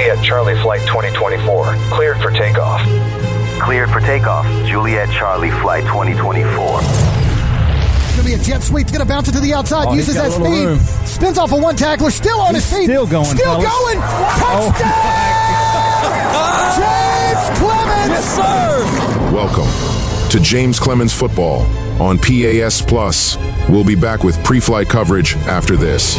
Juliet Charlie Flight 2024. Cleared for takeoff. Cleared for takeoff. Juliet Charlie Flight 2024. Going to be a jet sweep. It's going to bounce it to the outside. Uses that speed. Room. Spins off of one tackler. Still on his feet. Still going. Still fellas. going. Touchdown! James Clemens. Yes, sir. Welcome to James Clemens Football on PAS Plus. We'll be back with pre-flight coverage after this.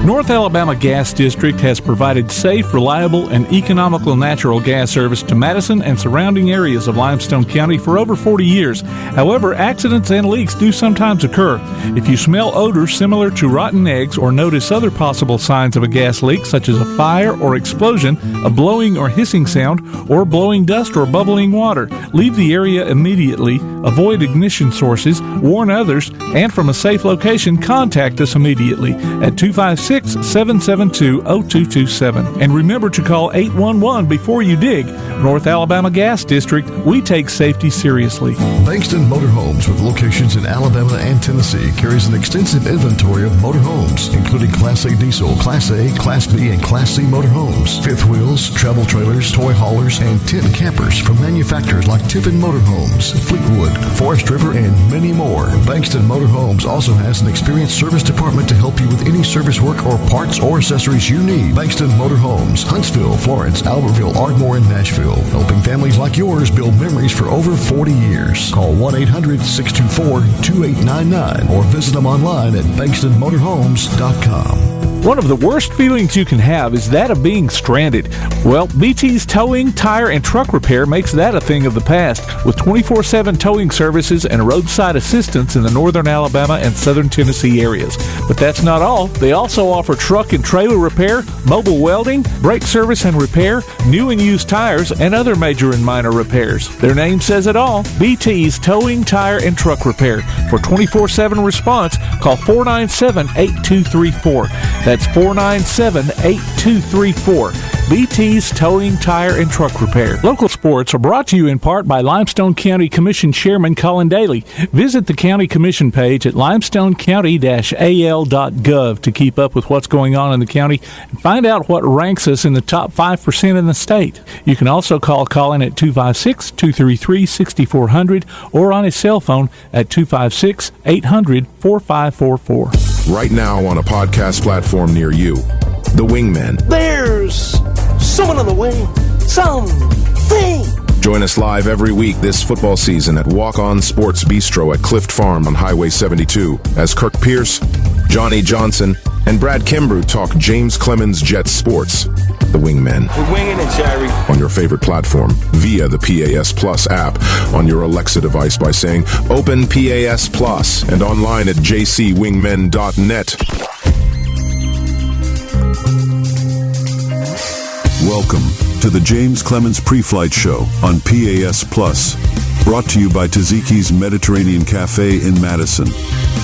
North Alabama Gas District has provided safe, reliable, and economical natural gas service to Madison and surrounding areas of Limestone County for over 40 years. However, accidents and leaks do sometimes occur. If you smell odors similar to rotten eggs or notice other possible signs of a gas leak, such as a fire or explosion, a blowing or hissing sound, or blowing dust or bubbling water, leave the area immediately, avoid ignition sources, warn others, and from a safe location, contact us immediately at 256-772-0227. And remember to call 811 before you dig. North Alabama Gas District, we take safety seriously. Bankston Motorhomes, with locations in Alabama and Tennessee, carries an extensive inventory of motorhomes, including Class A diesel, Class A, Class B, and Class C motorhomes, fifth wheels, travel trailers, toy haulers, and tent campers from manufacturers like Tiffin Motorhomes, Fleetwood, Forest River, and many more. Bankston Motorhomes also has an experienced service department to help you with any service work or parts or accessories you need. Bankston Motorhomes, Huntsville, Florence, Albertville, Ardmore, and Nashville, helping families like yours build memories for over 40 years. Call 1-800-624-2899 or visit them online at bankstonmotorhomes.com. One of the worst feelings you can have is that of being stranded. Well, BT's Towing, Tire, and Truck Repair makes that a thing of the past, with 24/7 towing services and roadside assistance in the northern Alabama and southern Tennessee areas. But that's not all. They also offer truck and trailer repair, mobile welding, brake service and repair, new and used tires, and other major and minor repairs. Their name says it all. BT's Towing, Tire, and Truck Repair. For 24/7 response, call 497-8234. That's 497-8234. BT's Towing, Tire, and Truck Repair. Local sports are brought to you in part by Limestone County Commission Chairman Colin Daly. Visit the County Commission page at limestonecounty-al.gov to keep up with what's going on in the county and find out what ranks us in the top 5% in the state. You can also call Colin at 256-233-6400 or on his cell phone at 256-800-4544. Right now on a podcast platform near you, The Wingmen. There's someone on the wing. Something. Join us live every week this football season at Walk On Sports Bistro at Clift Farm on Highway 72 as Kirk Pierce, Johnny Johnson, and Brad Kimbrough talk James Clemens Jets sports. The Wingmen. We're winging it, Jerry. On your favorite platform via the PAS Plus app on your Alexa device by saying Open PAS Plus and online at jcwingmen.net. Welcome to the James Clemens Pre-Flight Show on PAS Plus, brought to you by Taziki's Mediterranean Cafe in Madison.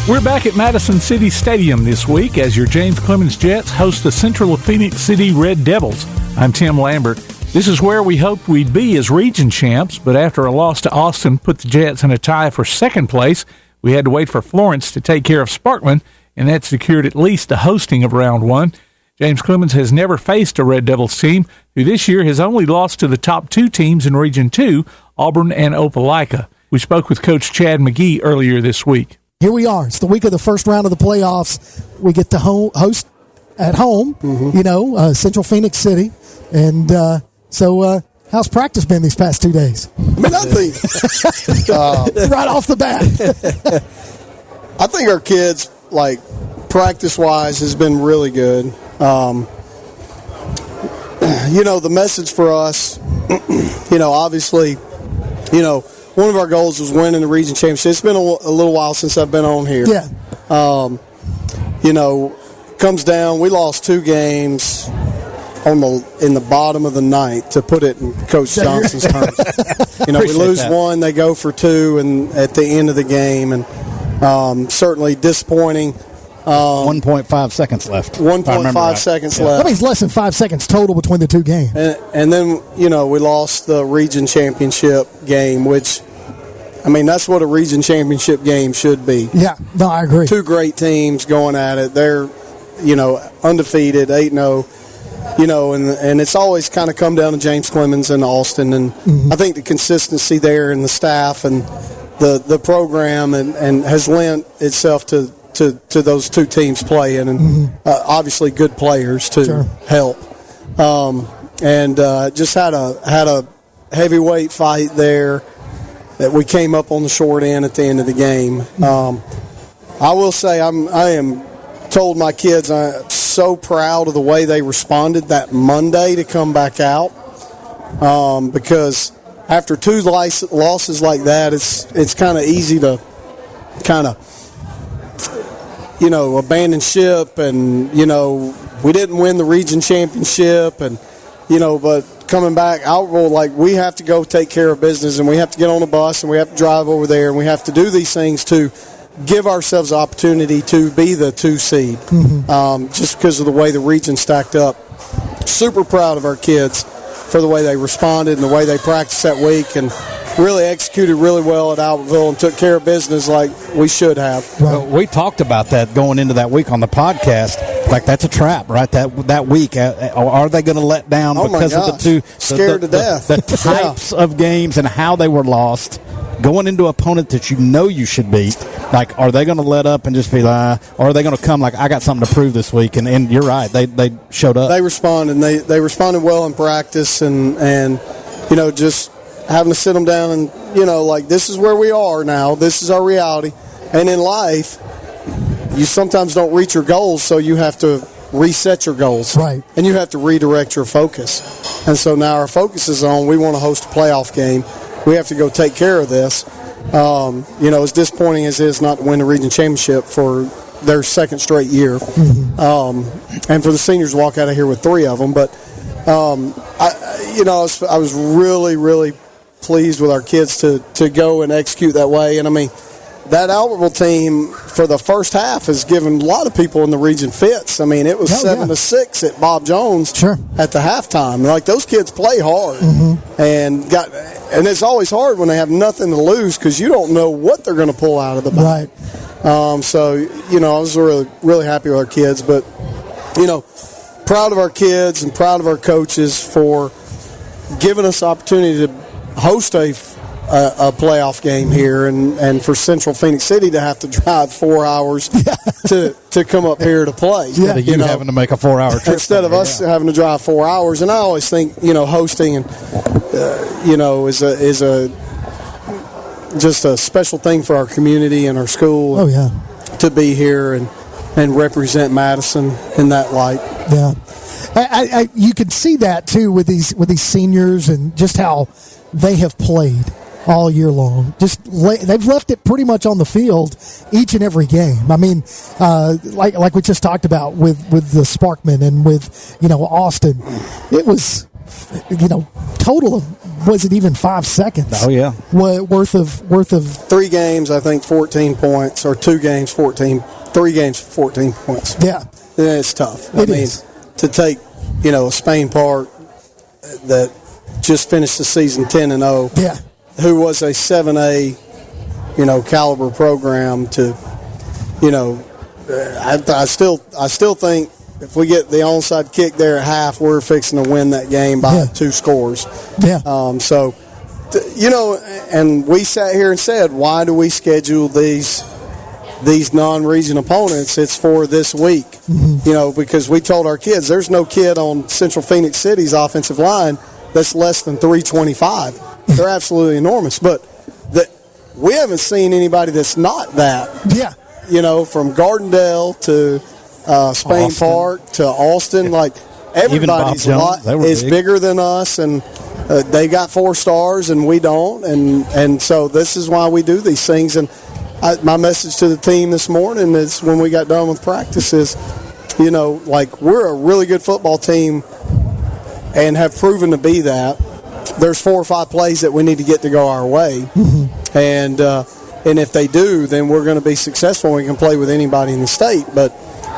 We're back at Madison City Stadium this week as your James Clemens Jets host the Central-Phenix City Red Devils. I'm Tim Lambert. This is where we hoped we'd be as region champs, but after a loss to Austin put the Jets in a tie for second place, we had to wait for Florence to take care of Sparkman, and that secured at least the hosting of round one. James Clemens has never faced a Red Devils team, who this year has only lost to the top two teams in Region 2, Auburn and Opelika. We spoke with Coach Chad McGee earlier this week. Here we are. It's the week of the first round of the playoffs. We get to host at home, Central-Phenix City. And so how's practice been these past 2 days? Nothing. Right off the bat. I think our kids, practice-wise, has been really good. The message for us, obviously, one of our goals was winning the region championship. It's been a little while since I've been on here. Yeah. Comes down, we lost 2 games in the bottom of the ninth, to put it in Coach Johnson's terms. We lose one, they go for 2 and at the end of the game, and certainly disappointing. 1.5 seconds left. 1.5 seconds left. That means less than 5 seconds total between the two games. And then, we lost the region championship game, which, that's what a region championship game should be. Yeah, no, I agree. 2 great teams going at it. They're, undefeated, 8-0, and it's always kind of come down to James Clemens and Austin, and I think the consistency there and the staff and the program and has lent itself to those two teams playing, and obviously good players to help, and just had a heavyweight fight there that we came up on the short end at the end of the game. I will say I am told my kids I'm so proud of the way they responded that Monday to come back out, because after two losses like that, it's kind of easy to kind of abandon ship, and we didn't win the region championship, and but coming back, we have to go take care of business, and we have to get on a bus, and we have to drive over there, and we have to do these things to give ourselves opportunity to be the 2 seed, just because of the way the region stacked up. Super proud of our kids for the way they responded and the way they practiced that week, and really executed really well at Albertville and took care of business like we should have. Well, we talked about that going into that week on the podcast. Like, that's a trap, right? That week, are they going to let down because of the two? Scared to death. The types of games and how they were lost, going into an opponent that you should beat. Like, are they going to let up and just be like, or are they going to come like, I got something to prove this week? And you're right, they showed up. They responded. They responded well in practice, and just having to sit them down and this is where we are now. This is our reality. And in life, you sometimes don't reach your goals, so you have to reset your goals. Right. And you have to redirect your focus. And so now our focus is on, we want to host a playoff game. We have to go take care of this. As disappointing as it is not to win the region championship for their second straight year, and for the seniors to walk out of here with 3 of them. But, I was really, really pleased with our kids to go and execute that way. And, that Albertville team for the first half has given a lot of people in the region fits. It was 7-6 at Bob Jones at the halftime. Like, those kids play hard, and it's always hard when they have nothing to lose because you don't know what they're going to pull out of the bag. Right. So I was really, really happy with our kids, but proud of our kids and proud of our coaches for giving us the opportunity to host a playoff game here, and for Central-Phenix City to have to drive 4 hours to come up here to play. Instead of you having to make a 4-hour trip. Instead of us having to drive 4 hours. And I always think, hosting and is just a special thing for our community and our school. Oh, yeah. To be here and represent Madison in that light. Yeah. You can see that too with these seniors and just how they have played all year long. They've left it pretty much on the field each and every game. Like we just talked about with the Sparkman and with Austin, it was total of, was it even 5 seconds? Oh yeah, worth of 3 games. I think 14 points, or 2 games 14. 3 games 14 points. Yeah, it's tough. It is. To take Spain Park that just finished the season 10-0. Yeah. Who was a 7A, caliber program to, I still think if we get the onside kick there at half, we're fixing to win that game by 2 scores. Yeah. And we sat here and said, why do we schedule these non-region opponents? It's for this week, because we told our kids there's no kid on Central-Phenix City's offensive line that's less than 325. They're absolutely enormous, but we haven't seen anybody that's not that. Yeah. From Gardendale to Spain Austin. Park to Austin, like everybody's a lot is bigger than us, and they got 4 stars and we don't, and so this is why we do these things. And my message to the team this morning is, when we got done with practice, is we're a really good football team and have proven to be that. There's 4 or 5 plays that we need to get to go our way, and if they do, then we're going to be successful. We can play with anybody in the state. But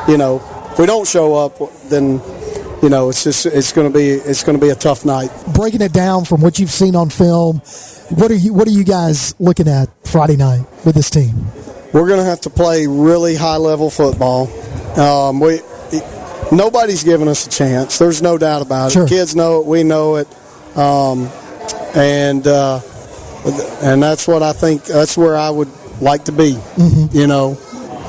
if we don't show up, then it's going to be a tough night. Breaking it down from what you've seen on film, what are you guys looking at Friday night with this team? We're going to have to play really high level football. nobody's giving us a chance. There's no doubt about it. Sure. Kids know it. We know it. And that's what I think. That's where I would like to be. You know,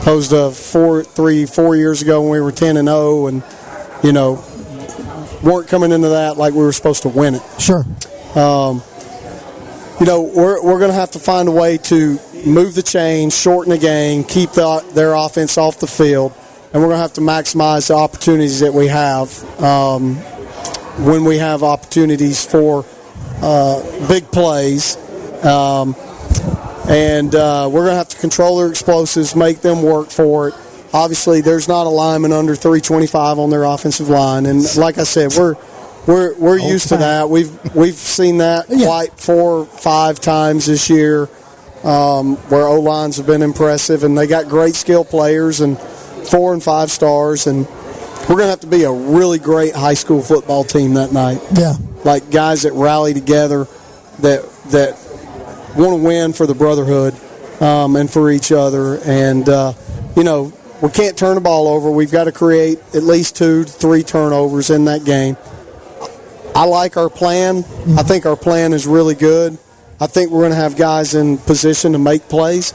opposed to 4 years ago when we were 10-0, and you know, weren't coming into that like we were supposed to win it. Sure. You know, we're going to have to find a way to move the chain, shorten the game, keep their offense off the field, and we're going to have to maximize the opportunities that we have when we have opportunities for big plays. And we're going to have to control their explosives, make them work for it. Obviously, there's not a lineman under 325 on their offensive line, and like I said, we're used to that. We've seen that quite 4 or 5 times this year, where O-lines have been impressive, and they got great skill players and 4 and 5 stars, and we're going to have to be a really great high school football team that night. Yeah, like guys that rally together, that want to win for the brotherhood and for each other, and you know, we can't turn the ball over. We've got to create at least 2 to 3 turnovers in that game. I like our plan. I think our plan is really good. I think we're going to have guys in position to make plays.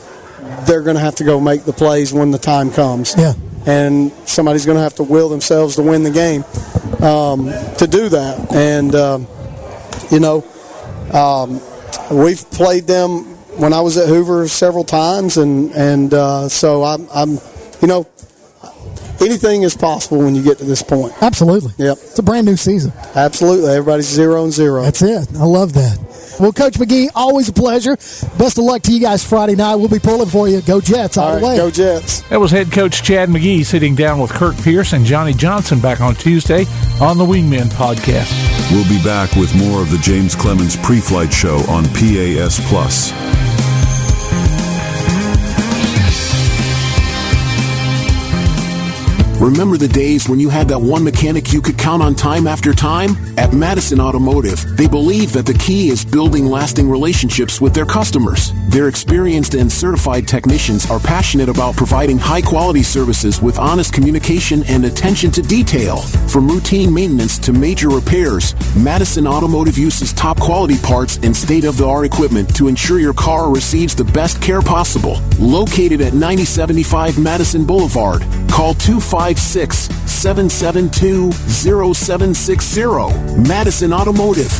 They're going to have to go make the plays when the time comes. Yeah. And somebody's going to have to will themselves to win the game to do that. And, you know, we've played them when I was at Hoover several times. And so I'm, you know, anything is possible when you get to this point. absolutely. Yep. It's a brand new season. Absolutely. Everybody's 0-0. That's it. I love that. Well, Coach McGee, always a pleasure. Best of luck to you guys Friday night. We'll be pulling for you. Go Jets all the way. Go Jets. That was head coach Chad McGee sitting down with Kirk Pierce and Johnny Johnson back on Tuesday on the Wingmen podcast. We'll be back with more of the James Clemens Pre-Flight Show on PAS Plus. Remember the days when you had that one mechanic you could count on time after time? At Madison Automotive, they believe that the key is building lasting relationships with their customers. Their experienced and certified technicians are passionate about providing high-quality services with honest communication and attention to detail. From routine maintenance to major repairs, Madison Automotive uses top-quality parts and state-of-the-art equipment to ensure your car receives the best care possible. Located at 9075 Madison Boulevard, call 256-772-0760. Madison Automotive.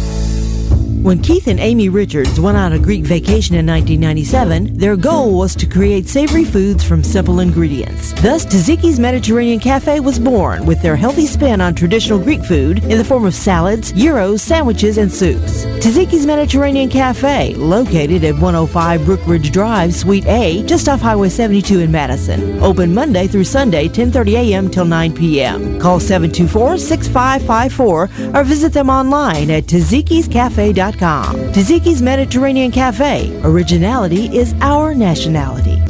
When Keith and Amy Richards went on a Greek vacation in 1997, their goal was to create savory foods from simple ingredients. Thus, Taziki's Mediterranean Cafe was born with their healthy spin on traditional Greek food in the form of salads, gyros, sandwiches, and soups. Taziki's Mediterranean Cafe, located at 105 Brookridge Drive, Suite A, just off Highway 72 in Madison. Open Monday through Sunday, 10:30 a.m. till 9 p.m. Call 724-6554 or visit them online at tazikiscafe.com. Taziki's Mediterranean Cafe. Originality is our nationality.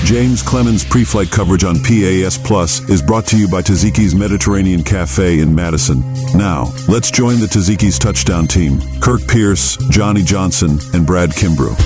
James Clemens Pre-Flight coverage on PAS Plus is brought to you by Taziki's Mediterranean Cafe in Madison. Now, let's join the Taziki's touchdown team. Kirk Pierce, Johnny Johnson, and Brad Kimbrough.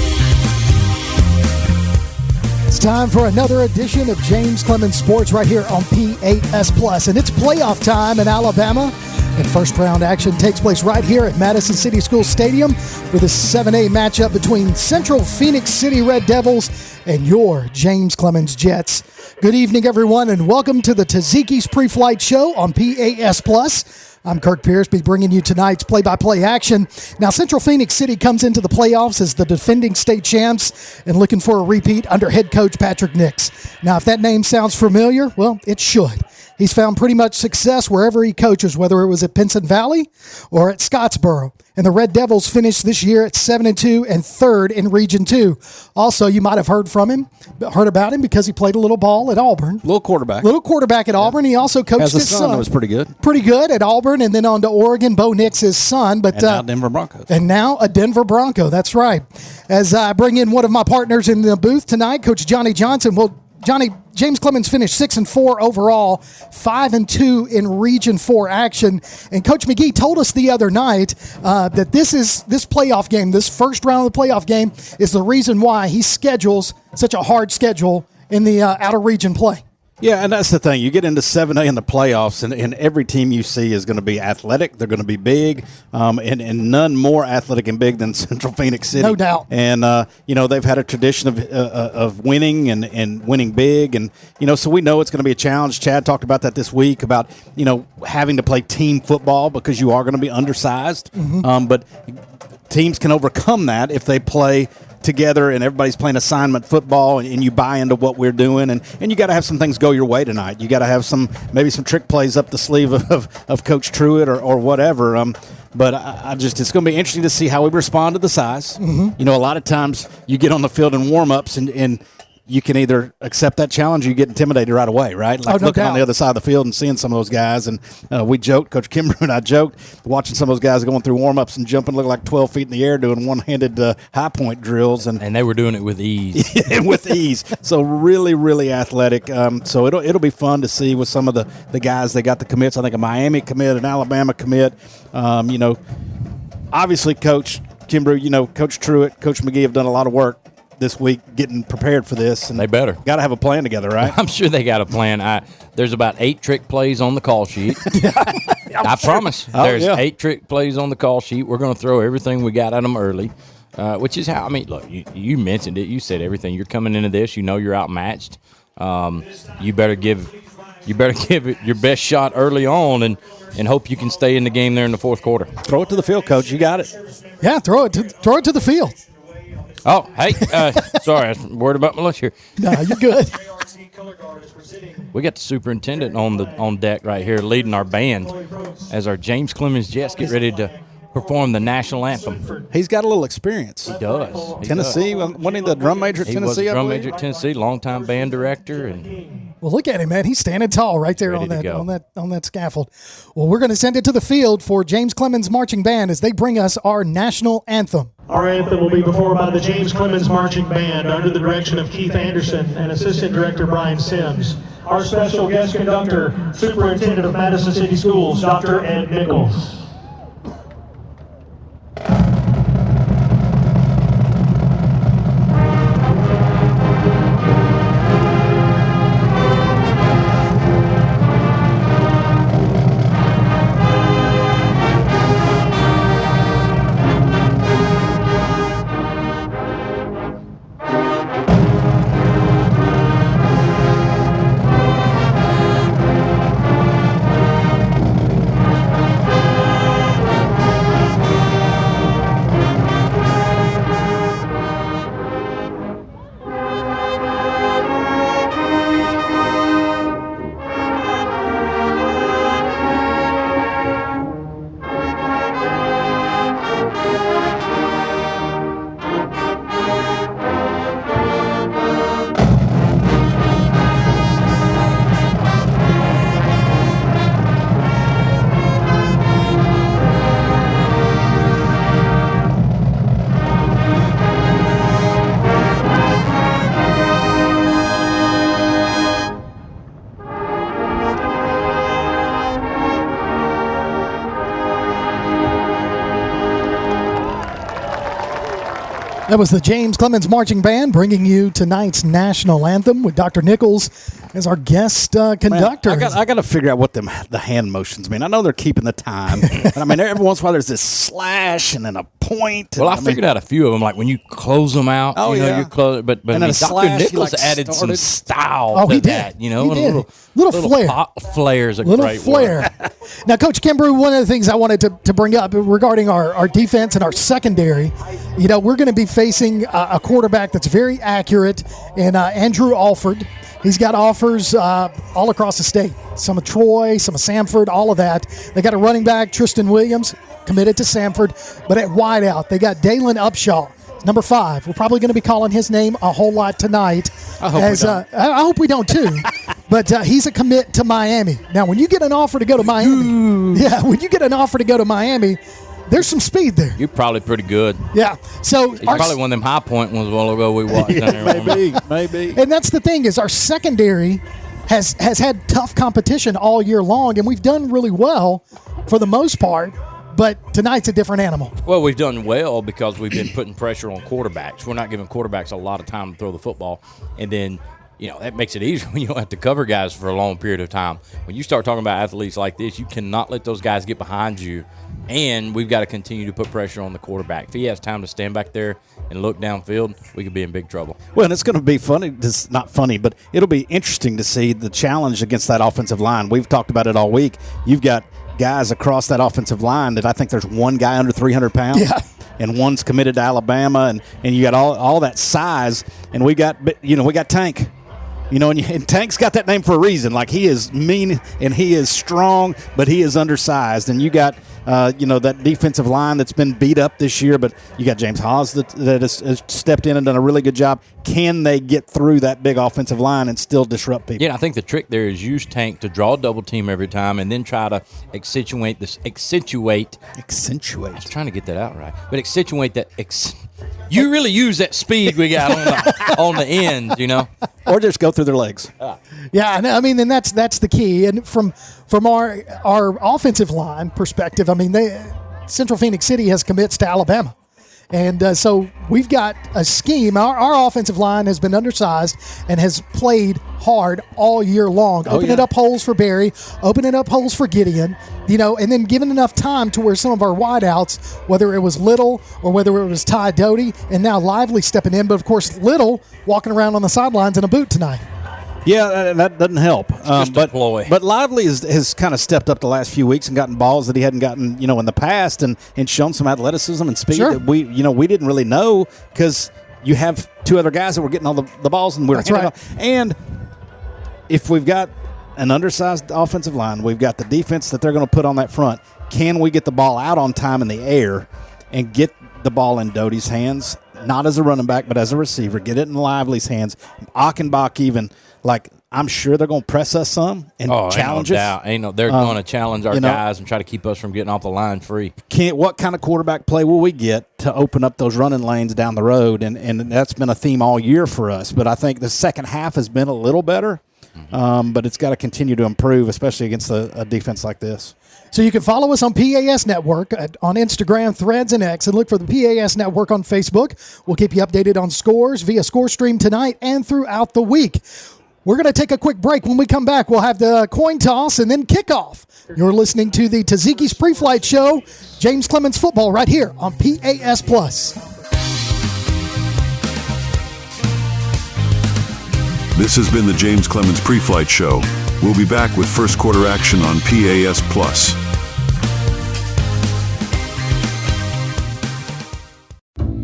It's time for another edition of James Clemens Sports right here on PAS Plus, and it's playoff time in Alabama. And first-round action takes place right here at Madison City School Stadium for the 7A matchup between Central-Phenix City Red Devils and your James Clemens Jets. Good evening, everyone, and welcome to the Taziki's Pre-Flight Show on PAS Plus. I'm Kirk Pierce, be bringing you tonight's play-by-play action. Now, Central-Phenix City comes into the playoffs as the defending state champs and looking for a repeat under head coach Patrick Nix. Now, if that name sounds familiar, well, it should. He's found pretty much success wherever he coaches, whether it was at Pinson Valley or at Scottsboro. And the Red Devils finished this year at 7-2 and third in Region 2. Also, you might have heard about him because he played a little ball at Auburn. Little quarterback at Auburn. He also coached his son. That was pretty good. Pretty good at Auburn, and then on to Oregon. Bo Nix, his son. But and now Denver Broncos. And now a Denver Bronco. That's right. As I bring in one of my partners in the booth tonight, Coach Johnny Johnson. Well, Johnny, James Clemens finished 6-4 overall, 5-2 in Region 4 action. And Coach McGee told us the other night that this playoff game, this first round of the playoff game, is the reason why he schedules such a hard schedule in the out-of-region play. Yeah, and that's the thing. You get into 7A in the playoffs, and every team you see is going to be athletic. They're going to be big, and none more athletic and big than Central-Phenix City. No doubt. And, they've had a tradition of winning and winning big. And, so we know it's going to be a challenge. Chad talked about that this week about, having to play team football because you are going to be undersized. Mm-hmm. But teams can overcome that if they play together and everybody's playing assignment football and you buy into what we're doing and you got to have some things go your way tonight. You got to have maybe some trick plays up the sleeve of Coach Truitt or whatever. But it's going to be interesting to see how we respond to the size. Mm-hmm. A lot of times you get on the field in warm-ups and you can either accept that challenge or you get intimidated right away, right? Like looking on the other side of the field and seeing some of those guys. And we joked, Coach Kimbrough and I joked, watching some of those guys going through warm-ups and jumping, looking like 12 feet in the air doing one-handed high point drills. And they were doing it with ease. With ease. So really, really athletic. So it'll be fun to see with some of the guys. They got the commits. I think a Miami commit, an Alabama commit. Obviously, Coach Kimbrough, Coach Truitt, Coach McGee have done a lot of work this week getting prepared for this. And they better. Got to have a plan together, right? I'm sure they got a plan. There's about 8 trick plays on the call sheet. I promise. There's 8 trick plays on the call sheet. We're going to throw everything we got at them early, which is how, look, you mentioned it. You said everything. You're coming into this. You're outmatched. You better give it your best shot early on and hope you can stay in the game there in the fourth quarter. Throw it to the field, Coach. You got it. Yeah, throw it to the field. Oh, hey, sorry, I was worried about my lunch here. No, you're good. We got the superintendent on deck right here leading our band as our James Clemens Jets get ready to perform the national anthem. He's got a little experience. He does. Tennessee, wasn't he the drum major at Tennessee? He was the drum major at Tennessee, longtime band director. And well, look at him, man. He's standing tall right there on that scaffold. Well, we're going to send it to the field for James Clemens Marching Band as they bring us our national anthem. Our anthem will be performed by the James Clemens Marching Band under the direction of Keith Anderson and Assistant Director Brian Sims. Our special guest conductor, Superintendent of Madison City Schools, Dr. Ed Nichols. That was the James Clemens Marching Band bringing you tonight's national anthem with Dr. Nichols as our guest conductor. Man, I got to figure out what the hand motions mean. I know they're keeping the time. But every once in a while there's this slash and then a point. Well, I figured out a few of them, like when you close them out. Oh, you close, but Dr. Nichols added some style. Oh, he to that, did. He did. Little flair. Flair is a little great flair. word. Now, Coach Kimbrough, one of the things I wanted to bring up regarding our defense and our secondary, we're going to be facing a quarterback that's very accurate in Andrew Alford. He's got offers all across the state. Some of Troy, some of Samford, all of that. They got a running back, Tristan Williams, committed to Samford. But at wideout, they got Dalen Upshaw, number 5. We're probably going to be calling his name a whole lot tonight. I hope we don't too. But he's a commit to Miami. Now, when you get an offer to go to Miami, there's some speed there. You're probably pretty good. Yeah. So he's probably one of them high point ones a while ago we watched. Maybe. And that's the thing is our secondary has had tough competition all year long, and we've done really well for the most part. But tonight's a different animal. Well, we've done well because we've been putting pressure on quarterbacks. We're not giving quarterbacks a lot of time to throw the football. And then that makes it easier when you don't have to cover guys for a long period of time. When you start talking about athletes like this, you cannot let those guys get behind you, and we've got to continue to put pressure on the quarterback. If he has time to stand back there and look downfield, we could be in big trouble. Well, and it's going to be funny. It's not funny, but it'll be interesting to see the challenge against that offensive line. We've talked about it all week. You've got guys across that offensive line that I think there's one guy under 300 pounds. Yeah. And one's committed to Alabama, and you got all that size, and we got Tank. And Tank's got that name for a reason. Like, he is mean and he is strong, but he is undersized. And you got, that defensive line that's been beat up this year, but you got James Haas that has stepped in and done a really good job. Can they get through that big offensive line and still disrupt people? Yeah, I think the trick there is use Tank to draw a double team every time and then try to accentuate. I was trying to get that out right. But accentuate that. You really use that speed we got on the ends, Or just go through their legs. Yeah, I mean, and that's the key. And from our offensive line perspective, I mean, Central-Phenix City has commits to Alabama. And so we've got a scheme. Our offensive line has been undersized and has played hard all year long, opening up holes for Barry, opening up holes for Gideon, and then giving enough time to where some of our wideouts, whether it was Little or whether it was Ty Doty, and now Lively stepping in. But, of course, Little walking around on the sidelines in a boot tonight. Yeah, that doesn't help. But Lively has kind of stepped up the last few weeks and gotten balls that he hadn't gotten, in the past, and shown some athleticism and speed that we didn't really know, because you have two other guys that were getting all the balls and we're handing off. And if we've got an undersized offensive line, we've got the defense that they're going to put on that front. Can we get the ball out on time in the air and get the ball in Doty's hands? Not as a running back, but as a receiver. Get it in Lively's hands. Achenbach even. Like, I'm sure they're going to press us some and challenge us. They're going to challenge our guys and try to keep us from getting off the line free. What kind of quarterback play will we get to open up those running lanes down the road? And that's been a theme all year for us. But I think the second half has been a little better. But it's got to continue to improve, especially against a defense like this. So you can follow us on PAS Network on Instagram, Threads, and X, and look for the PAS Network on Facebook. We'll keep you updated on scores via ScoreStream tonight and throughout the week. We're going to take a quick break. When we come back, we'll have the coin toss and then kickoff. You're listening to the Taziki's Pre-Flight Show, James Clemens Football, right here on PAS Plus. This has been the James Clemens Pre-Flight Show. We'll be back with first quarter action on PAS Plus.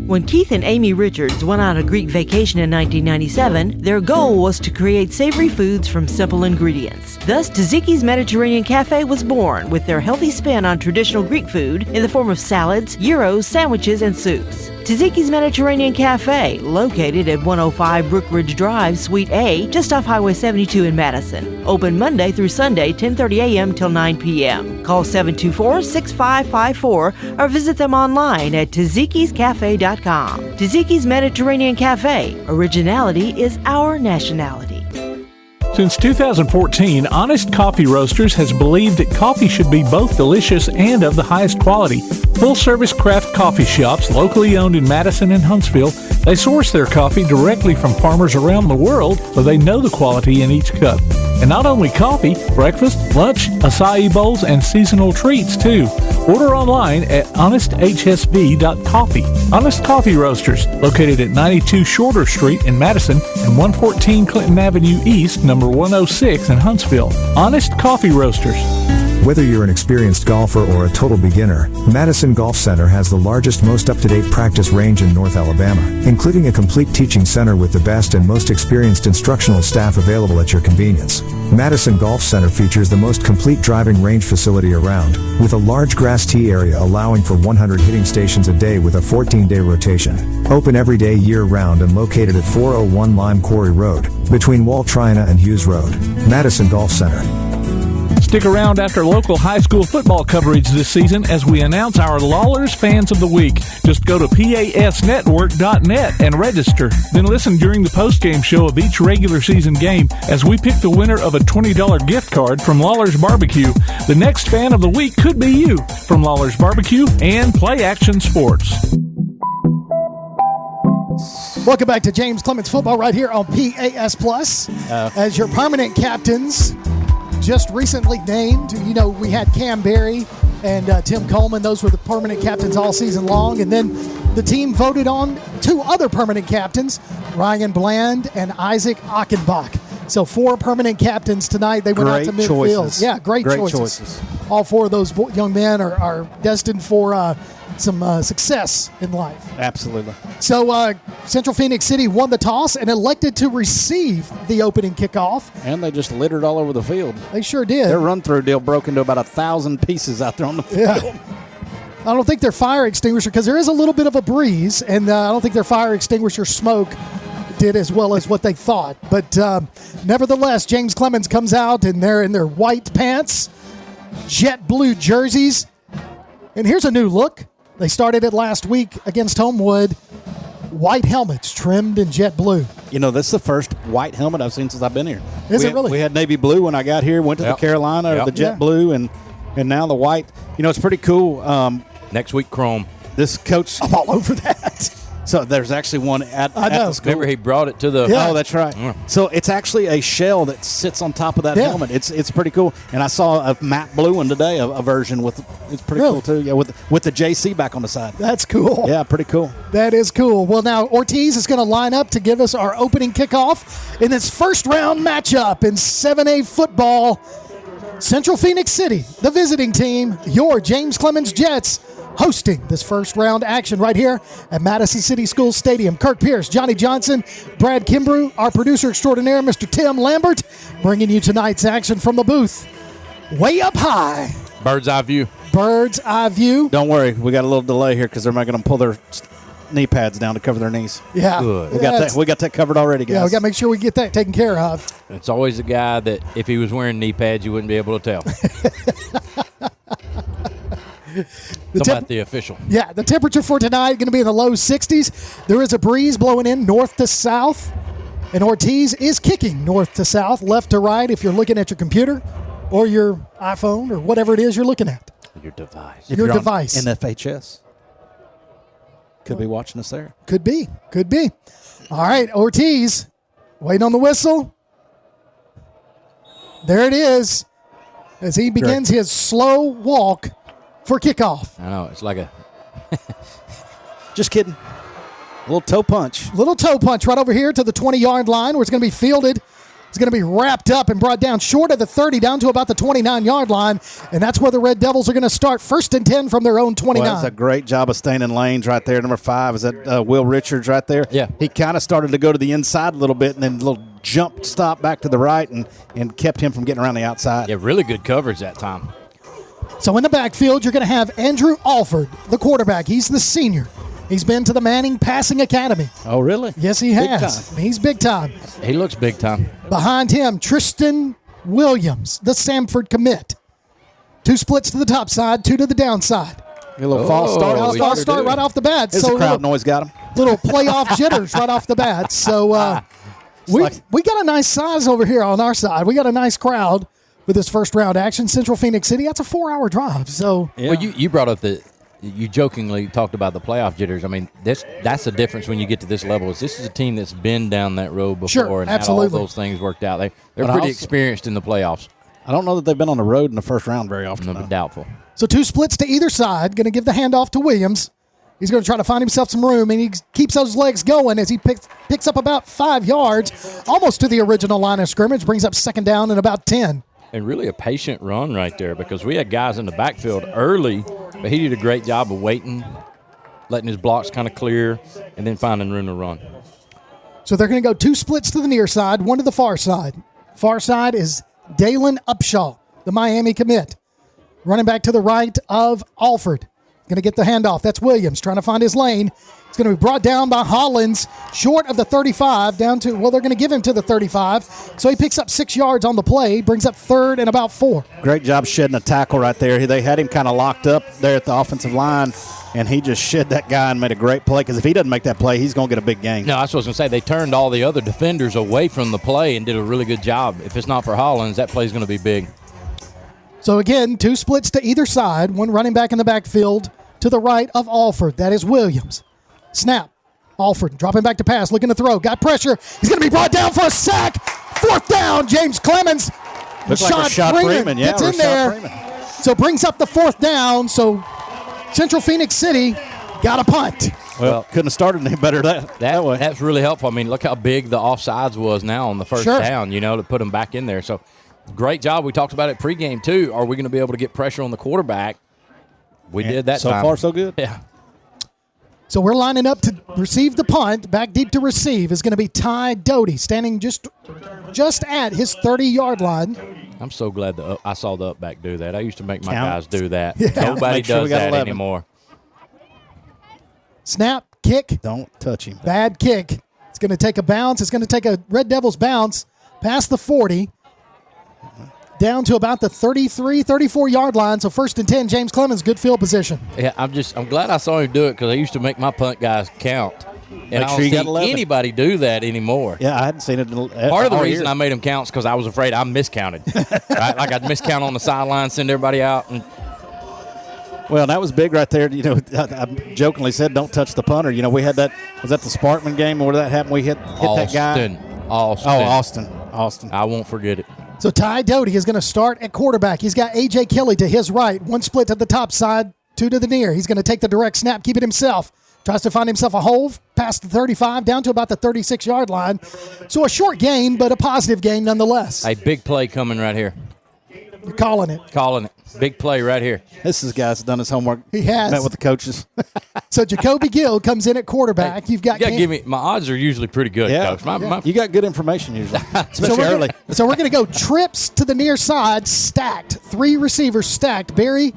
When Keith and Amy Richards went on a Greek vacation in 1997, their goal was to create savory foods from simple ingredients. Thus, Taziki's Mediterranean Cafe was born with their healthy spin on traditional Greek food in the form of salads, gyros, sandwiches, and soups. Taziki's Mediterranean Cafe, located at 105 Brookridge Drive, Suite A, just off Highway 72 in Madison. Open Monday through Sunday, 10:30 a.m. till 9 p.m. Call 724-6554 or visit them online at tazikiscafe.com. Taziki's Mediterranean Cafe. Originality is our nationality. Since 2014, Honest Coffee Roasters has believed that coffee should be both delicious and of the highest quality. Full-service craft coffee shops locally owned in Madison and Huntsville, they source their coffee directly from farmers around the world, so they know the quality in each cup. And not only coffee, breakfast, lunch, acai bowls, and seasonal treats, too. Order online at honesthsv.coffee. Honest Coffee Roasters, located at 92 Shorter Street in Madison and 114 Clinton Avenue East, number 106 in Huntsville. Honest Coffee Roasters. Whether you're an experienced golfer or a total beginner, Madison Golf Center has the largest, most up-to-date practice range in North Alabama, including a complete teaching center with the best and most experienced instructional staff available at your convenience. Madison Golf Center features the most complete driving range facility around, with a large grass tee area allowing for 100 hitting stations a day with a 14-day rotation. Open every day year-round and located at 401 Lime Quarry Road, between Wall Triana and Hughes Road. Madison Golf Center. Stick around after local high school football coverage this season as we announce our Lawlers Fans of the Week. Just go to PASnetwork.net and register. Then listen during the postgame show of each regular season game as we pick the winner of a $20 gift card from Lawlers Barbecue. The next Fan of the Week could be you from Lawlers Barbecue and Play Action Sports. Welcome back to James Clemens Football right here on PAS Plus. As your permanent captains, just recently named. You know, we had Cam Berry and Tim Coleman. Those were the permanent captains all season long. And then the team voted on 2 other permanent captains, Ryan Bland and Isaac Achenbach. So 4 permanent captains tonight. They went out to midfield. Choices. Yeah, great choices. All 4 of those young men are destined for some success in life. Absolutely. So Central-Phenix City won the toss and elected to receive the opening kickoff. And they just littered all over the field. They sure did. Their run-through deal broke into about 1,000 pieces out there on the field. Yeah. I don't think their fire extinguisher, because there is a little bit of a breeze, and I don't think their fire extinguisher smoke did as well as what they thought. But nevertheless, James Clemens comes out, and they're in their white pants, jet blue jerseys. And here's a new look. They started it last week against Homewood. White helmets trimmed in jet blue. You know, this is the first white helmet I've seen since I've been here. Is it really? We had navy blue when I got here, went to the Carolina, the jet blue, and now the white. You know, it's pretty cool. Next week, chrome. This coach. I'm all over that. So there's actually one at the school. Remember, he brought it to the. Yeah. Oh, that's right. Yeah. So it's actually a shell that sits on top of that helmet. It's pretty cool. And I saw a matte blue one today, a version with. It's pretty cool too. Yeah, with the JC back on the side. That's cool. Yeah, pretty cool. That is cool. Well, now Ortiz is going to line up to give us our opening kickoff in this first round matchup in 7A football. Central-Phenix City, the visiting team, your James Clemens Jets, hosting this first round action right here at Madison City School Stadium. Kirk Pierce, Johnny Johnson, Brad Kimbrough, our producer extraordinaire, Mr. Tim Lambert, bringing you tonight's action from the booth. Way up high. Bird's eye view. Bird's eye view. Don't worry, we got a little delay here because they're not going to pull their knee pads down to cover their knees. Yeah. Good. We got that covered already, guys. Yeah, we got to make sure we get that taken care of. It's always the guy that if he was wearing knee pads, you wouldn't be able to tell. About the official. Yeah, the temperature for tonight going to be in the low 60s. There is a breeze blowing in north to south, and Ortiz is kicking north to south, left to right if you're looking at your computer or your iPhone or whatever it is you're looking at. Your device. Your device. NFHS. Could be watching us there. Could be. All right, Ortiz, waiting on the whistle. There it is as he begins his slow walk for kickoff. I know, it's like a... Just kidding. Little toe punch right over here to the 20-yard line where it's going to be fielded. It's going to be wrapped up and brought down short of the 30 down to about the 29-yard line, and that's where the Red Devils are going to start 1st and 10 from their own 29. Well, that's a great job of staying in lanes right there. Number 5 is that Will Richards right there. Yeah. He kind of started to go to the inside a little bit and then a little jump stop back to the right and kept him from getting around the outside. Yeah, really good coverage that time. So in the backfield, you're going to have Andrew Alford, the quarterback. He's the senior. He's been to the Manning Passing Academy. Oh, really? Yes, he has. He's big time. He looks big time. Behind him, Tristan Williams, the Samford commit. 2 splits to the top side, 2 to the downside. A little false start. False start right off the bat. So crowd noise got him. Little playoff jitters right off the bat. So we got a nice size over here on our side. We got a nice crowd with this first round action. Central-Phenix City, that's a 4-hour drive. So Well, you brought up you jokingly talked about the playoff jitters. I mean, that's the difference when you get to this level. This is a team that's been down that road before and had all those things worked out. They're pretty experienced in the playoffs. I don't know that they've been on the road in the first round very often. No, doubtful. So 2 splits to either side. Going to give the handoff to Williams. He's going to try to find himself some room, and he keeps those legs going as he picks up about 5 yards, almost to the original line of scrimmage, brings up 2nd down and about 10. And really a patient run right there because we had guys in the backfield early, but he did a great job of waiting, letting his blocks kind of clear, and then finding room to run. So they're going to go 2 splits to the near side, 1 to the far side. Far side is Dalen Upshaw, the Miami commit. Running back to the right of Alford. Going to get the handoff. That's Williams trying to find his lane. It's going to be brought down by Hollins, short of the 35, down to, they're going to give him to the 35. So he picks up 6 yards on the play, brings up 3rd and about 4. Great job shedding a tackle right there. They had him kind of locked up there at the offensive line, and he just shed that guy and made a great play because if he doesn't make that play, he's going to get a big gain. No, that's what I was going to say. They turned all the other defenders away from the play and did a really good job. If it's not for Hollins, that play is going to be big. So again, 2 splits to either side, 1 running back in the backfield to the right of Alford. That is Williams. Snap. Alford dropping back to pass, looking to throw. Got pressure. He's going to be brought down for a sack. 4th down. James Clemens. Looks like Rashad Freeman. Yeah, gets in there. So brings up the 4th down. So Central-Phenix City got a punt. Well, couldn't have started any better that way. That's really helpful. I mean, look how big the offsides was now on the first down, to put them back in there. So great job. We talked about it pregame, too. Are we going to be able to get pressure on the quarterback? We did that so time. So far, so good. Yeah. So we're lining up to receive the punt. Back deep to receive is going to be Ty Doty, standing just at his 30-yard line. I'm so glad I saw the up back do that. I used to make my Count. guys do that. Yeah. Nobody does that 11. anymore. Snap, kick. Don't touch him. Bad kick. It's going to take a bounce. It's going to take a Red Devils bounce past the 40. Down to about the 33, 34-yard line. So 1st and 10, James Clemens, good field position. Yeah, I'm glad I saw him do it because I used to make my punt guys count. And I don't see anybody do that anymore. Yeah, I hadn't seen it. Part of the reason I made them count is because I was afraid I miscounted. Right? Like I'd miscount on the sideline, send everybody out. Well, that was big right there. I jokingly said, don't touch the punter. We had that. Was that the Sparkman game where that happened? We hit that guy? Austin. Austin. I won't forget it. So Ty Doty is going to start at quarterback. He's got A.J. Kelly to his right. 1 split to the top side, 2 to the near. He's going to take the direct snap, keep it himself. Tries to find himself a hole past the 35, down to about the 36-yard line. So a short gain, but a positive gain nonetheless. A big play coming right here. You're calling it. Calling it. Big play right here. This guy's done his homework. He has. Met with the coaches. So Jacoby Gill comes in at quarterback. You've got give me my odds are usually pretty good, Coach. You got good information usually, especially early. So we're going to go trips to the near side, stacked. 3 receivers stacked. Barry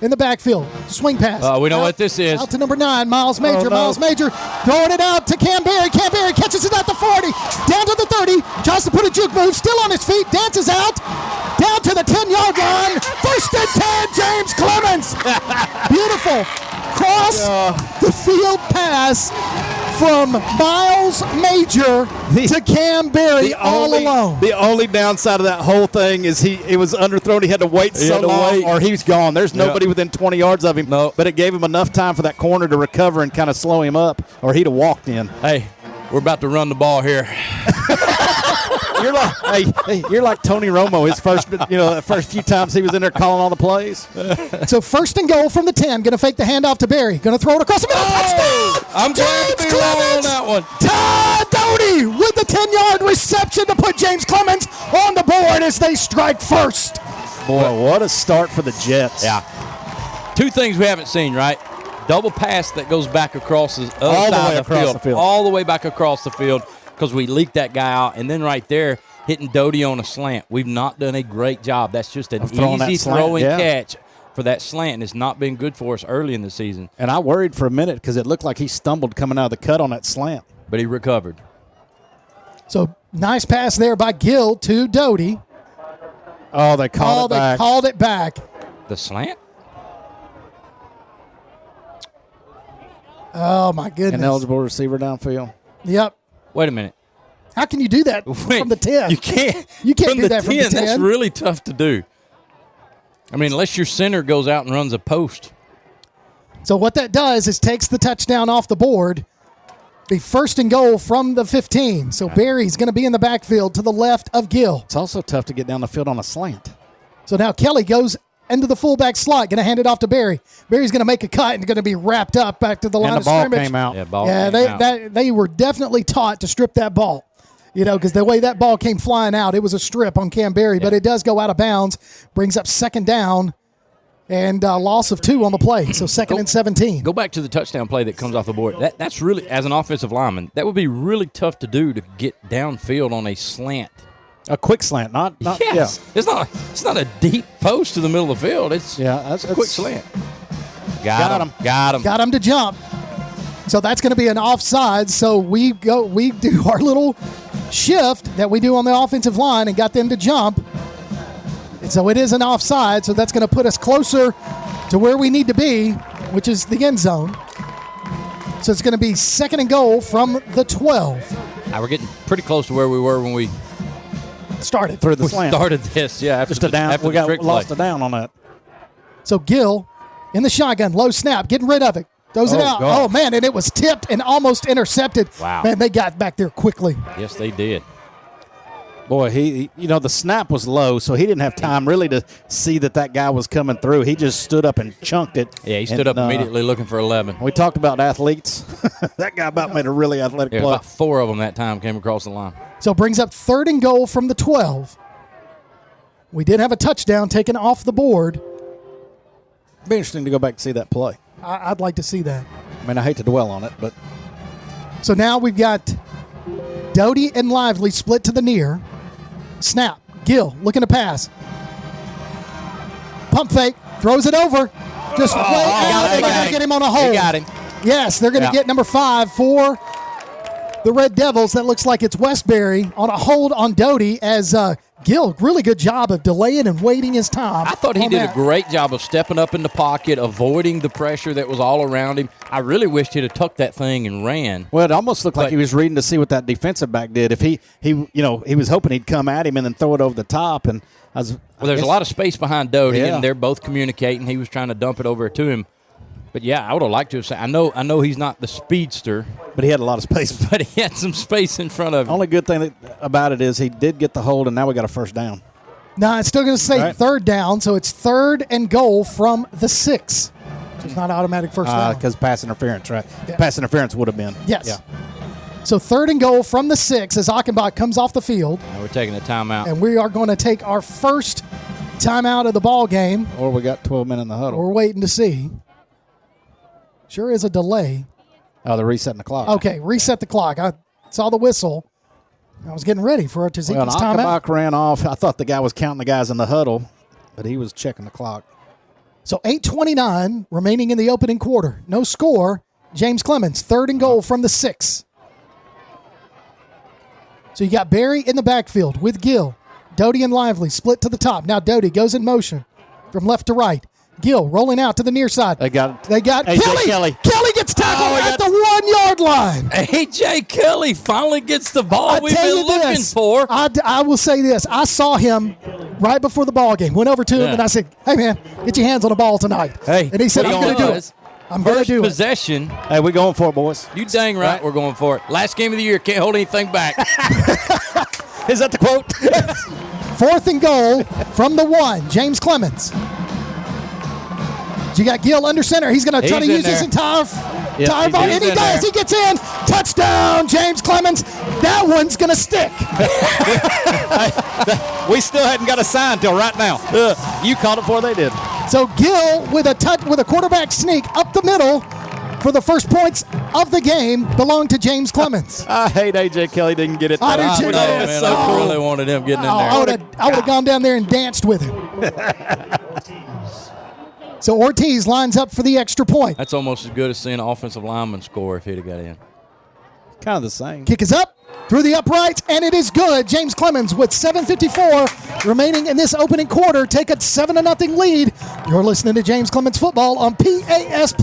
in the backfield. Swing pass. We know what this is. Out to number 9, Miles Major. Oh, no. Miles Major throwing it out to Cam Barry. Cam Barry catches it at the 40. Down to the 30. Tries to put a juke move. Still on his feet. Dances out. Down to the 10-yard line. 1st and 10, James Clemens. Beautiful. Cross the field pass from Miles Major to Cam Barry alone. The only downside of that whole thing is it was underthrown. He had to wait so long or he was gone. There's nobody within 20 yards of him. No. But it gave him enough time for that corner to recover and kind of slow him up or he'd have walked in. Hey, we're about to run the ball here. You're like Tony Romo. His the first few times he was in there calling all the plays. So 1st and goal from the 10. Going to fake the handoff to Barry. Going to throw it across the middle. Touchdown! I'm glad to be wrong on that one. Ty Doty with the 10-yard reception to put James Clemens on the board as they strike first. Boy, what a start for the Jets. Yeah. 2 things we haven't seen, right? Double pass that goes back across the other side of the field. All the way back across the field because we leaked that guy out. And then right there, hitting Doty on a slant. We've not done a great job. That's just an easy throwing catch for that slant, and it's not been good for us early in the season. And I worried for a minute because it looked like he stumbled coming out of the cut on that slant. But he recovered. So nice pass there by Gill to Doty. Oh, they called it back. They called it back. The slant? Oh, my goodness. Ineligible receiver downfield. Yep. Wait a minute. How can you do that from the 10? You can't. You can't do that from the 10. That's really tough to do. I mean, unless your center goes out and runs a post. So what that does is takes the touchdown off the board. Be 1st and goal from the 15. So Barry's going to be in the backfield to the left of Gill. It's also tough to get down the field on a slant. So now Kelly goes into the fullback slot, going to hand it off to Barry. Barry's going to make a cut and going to be wrapped up back to the line of scrimmage. And the ball came out. Yeah, ball came out. They were definitely taught to strip that ball. Because the way that ball came flying out, it was a strip on Cam Barry, but it does go out of bounds, brings up 2nd down, and loss of 2 on the play, so 2nd and 17. Go back to the touchdown play that comes off the board. That's really, as an offensive lineman, that would be really tough to do to get downfield on a slant. A quick slant, not yes. Yeah. It's not a deep post to the middle of the field. It's a quick slant. Got him. Got him to jump. So that's going to be an offside. So we do our little shift that we do on the offensive line and got them to jump. And so it is an offside. So that's going to put us closer to where we need to be, which is the end zone. So it's going to be 2nd and goal from the 12. We're getting pretty close to where we were when we started through the slant. Started this, yeah. Just a down. We got lost a down on that. So Gill in the shotgun, low snap, getting rid of it. Throws it out. gosh. Oh, man, and it was tipped and almost intercepted. Wow. Man, they got back there quickly. Yes, they did. Boy, the snap was low, so he didn't have time really to see that guy was coming through. He just stood up and chunked it. Yeah, he stood up immediately looking for 11. We talked about athletes. That guy about made a really athletic play. About 4 of them that time came across the line. So it brings up 3rd and goal from the 12. We did have a touchdown taken off the board. It'd be interesting to go back and see that play. I'd like to see that. I mean, I hate to dwell on it, but. So now we've got Doty and Lively split to the near. Snap. Gill looking to pass. Pump fake. Throws it over. Just way out. They're going to get him on a hold. They got him. Yes, they're going to get number 5 for the Red Devils. That looks like it's Westbury on a hold on Doty as Gill, really good job of delaying and waiting his time. I thought he did a great job of stepping up in the pocket, avoiding the pressure that was all around him. I really wished he'd have tucked that thing and ran. Well, it almost looked like he was reading to see what that defensive back did. If he was hoping he'd come at him and then throw it over the top. And there's a lot of space behind Doty, and they're both communicating. He was trying to dump it over to him. But, yeah, I would have liked to have said, I know he's not the speedster. But he had a lot of space. But he had some space in front of him. Only good thing about it is he did get the hold, and now we got a first down. No, it's still going to say 3rd down, so it's 3rd and goal from the 6. So it's not automatic first down. Because pass interference, right? Yeah. Pass interference would have been. Yes. Yeah. So 3rd and goal from the 6 as Achenbach comes off the field. Now we're taking a timeout. And we are going to take our first timeout of the ball game. Or we got 12 men in the huddle. We're waiting to see. Sure is a delay. Oh, they're resetting the clock. Okay, reset the clock. I saw the whistle. I was getting ready for a Tzatziki's timeout. Achenbach ran off. I thought the guy was counting the guys in the huddle, but he was checking the clock. So 8:29 remaining in the opening quarter. No score. James Clemens, 3rd and goal from the 6. So you got Barry in the backfield with Gill. Doty and Lively split to the top. Now Doty goes in motion from left to right. Gill rolling out to the near side. They got Kelly. Kelly gets tackled at the 1 yard line. A.J. Kelly finally gets the ball we've been looking for. I will say this. I saw him right before the ball game. Went over to him and I said, "Hey, man, get your hands on the ball tonight." Hey, and he said, "I'm going to do it. I'm going to do it." First possession. Hey, we're going for it, boys. You dang right we're going for it. Last game of the year. Can't hold anything back. Is that the quote? 4th and goal from the 1. James Clemens. You got Gill under center. He's going to try to use his entire ball. And he does. He gets in. Touchdown, James Clemens. That one's going to stick. We still hadn't got a sign till right now. You called it before they did. So Gill with a quarterback sneak up the middle for the first points of the game belong to James Clemens. I hate A.J. Kelly didn't get it. I do too. Man, I really wanted him getting in there. I would have gone down there and danced with him. So Ortiz lines up for the extra point. That's almost as good as seeing an offensive lineman score if he'd have got in. Kind of the same. Kick is up through the uprights, and it is good. James Clemens with 7:54 remaining in this opening quarter. Take a 7-0 lead. You're listening to James Clemens Football on PAS+.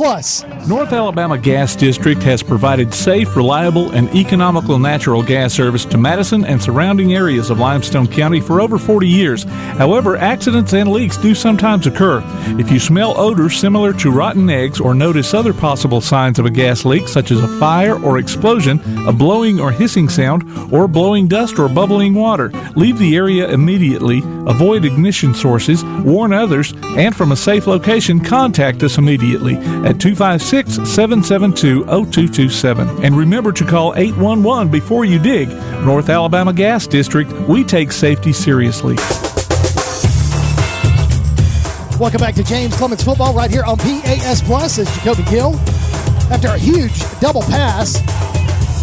North Alabama Gas District has provided safe, reliable, and economical natural gas service to Madison and surrounding areas of Limestone County for over 40 years. However, accidents and leaks do sometimes occur. If you smell odors similar to rotten eggs or notice other possible signs of a gas leak, such as a fire or explosion, a blowing or hissing sound, or blowing dust or bubbling water, leave the area immediately, avoid ignition sources, warn others, and from a safe location, contact us immediately at 256-772-0227. And remember to call 811 before you dig. North Alabama Gas District, we take safety seriously. Welcome back to James Clemens Football right here on PAS+. As Jacoby Gill, after a huge double pass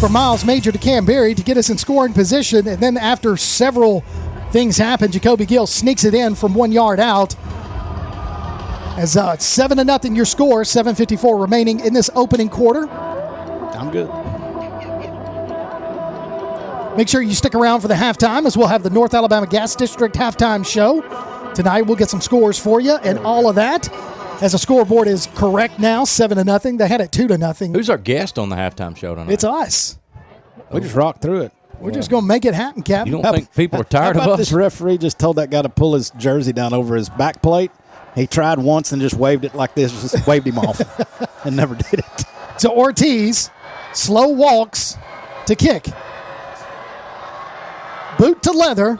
from Miles Major to Cam Berry to get us in scoring position, and then after several things happen, Jacoby Gill sneaks it in from 1 yard out. As 7-0 your score, 7:54 remaining in this opening quarter. I'm good. Make sure you stick around for the halftime, as we'll have the North Alabama Gas District halftime show. Tonight we'll get some scores for you and all of that. As the scoreboard is correct now, 7-0. They had it 2-0. Who's our guest on the halftime show tonight? It's us. We just rocked through it. We're just going to make it happen, Captain. You don't think people are tired of us? This referee just told that guy to pull his jersey down over his back plate. He tried once and just waved it like this, just waved him off, and never did it. So Ortiz slow walks to kick. Boot to leather.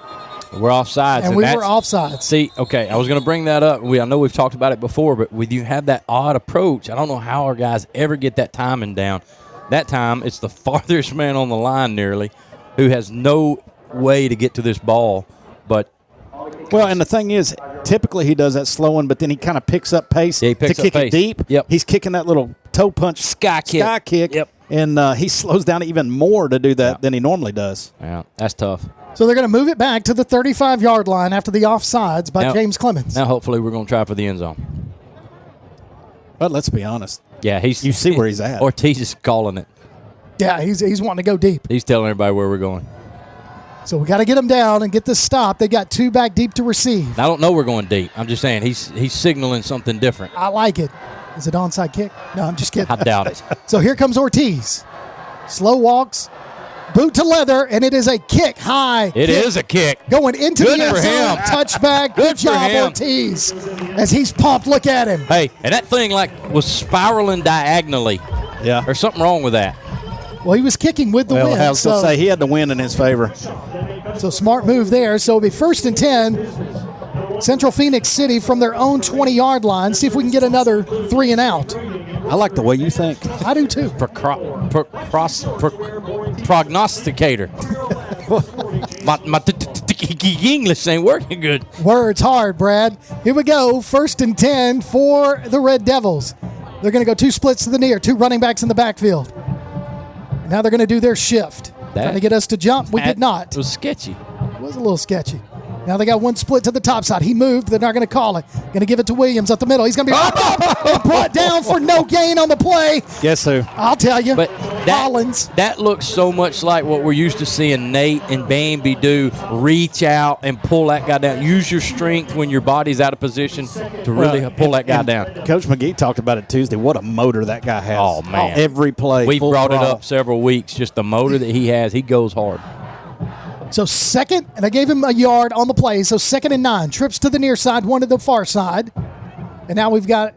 We're offsides. And we were offsides. See, okay, I was going to bring that up. I know we've talked about it before, but when you have that odd approach, I don't know how our guys ever get that timing down. That time, it's the farthest man on the line nearly who has no way to get to this ball. But well, and the thing is, typically he does that slow one, but then he kind of picks up pace to kick it deep. Yep. He's kicking that little toe punch sky kick. Yep. And he slows down even more to do that than he normally does. Yeah, that's tough. So they're going to move it back to the 35-yard line after the offsides by James Clemens. Now, hopefully, we're going to try for the end zone. But let's be honest. Yeah, you see where he's at. Ortiz is calling it. Yeah, he's wanting to go deep. He's telling everybody where we're going. So we got to get him down and get this stop. They got 2 back deep to receive. I don't know we're going deep. I'm just saying he's signaling something different. I like it. Is it onside kick? No, I'm just kidding. I doubt it. So here comes Ortiz. Slow walks. Boot to leather, and it is a kick high. It is a kick. Going into Good the end for zone. him. Touchback. Good job, Ortiz. As he's pumped, look at him. Hey, and that thing was spiraling diagonally. Yeah. There's something wrong with that. Well, he was kicking with the wind. I was going to say he had the wind in his favor. So smart move there. So it'll be 1st and 10. Central-Phenix City from their own 20-yard line. See if we can get another 3 and out. I like the way you think. I do too. Prognosticator. My English ain't working good. Words hard, Brad. Here we go. 1st and 10 for the Red Devils. They're going to go 2 splits to the near, 2 running backs in the backfield. Now they're going to do their shift. Trying to get us to jump. We did not. It was sketchy. It was a little sketchy. Now they got 1 split to the top side. He moved. They're not going to call it. Going to give it to Williams up the middle. He's going to be wrapped up and brought down for no gain on the play. Guess who? I'll tell you. But Collins. That looks so much like what we're used to seeing Nate and Bambi do. Reach out and pull that guy down. Use your strength when your body's out of position to really pull that guy down. Coach McGee talked about it Tuesday. What a motor that guy has. Oh, man. Every play. We've brought it up several weeks. Just the motor that he has, he goes hard. So second, and I gave him a yard on the play. So 2nd and 9. Trips to the near side, 1 to the far side. And now we've got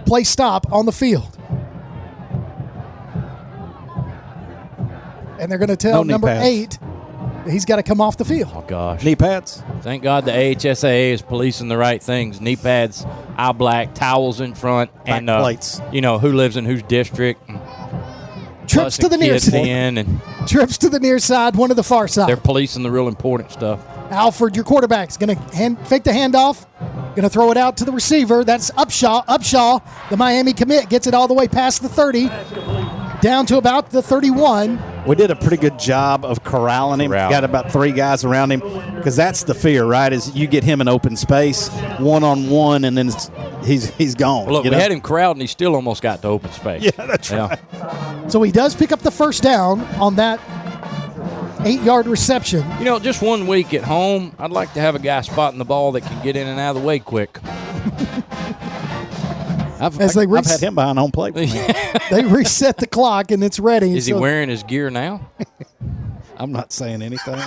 play stop on the field. And they're going to tell number 8 that he's got to come off the field. Oh, gosh. Knee pads. Thank God the AHSAA is policing the right things. Knee pads, eye black, towels in front, back and plates. Who lives in whose district. Trips to the near side. And Trips to the near side, 1 to the far side. they're policing the real important stuff. Alfred, your quarterback, is going to fake the handoff. Going to throw it out to the receiver. That's Upshaw. Upshaw, the Miami commit, gets it all the way past the 30, down to about the 31. We did a pretty good job of corralling him. Got about 3 guys around him because that's the fear, right? Is you get him in open space, 1-on-1, and then he's gone. Well, look, we had him corralled, and he still almost got to open space. Yeah, that's right. So he does pick up the first down on that 8-yard reception. Just 1 week at home, I'd like to have a guy spotting the ball that can get in and out of the way quick. I've had him behind home plate. They reset the clock, and it's ready. Is he wearing his gear now? I'm not saying anything.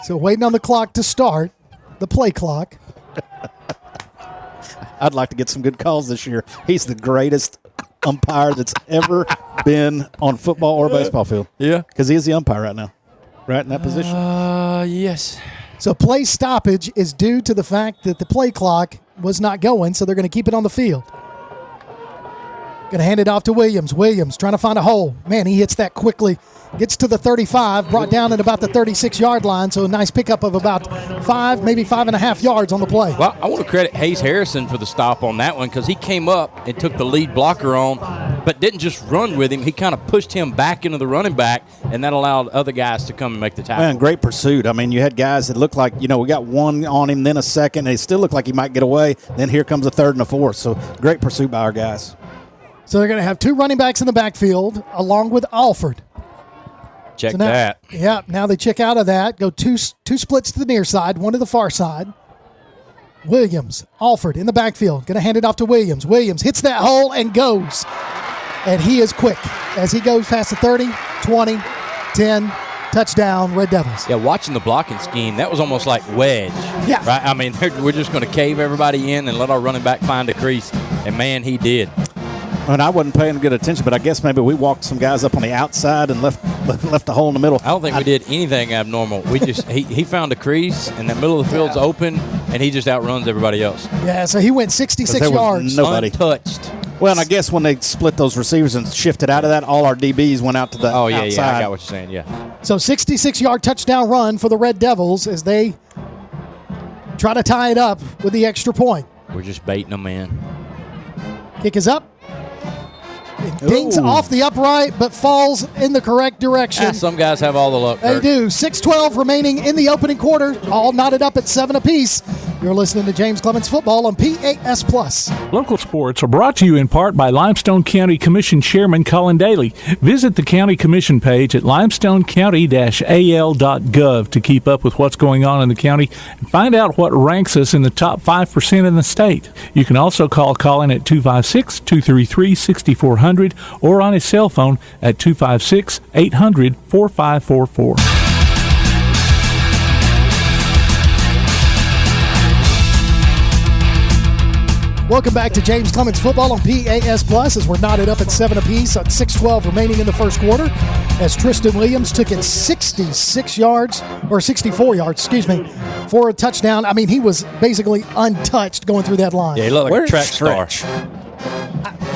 So waiting on the clock to start, the play clock. I'd like to get some good calls this year. He's the greatest umpire that's ever been on football or baseball field. Yeah. Because he is the umpire right now, right in that position. Yes. So play stoppage is due to the fact that the play clock was not going, so they're going to keep it on the field. Going to hand it off to Williams. Williams trying to find a hole. Man, he hits that quickly. Gets to the 35, brought down at about the 36-yard line, so a nice pickup of about 5, maybe 5.5 yards on the play. Well, I want to credit Hayes Harrison for the stop on that one because he came up and took the lead blocker on, but didn't just run with him. He kind of pushed him back into the running back, and that allowed other guys to come and make the tackle. Man, great pursuit. I mean, you had guys that looked like, we got 1 on him, then a second, and it still looked like he might get away. Then here comes a 3rd and a 4th. So great pursuit by our guys. So they're going to have 2 running backs in the backfield along with Alford. Check that. Yeah, now they check out of that. Go two splits to the near side, 1 to the far side. Williams, Alford in the backfield. Going to hand it off to Williams. Williams hits that hole and goes. And he is quick as he goes past the 30, 20, 10, Touchdown, Red Devils. Yeah, watching the blocking scheme, that was almost like wedge. Yeah. Right? I mean, we're just going to cave everybody in and let our running back find a crease. And, man, he did. And I wasn't paying good attention, but I guess maybe we walked some guys up on the outside and left a hole in the middle. I don't think we did anything abnormal. We just he found a crease, and the middle of the field's open, and he just outruns everybody else. Yeah, so he went 66 yards. Nobody. Untouched. Well, and I guess when they split those receivers and shifted out of that, all our DBs went out to the outside. Yeah, I got what you're saying, yeah. So 66-yard touchdown run for the Red Devils as they try to tie it up with the extra point. We're just baiting them in. Kick is up. It dings off the upright, but falls in the correct direction. Some guys have all the luck. They do. 6:12 remaining in the opening quarter, all knotted up at 7 apiece. You're listening to James Clemens Football on PAS Plus. Local sports are brought to you in part by Limestone County Commission Chairman Colin Daly. Visit the County Commission page at limestonecounty-al.gov to keep up with what's going on in the county and find out what ranks us in the top 5% in the state. You can also call Colin at 256-233-6400 or on his cell phone at 256-800-4544. Welcome back to James Clemens Football on PAS Plus as we're knotted up at 7 apiece at 6:12 remaining in the first quarter as Tristan Williams took it 64 yards, for a touchdown. I mean, he was basically untouched going through that line. Yeah, he looked like a track star.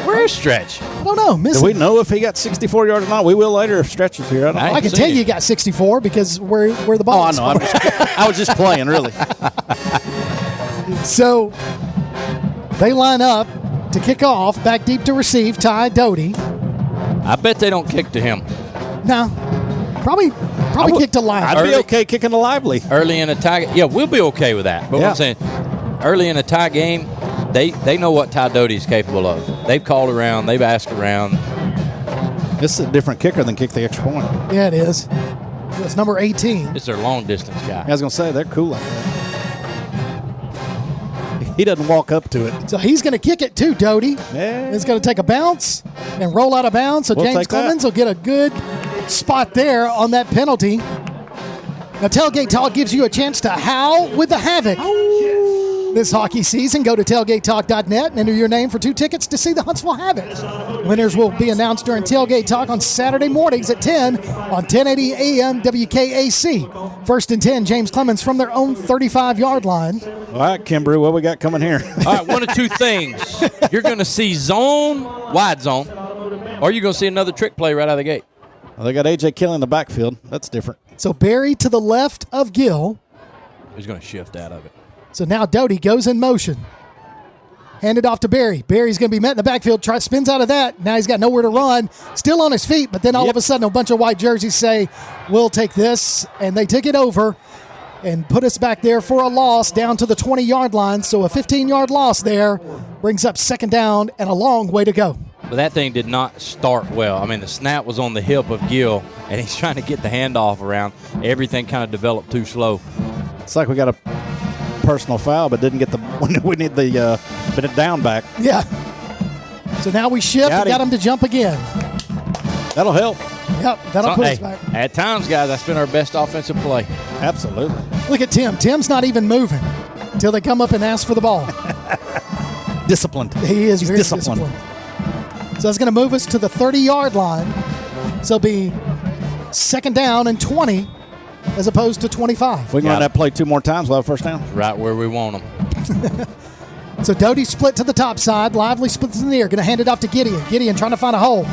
Where's Stretch? I don't know. Do we know if he got 64 yards or not? We will later if Stretch is here. I can tell you he got 64 because where the ball is. Oh, I know. I was just playing, really. So they line up to kick off, back deep to receive, Ty Doty. I bet they don't kick to him. No. Probably kick to Lively. I'd be okay kicking to Lively. Early in a tie game. Yeah, we'll be okay with that. But what I'm saying, early in a tie game, they know what Ty Doty is capable of. They've called around. They've asked around. This is a different kicker than kick the extra point. Yeah, it is. It's number 18. It's their long-distance guy. I was going to say, they're cool like that. He doesn't walk up to it. So he's going to kick it too, Doty. Yeah. It's going to take a bounce and roll out of bounds. So James Clemens will get a good spot there on that penalty. Now, Tailgate Talk gives you a chance to howl with the Havoc this hockey season. Go to tailgatetalk.net and enter your name for 2 tickets to see the Huntsville Havoc. Winners will be announced during Tailgate Talk on Saturday mornings at 10 on 1080 AM WKAC. First and 10, James Clemens from their own 35-yard line. All right, Kimbrew, what we got coming here? All right, one of two things. You're going to see wide zone, or you're going to see another trick play right out of the gate. Well, they got A.J. Kelly in the backfield. That's different. So Barry to the left of Gill. He's going to shift out of it. So now Doty goes in motion. Handed off to Barry. Barry's going to be met in the backfield. Spins out of that. Now he's got nowhere to run. Still on his feet, but then all of a sudden a bunch of white jerseys say, we'll take this. And they take it over and put us back there for a loss down to the 20-yard line. So a 15-yard loss there brings up second down and a long way to go. But that thing did not start well. I mean, the snap was on the hip of Gill, and he's trying to get the handoff around. Everything kind of developed too slow. It's like we got a personal foul, but didn't get we need the down back. Yeah. So now we shift and got him to jump again. That'll help. Yep, that'll put us back. At times, guys, that's been our best offensive play. Absolutely. Look at Tim. Tim's not even moving until they come up and ask for the ball. Disciplined. He's very disciplined. So it's going to move us to the 30-yard line. So it'll be second down and 20 as opposed to 25. If we can run that play 2 more times, we'll have first down. Right where we want them. So Doty split to the top side. Lively splits in the air. Going to hand it off to Gideon. Gideon trying to find a hole.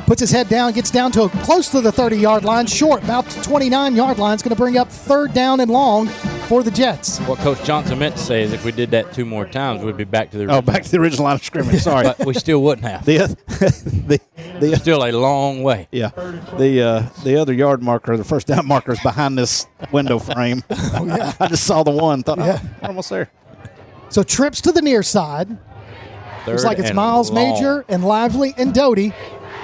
Puts his head down, gets down to close to the 30-yard line. Short, about the 29-yard line. It's going to bring up third down and long for the Jets. What Coach Johnson meant to say is if we did that 2 more times, we'd be back to the original line of scrimmage. Sorry. But we still wouldn't have. Still a long way. Yeah. The other yard marker, the first down marker is behind this window frame. Oh, yeah. I just saw the one. Thought, we're almost there. So trips to the near side. Looks like it's Miles Major and Lively and Doty.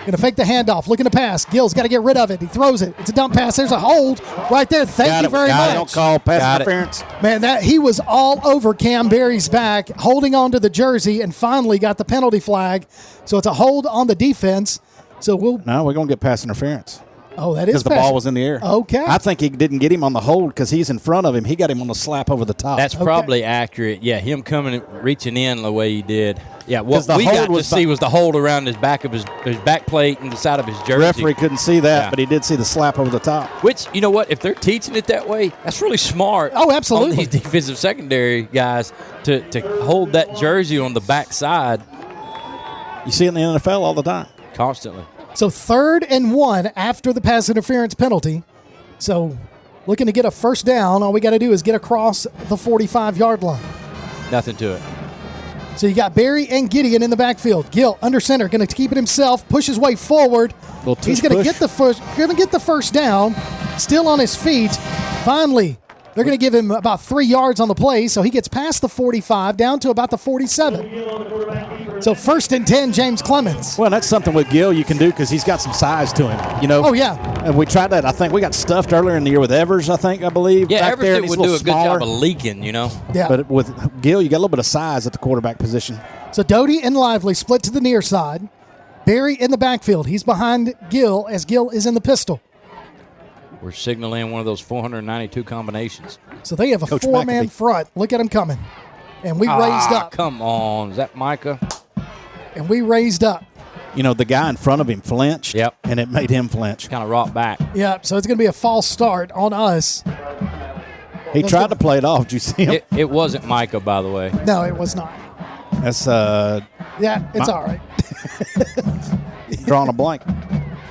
Going to fake the handoff, looking to pass. Gill's got to get rid of it. He throws it. It's a dump pass. There's a hold right there. Thank you very much. Don't call pass interference. Man, he was all over Cam Barry's back, holding on to the jersey, and finally got the penalty flag. So it's a hold on the defense. So we're going to get pass interference. Oh, that is because the ball was in the air. Okay. I think he didn't get him on the hold because he's in front of him. He got him on the slap over the top. That's probably accurate. Yeah, him coming, reaching in the way he did. Yeah, what the we hold got to was see was the hold around his back of his back plate and the side of his jersey. The referee couldn't see that, but he did see the slap over the top. Which, you know what? If they're teaching it that way, that's really smart. Oh, absolutely. On these defensive secondary guys to hold that jersey on the back side. You see it in the NFL all the time. Constantly. So 3rd and 1 after the pass interference penalty. So looking to get a first down. All we got to do is get across the 45-yard line. Nothing to it. So you got Barry and Gideon in the backfield. Gill under center, going to keep it himself, push his way forward. He's going to get the first down, still on his feet. Finally, they're going to give him about 3 yards on the play, so he gets past the 45, down to about the 47. So 1st and 10, James Clemens. Well, that's something with Gill you can do because he's got some size to him. You know. Oh yeah. And we tried that. I think we got stuffed earlier in the year with Evers. I believe. Yeah, back Evers there, would do a good job of leaking. You know. Yeah. But with Gill, you got a little bit of size at the quarterback position. So Doty and Lively split to the near side. Barry in the backfield. He's behind Gill as Gill is in the pistol. We're signaling one of those 492 combinations. So they have a Coach four-man McAfee. front. Look at him coming. And we raised up. Come on. Is that Micah? And we raised up. You know, the guy in front of him flinched. Yep. And it made him flinch. Kind of rocked back. Yeah, so it's going to be a false start on us. He tried to play it off. Did you see him? It wasn't Micah, by the way. No, it was not. That's Yeah, it's all right. drawing a blank.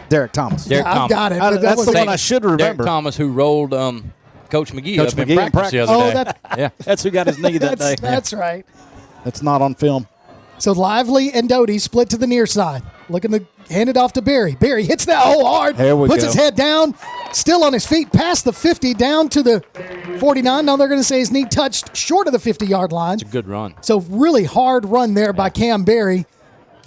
Derek Thomas. Derek Thomas. I've got it. That's the one I should remember. Derek Thomas, who rolled Coach McGee Coach up McGee in practice the other day. Yeah. That's who got his knee that day. That's right. That's not on film. So Lively and Doty split to the near side. Looking to hand it off to Barry. Barry hits that hole hard. There we puts go. his head down. Still on his feet. Past the 50. Down to the 49. Now they're going to say his knee touched short of the 50-yard line. It's a good run. So really hard run there by Cam Barry.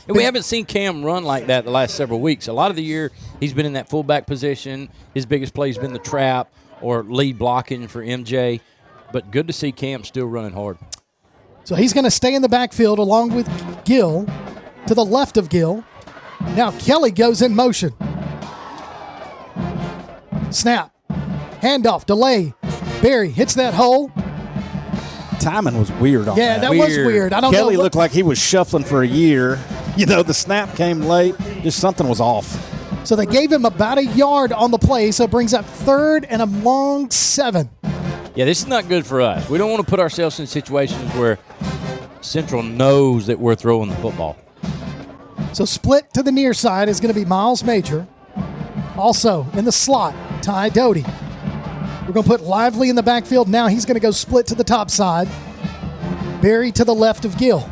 And we haven't seen Cam run like that the last several weeks. A lot of the year, he's been in that fullback position. His biggest play has been the trap or lead blocking for MJ. But good to see Cam still running hard. So he's going to stay in the backfield along with Gill to the left of Gill. Now Kelly goes in motion. Snap. Handoff. Delay. Barry hits that hole. Timing was weird on Yeah, that was weird. I don't Kelly know. looked like he was shuffling for a year. You know, the snap came late. Just something was off. So they gave him about a yard on the play, so it brings up 3rd and a long 7. Yeah, this is not good for us. We don't want to put ourselves in situations where Central knows that we're throwing the football. So split to the near side is going to be Miles Major. Also in the slot, Ty Doty. We're going to put Lively in the backfield. Now he's going to go split to the top side. Barry to the left of Gill.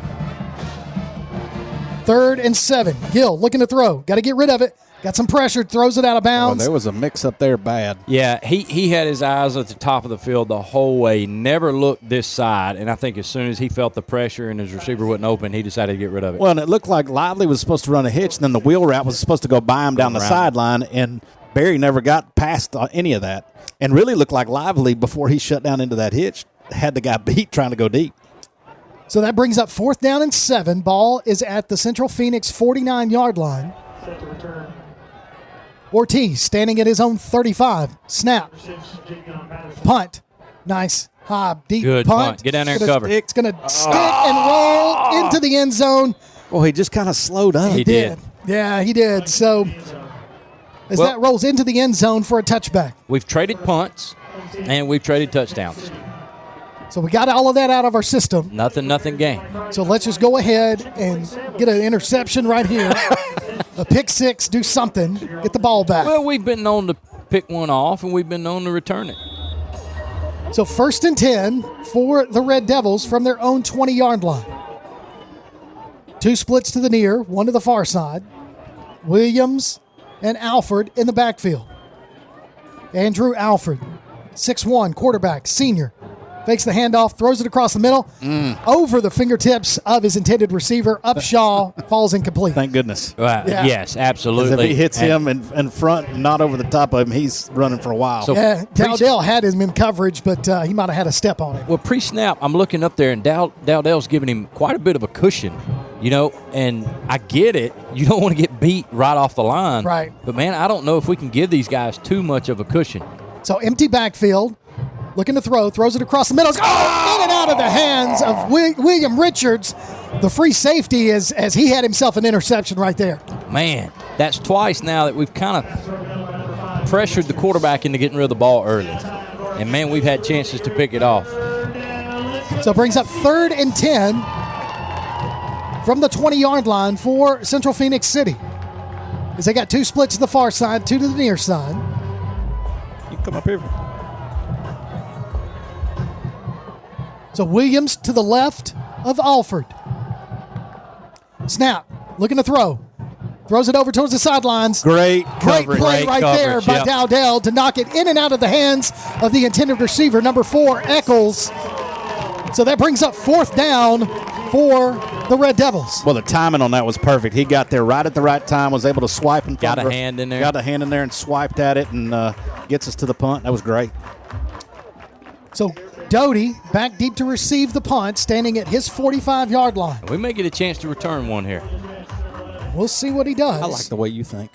3rd and 7. Gill looking to throw. Got to get rid of it. Got some pressure. Throws it out of bounds. There was a mix-up there bad. Yeah, he had his eyes at the top of the field the whole way. Never looked this side. And I think as soon as he felt the pressure and his receiver wasn't open, he decided to get rid of it. Well, and it looked like Lively was supposed to run a hitch, and then the wheel route was supposed to go by him down the sideline, and Barry never got past any of that. And really looked like Lively, before he shut down into that hitch, had the guy beat trying to go deep. So that brings up 4th down and 7. Ball is at the Central-Phenix 49-yard line. Set to return. Ortiz standing at his own 35. Snap. Punt. Nice. High, deep Good punt. Get down there and cover. It's going to stick and roll into the end zone. Well, he just kind of slowed up. He did. Yeah, he did. So as that rolls into the end zone for a touchback. We've traded punts, and we've traded touchdowns. So we got all of that out of our system. Nothing game. So let's just go ahead and get an interception right here. A pick six, do something, get the ball back. Well, we've been known to pick one off, and we've been known to return it. So 1st and 10 for the Red Devils from their own 20-yard line. 2 splits to the near, 1 to the far side. Williams and Alford in the backfield. Andrew Alford, 6'1", quarterback, senior. Fakes the handoff, throws it across the middle, over the fingertips of his intended receiver. Upshaw falls incomplete. Thank goodness. Yeah. Yes, absolutely. If he hits him in front, not over the top of him, he's running for a while. So Dowdell had him in coverage, but he might have had a step on him. Well, pre-snap, I'm looking up there, and Dowdell's giving him quite a bit of a cushion And I get it. You don't want to get beat right off the line. Right. But, man, I don't know if we can give these guys too much of a cushion. So empty backfield, looking to throws it across the middle. Oh! In and out of the hands of William Richards, the free safety, as he had himself an interception right there. Man, that's twice now that we've kind of pressured the quarterback into getting rid of the ball early. And, man, we've had chances to pick it off. So it brings up 3rd and 10 from the 20-yard line for Central-Phenix City. As they got 2 splits to the far side, 2 to the near side. You can come up here. So Williams to the left of Alford. Snap, looking to throw. Throws it over towards the sidelines. Great play coverage. right there by Dowdell to knock it in and out of the hands of the intended receiver, number 4, Eccles. So that brings up 4th down for the Red Devils. Well, the timing on that was perfect. He got there right at the right time, was able to swipe and got a hand in there. Got a hand in there and swiped at it and gets us to the punt. That was great. So Doty back deep to receive the punt, standing at his 45-yard line. We may get a chance to return one here. We'll see what he does. I like the way you think.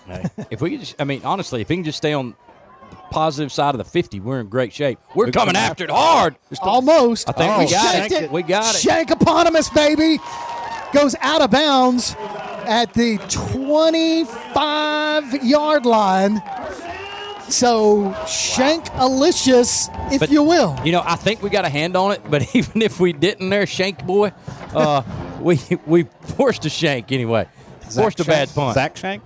If we could just, honestly, if he can just stay on the positive side of the 50, we're in great shape. We're coming after it hard. Almost. I think we got it. We got it. Shank-eponymous, baby. Goes out of bounds at the 25-yard line. So Shank-alicious, if you will. I think we got a hand on it, but even if we didn't there, Shank boy, we forced a shank anyway. Forced a bad punt. Zach Shank?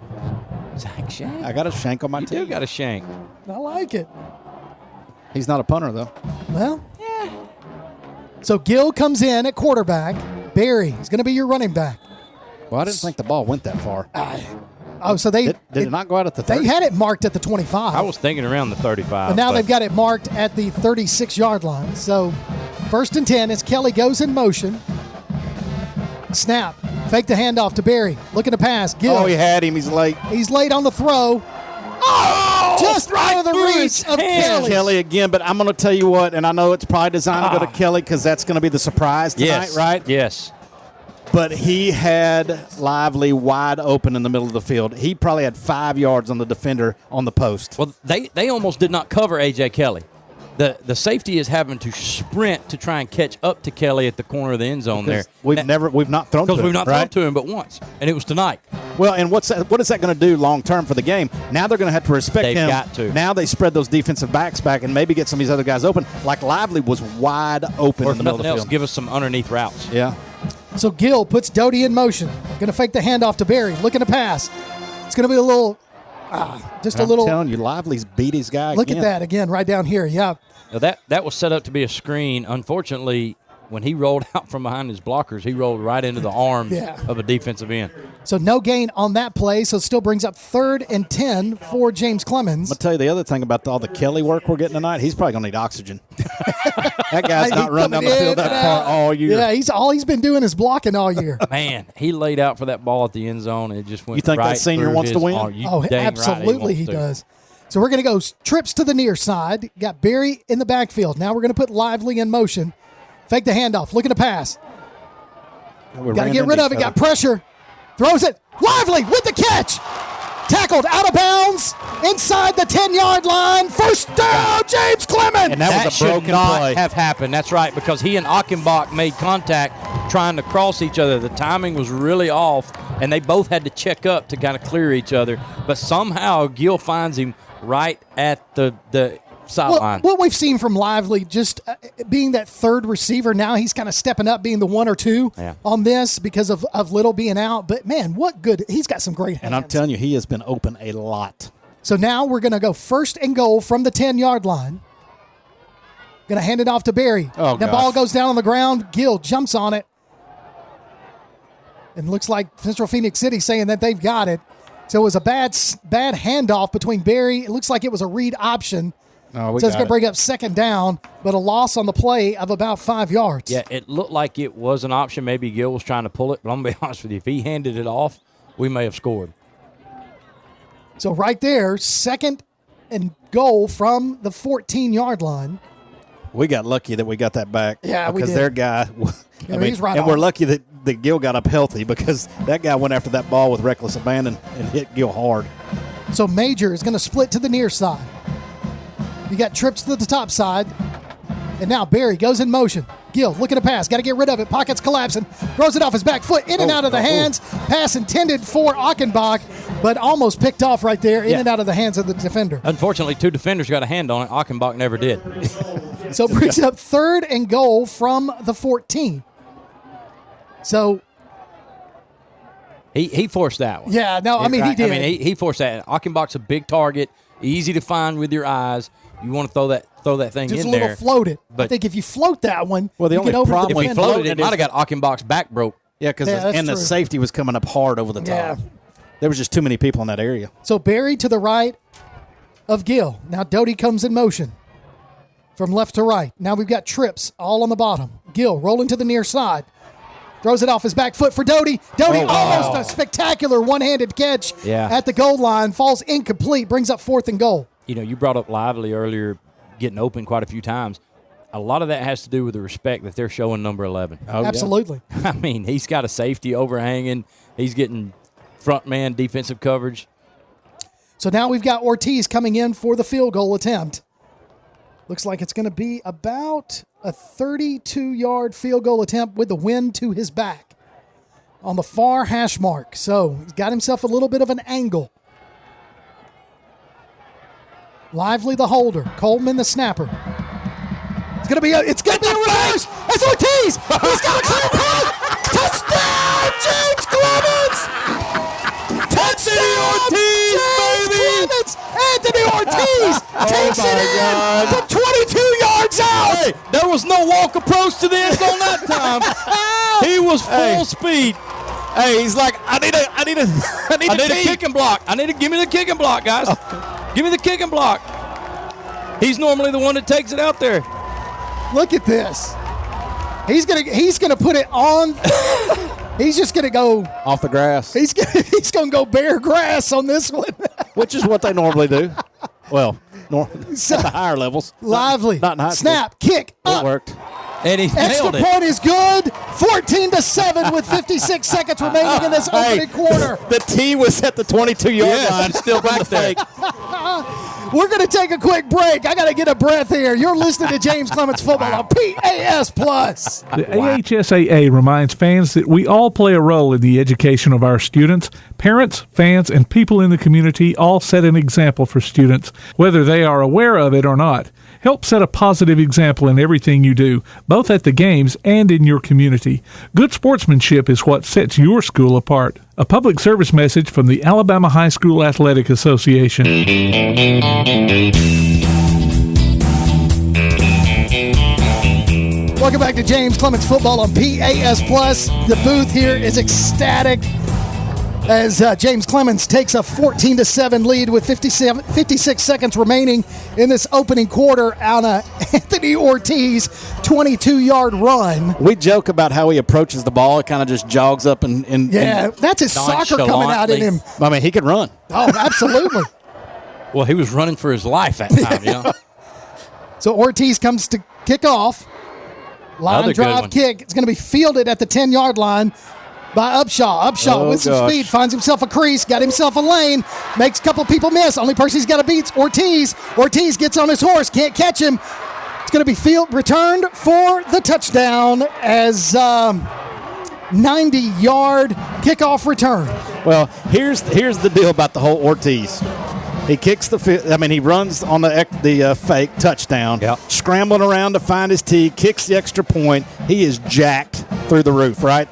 Zach Shank? I got a shank on my team. You do got a shank. I like it. He's not a punter, though. Well, yeah. So Gill comes in at quarterback. Barry is going to be your running back. Well, I didn't think the ball went that far. So they did it not go out at the 30? They had it marked at the 25. I was thinking around the 35. But now they've got it marked at the 36-yard line. So 1st and 10 as Kelly goes in motion. Snap. Fake the handoff to Barry. Looking to pass. Gill. Oh, he had him. He's late. He's late on the throw. Oh! Just right out of the reach of Kelly. Kelly again, but I'm going to tell you what, and I know it's probably designed to go to Kelly because that's going to be the surprise tonight, right? Yes. But he had Lively wide open in the middle of the field. He probably had 5 yards on the defender on the post. Well, they almost did not cover A.J. Kelly. The safety is having to sprint to try and catch up to Kelly at the corner of the end zone there. We've not thrown to him. Because we've not thrown to him but once, and it was tonight. Well, and what is that going to do long term for the game? Now they're going to have to respect him. They've got to. Now they spread those defensive backs back and maybe get some of these other guys open. Like Lively was wide open or in the middle of the else, field. give us some underneath routes. Yeah. So Gill puts Doty in motion. Going to fake the handoff to Barry. Looking to pass. It's going to be a little, I'm telling you, Lively's beat his guy. Look at that again, right down here. Yeah. Now that was set up to be a screen. Unfortunately, when he rolled out from behind his blockers, he rolled right into the arms of a defensive end. So no gain on that play, so it still brings up 3rd and 10 for James Clemens. I'll tell you the other thing about all the Kelly work we're getting tonight, he's probably going to need oxygen. That guy's not running down the field that far all year. Yeah, all he's been doing is blocking all year. Man, he laid out for that ball at the end zone, and it just went You think right that senior through wants to win? Absolutely he does. So we're going to go trips to the near side. Got Barry in the backfield. Now we're going to put Lively in motion. Fake the handoff. Looking to pass. Got to get rid of it. Got pressure. Throws it. Lively with the catch. Tackled out of bounds inside the 10-yard line. First down, James Clemens. And that was a broken play. Have happened. That's right, because he and Achenbach made contact trying to cross each other. The timing was really off, and they both had to check up to kind of clear each other. But somehow Gill finds him right at the sideline. What we've seen from Lively, just being that third receiver, now he's kind of stepping up, being the 1 or 2 on this because of Little being out. But, man, what good. He's got some great hands. And I'm telling you, he has been open a lot. So now we're going to go 1st and goal from the 10-yard line. Going to hand it off to Barry. Oh, the ball goes down on the ground. Gill jumps on it. And looks like Central-Phenix City saying that they've got it. So it was a bad handoff between Barry. It looks like it was a read option. So it's going to bring up 2nd down, but a loss on the play of about 5 yards. Yeah, it looked like it was an option. Maybe Gill was trying to pull it, but I'm going to be honest with you. If he handed it off, we may have scored. So right there, 2nd and goal from the 14-yard line. We got lucky that we got that back. Yeah, because we did. their guy. He's right and on. we're lucky that that Gill got up healthy because that guy went after that ball with reckless abandon and hit Gill hard. So Major is going to split to the near side. You got trips to the top side. And now Barry goes in motion. Gill looking to pass. Got to get rid of it. Pockets collapsing. Throws it off his back foot. In and out of the hands. Pass intended for Achenbach, but almost picked off right there. In and out of the hands of the defender. Unfortunately, 2 defenders got a hand on it. Achenbach never did. So brings up 3rd and goal from the 14. So he forced that one. Yeah, no, I mean, he did. I mean, he forced that. Achenbach's a big target, easy to find with your eyes. You want to throw that thing just in a little there. floated. But I think if you float that one, well, the you only get over problem the if he floated it, might have got Achenbach's back broke. Yeah, because the safety was coming up hard over the top. Yeah. There was just too many people in that area. So Barry to the right of Gill. Now Doty comes in motion from left to right. Now we've got trips all on the bottom. Gill rolling to the near side. Throws it off his back foot for Doty. Doty almost a spectacular one-handed catch at the goal line. Falls incomplete. Brings up 4th and goal. You know, you brought up Lively earlier, getting open quite a few times. A lot of that has to do with the respect that they're showing number 11. Oh, absolutely. Yeah. I mean, he's got a safety overhanging. He's getting front man defensive coverage. So now we've got Ortiz coming in for the field goal attempt. Looks like it's going to be about a 32-yard field goal attempt with the wind to his back on the far hash mark. So he's got himself a little bit of an angle. Lively the holder. Coleman the snapper. It's gonna be a reverse. It's Ortiz. He's got a clear path. Touchdown, James Clemens. Touchdown, James Clemens. Anthony Ortiz takes it in from 22 yards out. Hey, there was no walk approach to the end zone that time. He was full speed. Hey, he's like, I need a kicking block. Give me the kicking block, guys. Give me the kicking block. He's normally the one that takes it out there. Look at this. He's gonna put it on. He's just gonna go off the grass. He's gonna go bare grass on this one, which is what they normally do. Well, at the higher levels. Lively. Not in high school. Snap, kick, up. It worked. And he extra nailed it. point is good. 14-7 with 56 seconds remaining in this opening quarter. The T was at the 22-yard line. Still back there. We're going to take a quick break. I got to get a breath here. You're listening to James Clemens Football on PAS Plus. The AHSAA reminds fans that we all play a role in the education of our students. Parents, fans, and people in the community all set an example for students, whether they are aware of it or not. Help set a positive example in everything you do, both at the games and in your community. Good sportsmanship is what sets your school apart. A public service message from the Alabama High School Athletic Association. Welcome back to James Clemens Football on PAS Plus. The booth here is ecstatic as James Clemens takes a 14-7 lead with 56 seconds remaining in this opening quarter on a Anthony Ortiz 22-yard run. We joke about how he approaches the ball. It kind of just jogs up and that's his soccer coming out in him. I mean, he can run. Oh, absolutely. Well, he was running for his life that time, you know. So Ortiz comes to kick off. Line drive kick. It's going to be fielded at the 10-yard line by Upshaw. Upshaw with some speed finds himself a crease, got himself a lane, makes a couple people miss. Only person he's got to beat's Ortiz. Ortiz gets on his horse, can't catch him. It's going to be returned for the touchdown as 90-yard kickoff return. Well, here's the deal about the whole Ortiz. He kicks he runs on the fake touchdown, scrambling around to find his tee, kicks the extra point. He is jacked through the roof, right?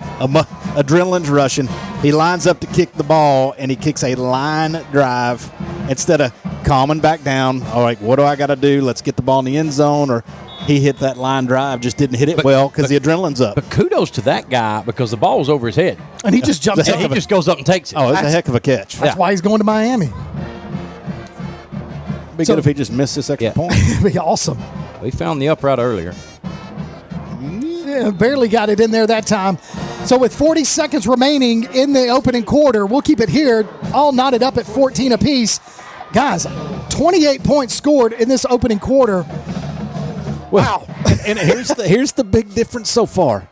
Adrenaline's rushing. He lines up to kick the ball, and he kicks a line drive instead of calming back down. All right, what do I got to do? Let's get the ball in the end zone. Or he hit that line drive, just didn't hit it well because the adrenaline's up. But kudos to that guy because the ball was over his head. And he just jumps up. He just goes up and takes it. Oh, it's a heck of a catch. That's why he's going to Miami. Be good if he just missed this extra point. It'd be awesome. We found the upright earlier. Yeah, barely got it in there that time. So with 40 seconds remaining in the opening quarter, we'll keep it here, all knotted up at 14 apiece. Guys, 28 points scored in this opening quarter. Wow. And here's the big difference so far.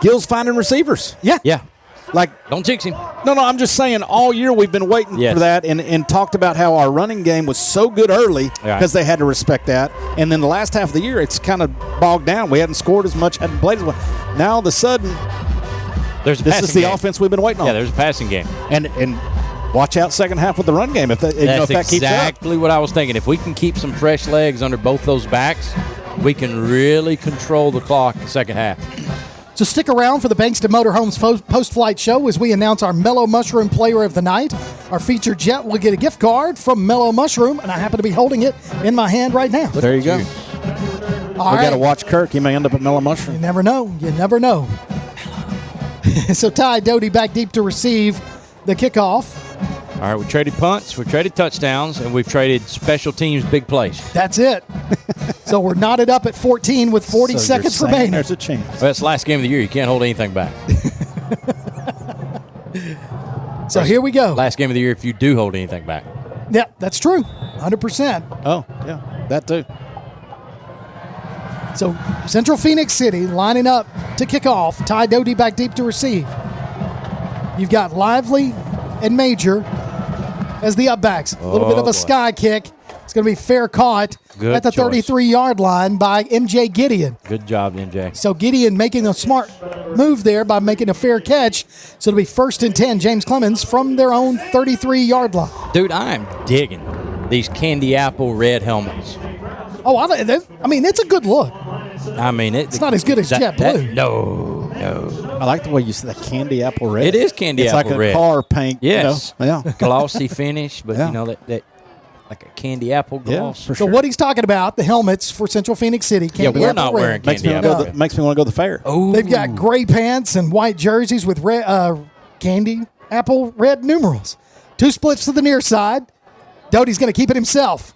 Gil's finding receivers. Yeah. Yeah. Like, don't jinx him. No, I'm just saying all year we've been waiting for that and talked about how our running game was so good early because they had to respect that. And then the last half of the year, it's kind of bogged down. We hadn't scored as much, hadn't played as well. Now, all of a sudden, this is the offense we've been waiting on. Yeah, there's a passing game. And watch out second half with the run game if that keeps up. That's exactly what I was thinking. If we can keep some fresh legs under both those backs, we can really control the clock the second half. So stick around for the Bankston Motorhomes post-flight show as we announce our Mellow Mushroom Player of the Night. Our featured jet will get a gift card from Mellow Mushroom, and I happen to be holding it in my hand right now. There you go. We got to watch Kirk. He may end up at Mellow Mushroom. You never know. You never know. So Ty Doty back deep to receive the kickoff. All right, we traded punts, we traded touchdowns, and we've traded special teams big plays. That's it. So we're knotted up at 14 with 40 seconds remaining. There's a chance. Well, that's the last game of the year. You can't hold anything back. So here we go. Last game of the year if you do hold anything back. Yeah, that's true. 100%. Oh, yeah, that too. So Central-Phenix City lining up to kick off. Ty Doty back deep to receive. You've got Lively and Major as the upbacks. A little bit of a sky kick. It's going to be fair caught at the 33-yard line by MJ Gideon. Good job, MJ. So Gideon making a smart move there by making a fair catch. So it'll be 1st and 10, James Clemens from their own 33-yard line. Dude, I am digging these candy apple red helmets. Oh, I mean, it's a good look. I mean, it's not as good as JetBlue. No. I like the way you said that candy apple red. It is candy apple red. It's like a car paint. Yes. You know? Yeah. Glossy finish, but you know that like a candy apple gloss. Yeah, for so sure. what he's talking about, the helmets for Central-Phenix City. Candy we're apple not red. wearing candy apple. Makes me want to go to the fair. Oh, they've got gray pants and white jerseys with red, candy apple red numerals. 2 splits to the near side. Doty's going to keep it himself.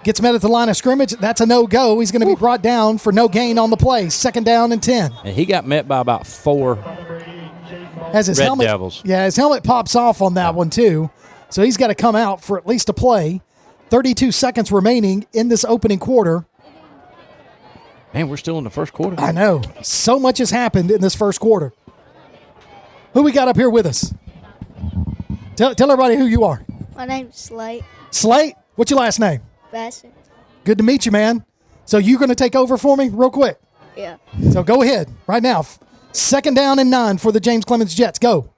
Gets met at the line of scrimmage. That's a no-go. He's going to be brought down for no gain on the play. 2nd down and 10. And he got met by about 4 As his Red helmet, Devils. Yeah, his helmet pops off on that one, too. So he's got to come out for at least a play. 32 seconds remaining in this opening quarter. Man, we're still in the first quarter. I know. So much has happened in this first quarter. Who we got up here with us? Tell everybody who you are. My name's Slate. Slate? What's your last name? Bassett. Good to meet you, man. So you going to take over for me real quick? Yeah. So go ahead right now. 2nd down and 9 for the James Clemens Jets. Go.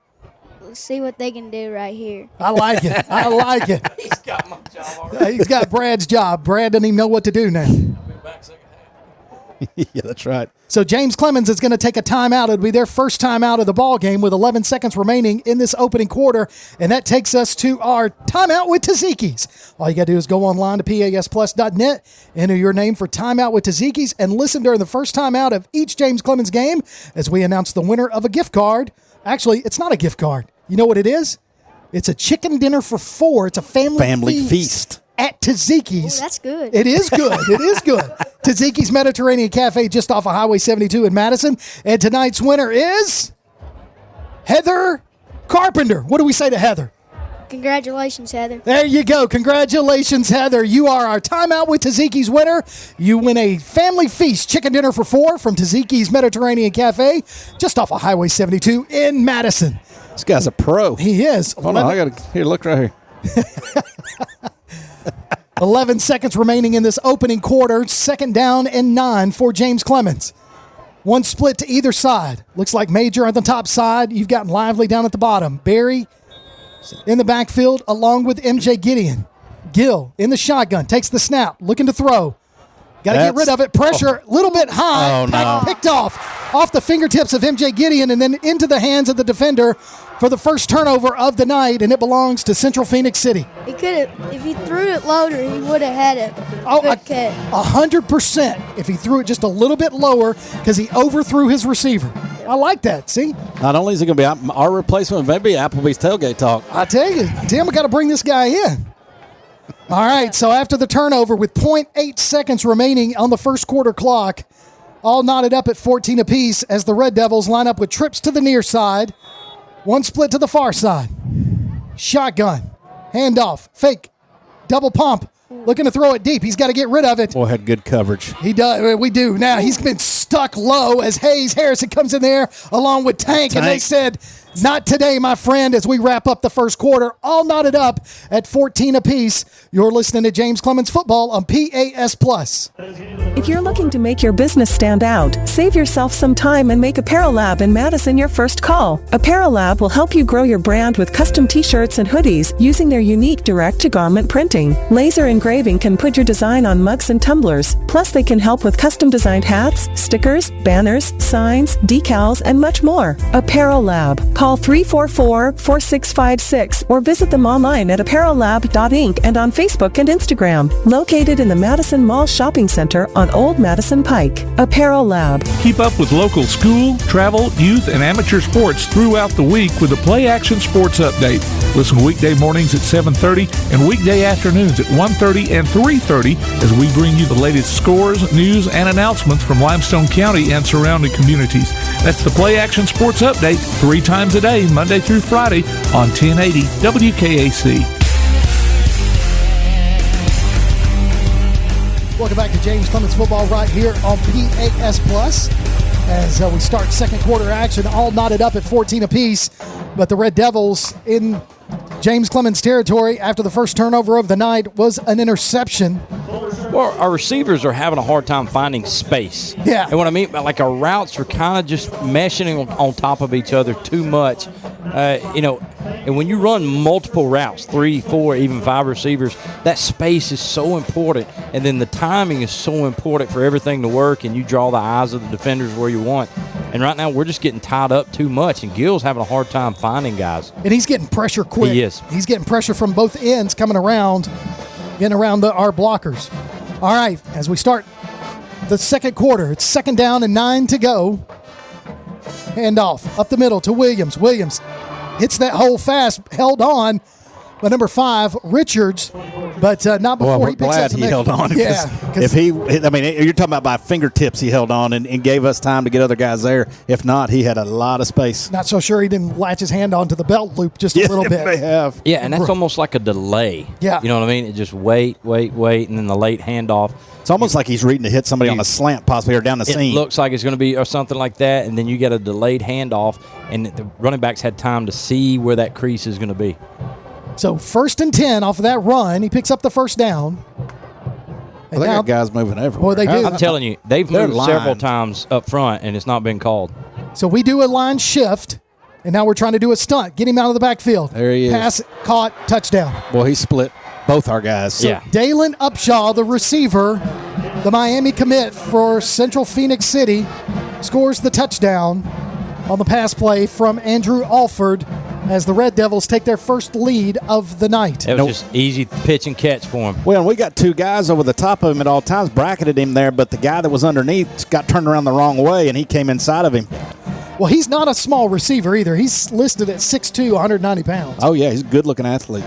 Let's see what they can do right here. I like it. I like it. He's got my job already. He's got Brad's job. Brad doesn't even know what to do now. Yeah, that's right. So James Clemens is going to take a timeout. It'll be their first timeout of the ball game with 11 seconds remaining in this opening quarter, and that takes us to our timeout with Tzatziki's. All you got to do is go online to pasplus.net, enter your name for timeout with Tzatziki's, and listen during the first timeout of each James Clemens game as we announce the winner of a gift card. Actually, it's not a gift card. You know what it is? It's a chicken dinner for 4. It's a family feast. At Tzatziki's. Oh, that's good. It is good. It is good. Tzatziki's Mediterranean Cafe just off of Highway 72 in Madison. And tonight's winner is Heather Carpenter. What do we say to Heather? Congratulations, Heather. There you go. Congratulations, Heather. You are our timeout with Tzatziki's winner. You win a family feast chicken dinner for 4 from Tzatziki's Mediterranean Cafe just off of Highway 72 in Madison. This guy's a pro. He is. Hold on, I got to here. Look right here. 11 seconds remaining in this opening quarter. 2nd down and 9 for James Clemens. 1 split to either side. Looks like Major on the top side. You've got Lively down at the bottom. Barry in the backfield along with MJ Gideon. Gill in the shotgun. Takes the snap. Looking to throw. Got to get rid of it. Pressure a little bit high. Oh, no. Picked off the fingertips of MJ Gideon and then into the hands of the defender for the first turnover of the night, and it belongs to Central-Phenix City. He could have, if he threw it lower, he would have had a good catch. 100% if he threw it just a little bit lower because he overthrew his receiver. I like that. See? Not only is it going to be our replacement, maybe Applebee's tailgate talk. I tell you, Tim, we got to bring this guy in. All right, so after the turnover with 0.8 seconds remaining on the first quarter clock, all knotted up at 14 apiece as the Red Devils line up with trips to the near side, 1 split to the far side. Shotgun, handoff, fake, double pump, looking to throw it deep. He's got to get rid of it. Boy, had good coverage. He does. We do. Now he's been stuck low as Harrison comes in there along with Tank. And they said, not today, my friend, as we wrap up the first quarter, all knotted up at 14 apiece. You're listening to James Clemens Football on PAS Plus. If you're looking to make your business stand out, save yourself some time and make Apparel Lab in Madison your first call. Apparel Lab will help you grow your brand with custom t-shirts and hoodies using their unique direct-to-garment printing. Laser engraving can put your design on mugs and tumblers. Plus, they can help with custom-designed hats, stickers, banners, signs, decals, and much more. Apparel Lab. Call 344-4656 or visit them online at apparellab.inc and on Facebook and Instagram. Located in the Madison Mall Shopping Center on Old Madison Pike. Apparel Lab. Keep up with local school, travel, youth, and amateur sports throughout the week with the Play Action Sports Update. Listen weekday mornings at 7:30 and weekday afternoons at 1:30 and 3:30 as we bring you the latest scores, news, and announcements from Limestone County and surrounding communities. That's the Play Action Sports Update 3 times a day, Monday through Friday on 1080 WKAC. Welcome back to James Clemens Football right here on PAS Plus as we start second quarter action, all knotted up at 14 apiece. But the Red Devils in James Clemens territory after the first turnover of the night was an interception. Well, our receivers are having a hard time finding space. Yeah. And what I mean by like our routes are kind of just meshing on top of each other too much. And when you run multiple routes, 3, 4, even 5 receivers, that space is so important. And then the timing is so important for everything to work, and you draw the eyes of the defenders where you want. And right now we're just getting tied up too much, and Gill's having a hard time finding guys. And he's getting pressure quick. He is. He's getting pressure from both ends coming around, getting around our blockers. All right, as we start the second quarter, it's second down and 9 to go. Hand off up the middle to Williams. Williams hits that hole fast, held on by number 5, Richards, but not before he picks up glad he held on. Yeah, if you're talking about by fingertips, he held on and gave us time to get other guys there. If not, he had a lot of space. Not so sure he didn't latch his hand onto the belt loop just a little bit. May have. Yeah, and that's almost like a delay. Yeah. You know what I mean? It just wait, and then the late handoff. It's almost like he's reading to hit somebody on a slant, possibly, or down the seam. It looks like it's going to be or something like that, and then you get a delayed handoff, and the running backs had time to see where that crease is going to be. So 1st and 10 off of that run. He picks up the first down. Well, they got guys moving everywhere. Boy, they do. I'm telling you, they've moved several times up front, and it's not been called. So we do a line shift, and now we're trying to do a stunt. Get him out of the backfield. There he is. Pass, caught, touchdown. Well, he split both our guys. So Dalen Upshaw, the receiver, the Miami commit for Central-Phenix City, scores the touchdown on the pass play from Andrew Alford as the Red Devils take their first lead of the night. It was just easy pitch and catch for him. Well, we got 2 guys over the top of him at all times, bracketed him there, but the guy that was underneath got turned around the wrong way, and he came inside of him. Well, he's not a small receiver either. He's listed at 6'2", 190 pounds. Oh, yeah, he's a good-looking athlete.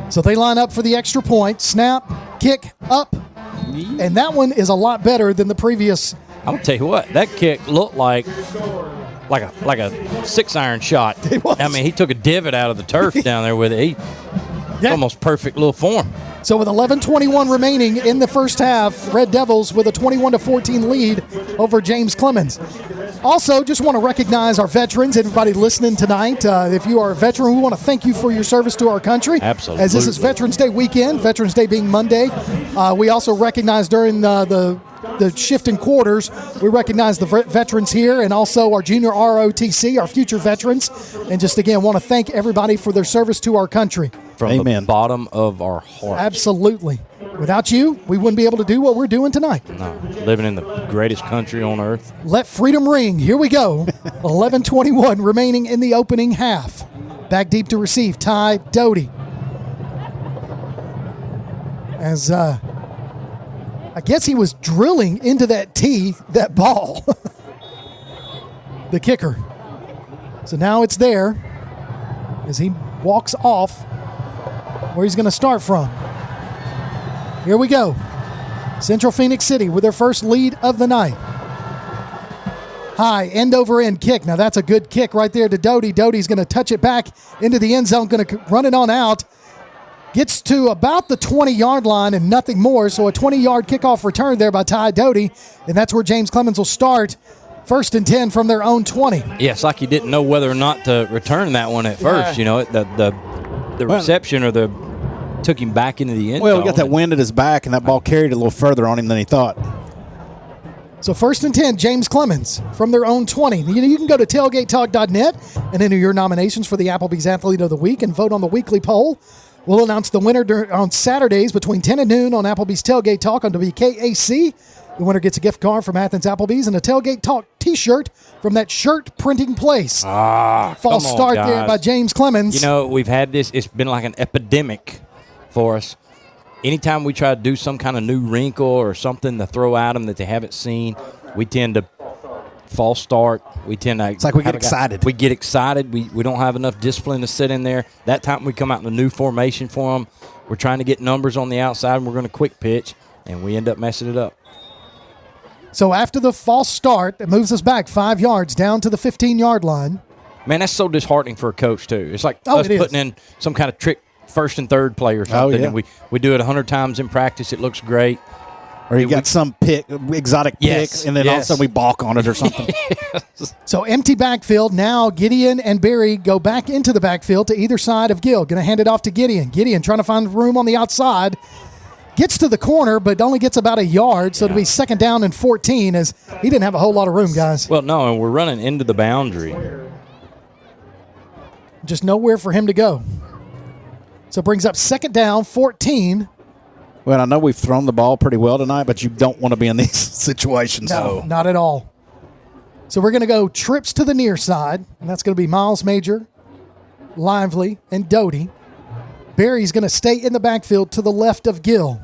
So they line up for the extra point. Snap, kick, up. And that one is a lot better than the previous. I'll tell you what, that kick looked like a 6-iron shot. I mean, he took a divot out of the turf down there with it. Almost perfect little form. So with 11:21 remaining in the first half, Red Devils with a 21-14 lead over James Clemens. Also, just want to recognize our veterans, everybody listening tonight. If you are a veteran, we want to thank you for your service to our country. Absolutely. As this is Veterans Day weekend, Veterans Day being Monday. We also recognize during the shift in quarters, we recognize the veterans here and also our junior ROTC, our future veterans. And just again, want to thank everybody for their service to our country. From the bottom of our heart. Absolutely. Without you, we wouldn't be able to do what we're doing tonight. No, living in the greatest country on earth. Let freedom ring. Here we go. 11:21 remaining in the opening half. Back deep to receive, Ty Doty. As I guess he was drilling into that tee, that ball. The kicker. So now it's there as he walks off where he's going to start from. Here we go. Central-Phenix City with their first lead of the night. High end over end kick. Now that's a good kick right there to Doty. Doty's going to touch it back into the end zone, going to run it on out. Gets to about the 20-yard line and nothing more. So a 20-yard kickoff return there by Ty Doty, and that's where James Clemens will start. 1st and 10 from their own 20. Yeah, it's like you didn't know whether or not to return that one at first. You know, the reception or the took him back into the end Well, zone. he got that wind at his back, and that ball carried a little further on him than he thought. So 1st and 10, James Clemens from their own 20. You can go to tailgatetalk.net and enter your nominations for the Applebee's Athlete of the Week and vote on the weekly poll. We'll announce the winner on Saturdays between 10 and noon on Applebee's Tailgate Talk on WKAC. The winner gets a gift card from Athens Applebee's and a Tailgate Talk t-shirt from that shirt printing place. False start guys. there by James Clemens. You know, we've had this. It's been like an epidemic for us. Anytime we try to do some kind of new wrinkle or something to throw at them that they haven't seen, we tend to false start. We tend to. It's like we get excited. We get excited. We don't have enough discipline to sit in there. That time we come out in a new formation for them. We're trying to get numbers on the outside, and we're going to quick pitch, and we end up messing it up. So after the false start, it moves us back 5 yards down to the 15-yard line. Man, that's so disheartening for a coach, too. It's like us putting in some kind of trick first and third play or something. And we do it 100 times in practice. It looks great. Or you got some exotic pick, and then all of a sudden we balk on it or something. So empty backfield. Now Gideon and Barry go back into the backfield to either side of Gill. Going to hand it off to Gideon. Gideon trying to find room on the outside. Gets to the corner, but only gets about a yard, so it'll be 2nd down and 14 as he didn't have a whole lot of room, guys. Well, no, and we're running into the boundary. Just nowhere for him to go. So it brings up 2nd down, 14. Well, I know we've thrown the ball pretty well tonight, but you don't want to be in these situations. No, not at all. So we're going to go trips to the near side, and that's going to be Miles Major, Lively, and Doty. Barry's going to stay in the backfield to the left of Gill.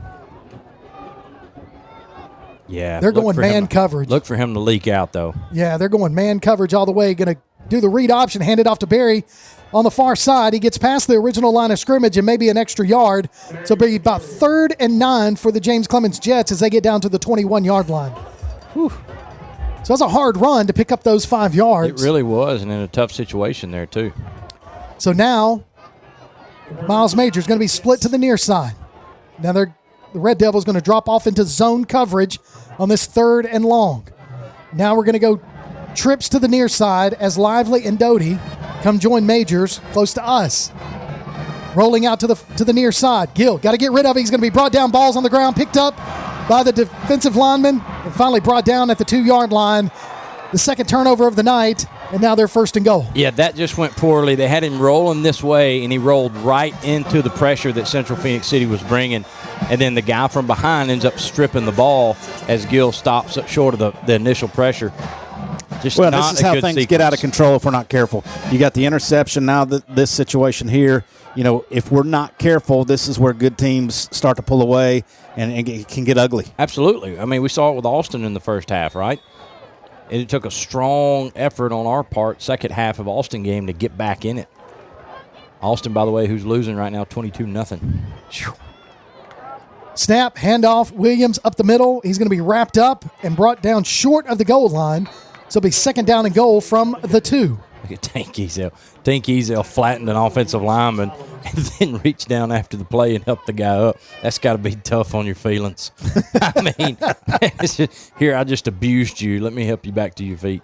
Yeah. They're going man coverage. Look for him to leak out, though. Yeah, they're going man coverage all the way. Going to do the read option, hand it off to Barry on the far side. He gets past the original line of scrimmage and maybe an extra yard. So it'll be about 3rd and 9 for the James Clemens Jets as they get down to the 21-yard line. Whew. So that's a hard run to pick up those 5 yards. It really was, and in a tough situation there, too. So now Miles Major is going to be split to the near side. Now the Red Devils going to drop off into zone coverage on this 3rd and long. Now we're going to go trips to the near side as Lively and Doty come join Majors close to us. Rolling out to the near side. Gill got to get rid of it. He's going to be brought down. Balls on the ground, picked up by the defensive lineman, and finally brought down at the 2-yard line. The 2nd turnover of the night, and now they're 1st and goal. Yeah, that just went poorly. They had him rolling this way, and he rolled right into the pressure that Central-Phenix City was bringing. And then the guy from behind ends up stripping the ball as Gill stops up short of the initial pressure. Just well, not this is how things get out of control if we're not careful. You got the interception now, this situation here. You know, if we're not careful, this is where good teams start to pull away, and it can get ugly. Absolutely. I mean, we saw it with Austin in the first half, right? And it took a strong effort on our part, second half of Austin game, to get back in it. Austin, by the way, who's losing right now 22-0. Snap, handoff, Williams up the middle. He's going to be wrapped up and brought down short of the goal line. So it'll be 2nd down and goal from the 2. Look at Tank Ezel. Tank Ezel flattened an offensive lineman and then reached down after the play and helped the guy up. That's got to be tough on your feelings. I mean, here, I just abused you. Let me help you back to your feet.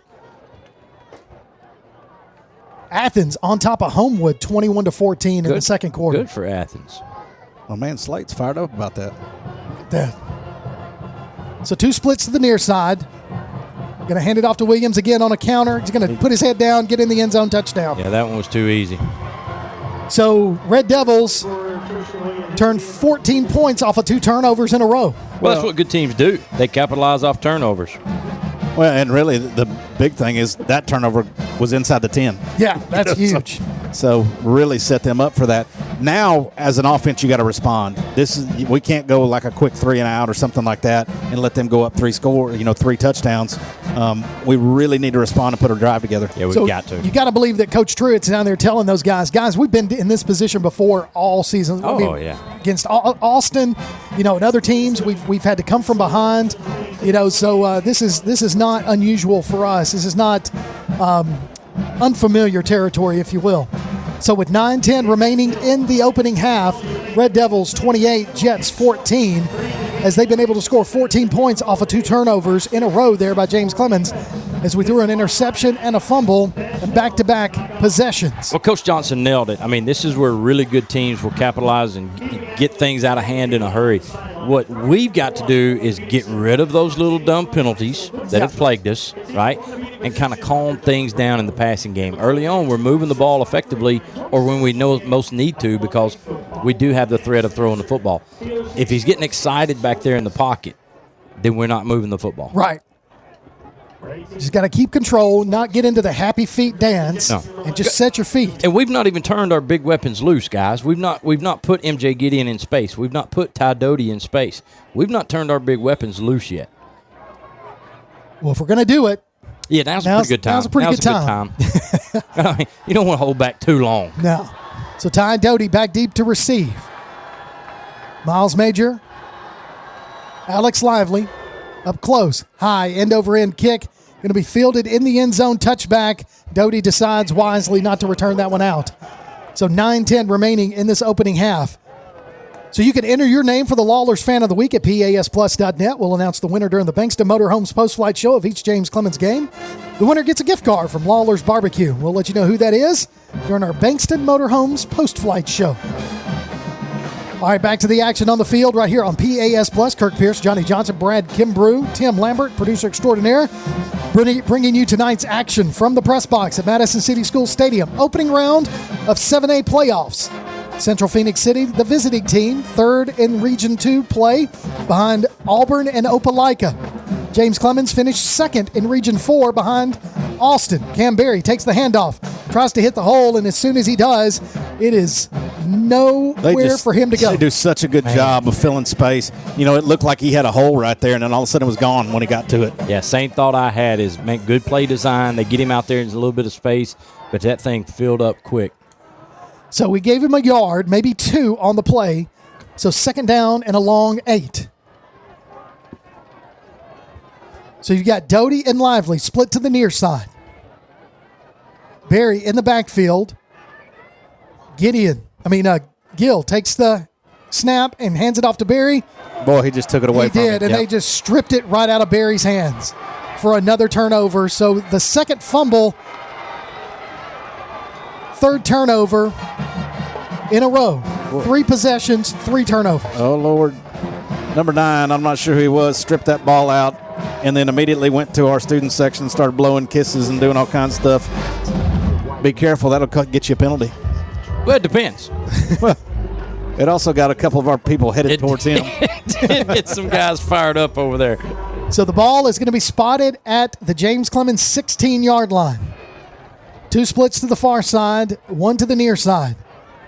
Athens on top of Homewood, 21-14 in the 2nd quarter. Good for Athens. Oh, man, Slate's fired up about that. So 2 splits to the near side. Going to hand it off to Williams again on a counter. He's going to put his head down, get in the end zone, touchdown. Yeah, that one was too easy. So Red Devils turned 14 points off of 2 turnovers in a row. Well, that's what good teams do. They capitalize off turnovers. Well, and really the big thing is that turnover was inside the 10. Yeah, that's huge. So really set them up for that. Now, as an offense, you got to respond. We can't go like a quick 3 and out or something like that and let them go up 3 touchdowns. We really need to respond and put a drive together. Yeah, we've got to. You got to believe that Coach Truitt's down there telling those guys, we've been in this position before all season. Yeah. Against Austin, and other teams, we've had to come from behind. So this is not unusual for us. This is not unfamiliar territory, if you will. So with 9:10 remaining in the opening half, Red Devils 28, Jets 14, as they've been able to score 14 points off of 2 turnovers in a row there by James Clemens, as we threw an interception and a fumble and back-to-back possessions. Well, Coach Johnson nailed it. I mean, this is where really good teams will capitalize and get things out of hand in a hurry. What we've got to do is get rid of those little dumb penalties that have plagued us, right, and kind of calm things down in the passing game. Early on, we're moving the ball effectively or when we know most need to, because we do have the threat of throwing the football. If he's getting excited back there in the pocket, then we're not moving the football. Right. Just got to keep control, not get into the happy feet dance, and just set your feet. And we've not even turned our big weapons loose, guys. We've not put MJ Gideon in space. We've not put Ty Doty in space. We've not turned our big weapons loose yet. Well, if we're going to do it, now's a pretty good time. Now's a pretty good time. I mean, you don't want to hold back too long. No. So Ty Doty back deep to receive. Miles Major, Alex Lively, up close, high, end-over-end kick. Going to be fielded in the end zone, touchback. Doty decides wisely not to return that one out. So 9:10 remaining in this opening half. So you can enter your name for the Lawlers Fan of the Week at PASplus.net. We'll announce the winner during the Bankston Motorhomes post-flight show of each James Clemens game. The winner gets a gift card from Lawlers Barbecue. We'll let you know who that is during our Bankston Motorhomes post-flight show. All right, back to the action on the field right here on PAS Plus. Kirk Pierce, Johnny Johnson, Brad Kimbrew, Tim Lambert, producer extraordinaire, bringing you tonight's action from the press box at Madison City School Stadium. Opening round of 7A playoffs. Central-Phenix City, the visiting team, third in Region 2 play behind Auburn and Opelika. James Clemens finished second in Region 4 behind Austin. Cam Berry takes the handoff, tries to hit the hole, and as soon as he does, it is nowhere for him to go. They do such a good job of filling space. You know, it looked like he had a hole right there, and then all of a sudden it was gone when he got to it. Yeah, same thought I had is make good play design. They get him out there in a little bit of space, but that thing filled up quick. So we gave him a yard, maybe 2 on the play. So second down and a long 8. So you got Doty and Lively split to the near side. Berry in the backfield. Gill takes the snap and hands it off to Berry. Boy, he just took it away from him. He did, and they just stripped it right out of Berry's hands for another turnover. So the second fumble, third turnover in a row. 3 possessions, 3 turnovers. Oh, Lord. Number 9, I'm not sure who he was, stripped that ball out and then immediately went to our student section and started blowing kisses and doing all kinds of stuff. Be careful, that'll get you a penalty. Well, it depends. Well, it also got a couple of our people headed towards him. It did get some guys fired up over there. So the ball is going to be spotted at the James Clemens 16-yard line. 2 splits to the far side, 1 to the near side.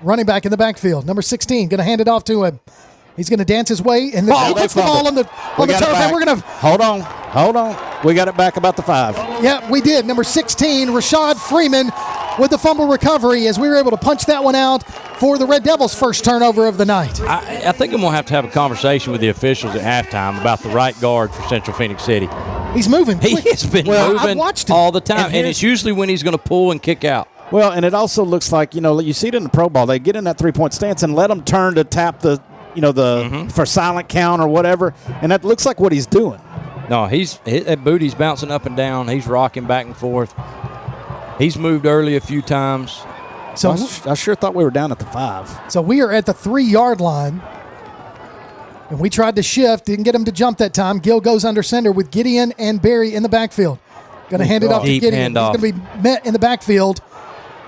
Running back in the backfield, number 16, going to hand it off to him. He's going to dance his way, and then he puts the ball on the turf, and we're going to... Hold on. We got it back about the 5. Yeah, we did. Number 16, Rashad Freeman with the fumble recovery as we were able to punch that one out for the Red Devils' first turnover of the night. I think I'm going to have a conversation with the officials at halftime about the right guard for Central-Phenix City. He's moving quick. He has been moving all the time, and it's usually when he's going to pull and kick out. Well, and it also looks like, you see it in the Pro Bowl. They get in that 3-point stance and let them turn to tap the for silent count or whatever, and that looks like what he's doing. No, that booty's bouncing up and down. He's rocking back and forth. He's moved early a few times. So I sure thought we were down at the 5. So we are at the 3-yard line, and we tried to shift, didn't get him to jump that time. Gill goes under center with Gideon and Berry in the backfield. Going to hand it off to Gideon. He's going to be met in the backfield.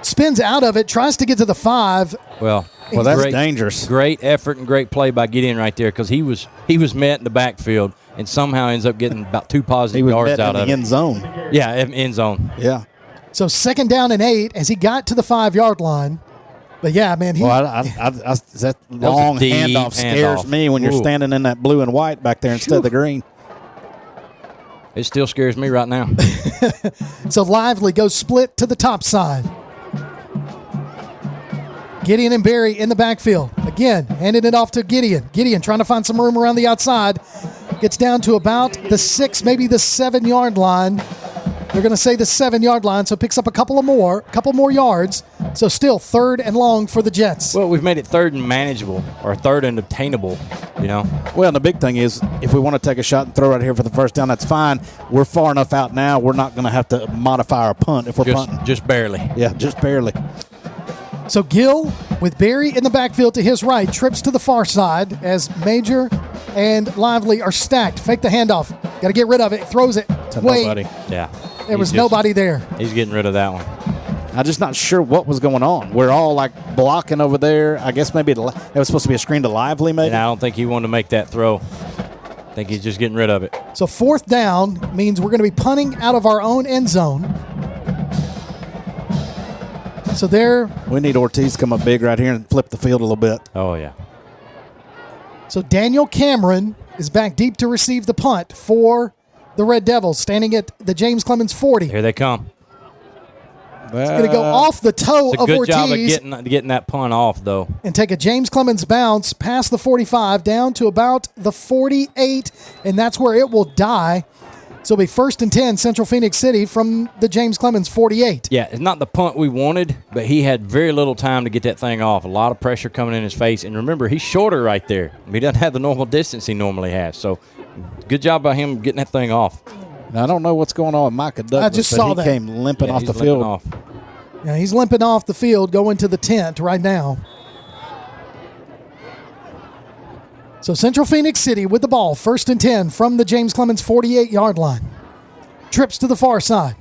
Spins out of it, tries to get to the 5. Well, that's dangerous. Great effort and great play by Gideon right there, because he was met in the backfield and somehow ends up getting about 2 positive yards out of it. He was met in the end zone. Yeah, end zone. Yeah. So second down and 8 as he got to the 5-yard line. But yeah, man, that long handoff scares me when you're standing in that blue and white back there instead of the green. It still scares me right now. So Lively goes split to the top side. Gideon and Berry in the backfield. Again, handing it off to Gideon. Gideon trying to find some room around the outside. Gets down to about the 6, maybe the 7-yard line. They're going to say the 7-yard line, so picks up a couple more yards So still 3rd and long for the Jets. Well, we've made it 3rd and manageable, or 3rd and obtainable, you know. Well, and the big thing is, if we want to take a shot and throw right here for the first down, that's fine. We're far enough out now, we're not going to have to modify our punt if we're punting. Just barely. Yeah, just barely. So Gill, with Barry in the backfield to his right, trips to the far side as Major and Lively are stacked. Fake the handoff. Got to get rid of it. Throws it. Nobody. Yeah. There was nobody there. He's getting rid of that one. I'm just not sure what was going on. We're all like blocking over there. I guess maybe it was supposed to be a screen to Lively, maybe. And I don't think he wanted to make that throw. I think he's just getting rid of it. So 4th down means we're going to be punting out of our own end zone. So there. We need Ortiz to come up big right here and flip the field a little bit. Oh, yeah. So Daniel Cameron is back deep to receive the punt for the Red Devils, standing at the James Clemens 40. Here they come. It's going to go off the toe of Ortiz. Good job of getting that punt off, though. And take a James Clemens bounce past the 45 down to about the 48, and that's where it will die. So it'll be 1st and 10, Central-Phenix City from the James Clemens 48. Yeah, it's not the punt we wanted, but he had very little time to get that thing off. A lot of pressure coming in his face. And remember, he's shorter right there. He doesn't have the normal distance he normally has. So good job by him getting that thing off. Now, I don't know what's going on with Micah Douglas. I just saw that. He came limping off the field. Yeah, he's limping off the field, going to the tent right now. So Central-Phenix City with the ball, 1st and 10 from the James Clemens 48-yard line. Trips to the far side.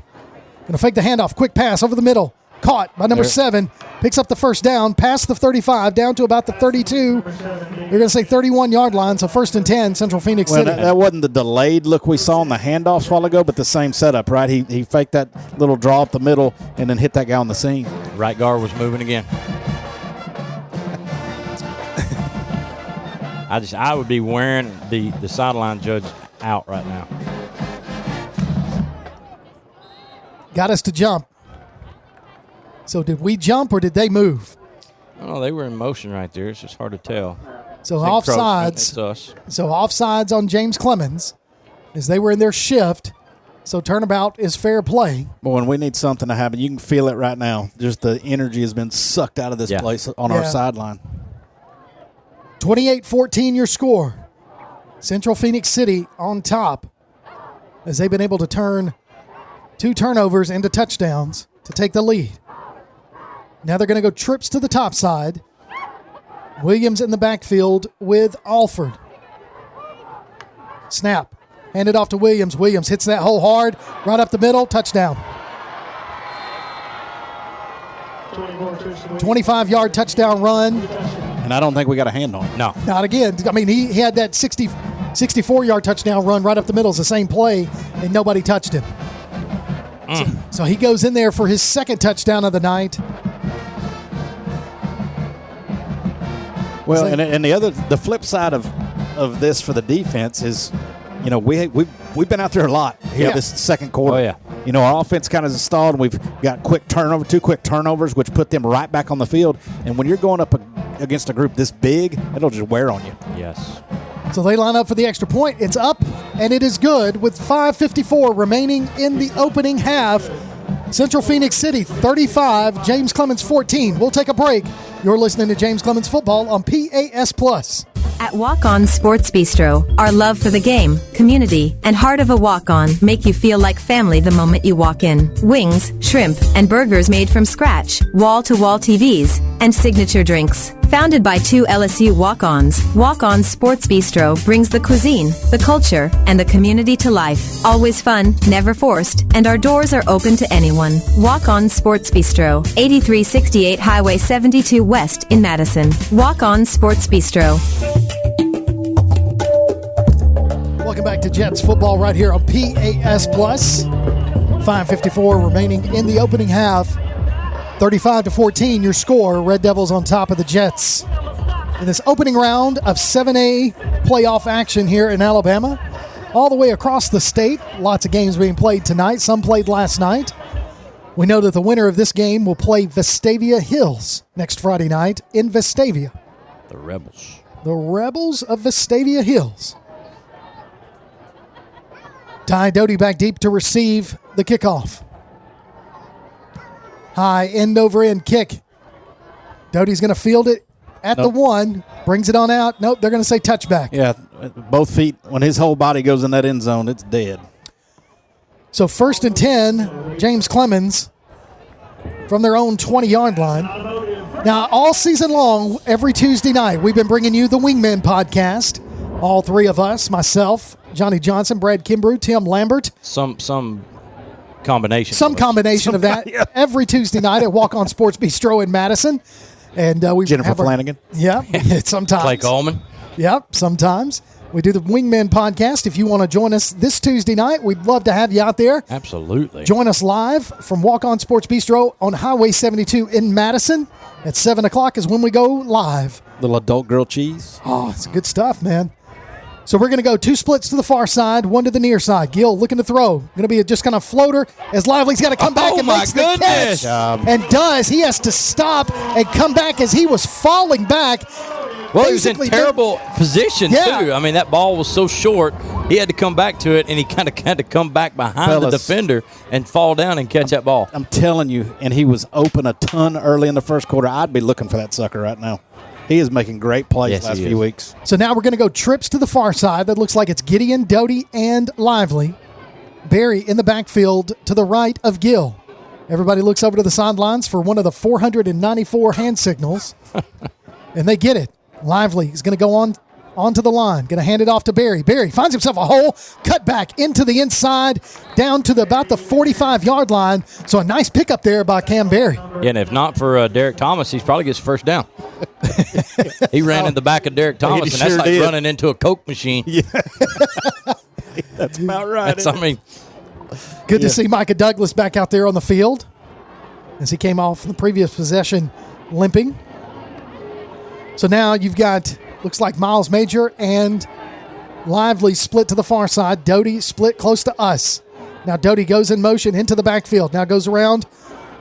Going to fake the handoff. Quick pass over the middle. Caught by number 7. Picks up the first down, past the 35, down to about the 32. You're going to say 31-yard line, so 1st and 10, Central-Phenix City. That wasn't the delayed look we saw on the handoffs a while ago, but the same setup, right? He faked that little draw up the middle and then hit that guy on the seam. Right guard was moving again. I would be wearing the sideline judge out right now. Got us to jump. So did we jump or did they move? Oh, they were in motion right there. It's just hard to tell. So offsides. It's us. So offsides on James Clemens as they were in their shift. So turnabout is fair play. Boy, and we need something to happen. You can feel it right now. Just the energy has been sucked out of this place on our sideline. 28-14 your score. Central-Phenix City on top as they've been able to turn 2 turnovers into touchdowns to take the lead. Now they're going to go trips to the top side. Williams in the backfield with Alford. Snap. Hand it off to Williams. Williams hits that hole hard. Right up the middle. Touchdown. 25-yard touchdown run. And I don't think we got a hand on it. No. Not again. I mean, he had that 64-yard touchdown run right up the middle. It's the same play, and nobody touched him. So he goes in there for his 2nd touchdown of the night. Well, and the flip side of this for the defense is, you know, we've been out there a lot here this second quarter. Oh, yeah. You know, our offense kind of is stalled, and we've got 2 quick turnovers, which put them right back on the field. And when you're going up against a group this big, it'll just wear on you. Yes. So they line up for the extra point. It's up, and it is good with 5:54 remaining in the opening half. Central-Phenix City 35, James Clemens 14. We'll take a break. You're listening to James Clemens Football on PAS+. At Walk-On Sports Bistro, our love for the game, community, and heart of a walk-on make you feel like family the moment you walk in. Wings, shrimp, and burgers made from scratch, wall-to-wall TVs, and signature drinks. Founded by 2 LSU walk-ons, Walk-On Sports Bistro brings the cuisine, the culture, and the community to life. Always fun, never forced, and our doors are open to anyone. Walk-On Sports Bistro, 8368 Highway 72 West in Madison. Walk-On Sports Bistro. Welcome back to Jets football right here on PAS+. 5:54 remaining in the opening half. 35-14 your score. Red Devils on top of the Jets. In this opening round of 7A playoff action here in Alabama, all the way across the state. Lots of games being played tonight. Some played last night. We know that the winner of this game will play Vestavia Hills next Friday night in Vestavia. The Rebels. The Rebels of Vestavia Hills. Ty Doty back deep to receive the kickoff. High end over end kick Doty's going to field it at the 1, brings it on out. Nope, they're going to say touchback. Yeah, both feet, when his whole body goes in that end zone, it's dead. So 1st and 10, James Clemens from their own 20-yard line. Now, all season long, every Tuesday night, we've been bringing you the Wingmen podcast. All three of us, myself, Johnny Johnson, Brad Kimbrough, Tim Lambert. Some combination. Some combination of that. Yeah. Every Tuesday night at Walk On Sports Bistro in Madison. And we Jennifer Flanagan. Yeah, sometimes. Clay Coleman. Yep, sometimes. We do the Wingmen podcast. If you want to join us this Tuesday night, we'd love to have you out there. Absolutely. Join us live from Walk On Sports Bistro on Highway 72 in Madison. At 7 o'clock is when we go live. Little adult grilled cheese. Oh, it's good stuff, man. So we're going to go 2 splits to the far side, 1 to the near side. Gill looking to throw. Going to be just kind of floater as Lively's got to come back and makes the catch. And does. He has to stop and come back as he was falling back. Well, he was in terrible position, too. I mean, that ball was so short, he had to come back to it, and he kind of had to come back behind the defender and fall down and catch that ball. I'm telling you, and he was open a ton early in the first quarter. I'd be looking for that sucker right now. He is making great plays last few weeks. So now we're going to go trips to the far side. That looks like it's Gideon, Doty, and Lively. Barry in the backfield to the right of Gill. Everybody looks over to the sidelines for one of the 494 hand signals, and they get it. Lively is going to go onto the line, going to hand it off to Barry. Barry finds himself a hole, cut back into the inside, down to about the 45-yard line. So a nice pickup there by Cam Barry. Yeah, and if not for Derek Thomas, he probably gets first down. He ran in the back of Derek Thomas, and that's like running into a Coke machine. Yeah. That's about right. Good to see Micah Douglas back out there on the field as he came off the previous possession limping. So now you've got, looks like Miles Major and Lively split to the far side. Doty split close to us. Now Doty goes in motion into the backfield. Now goes around.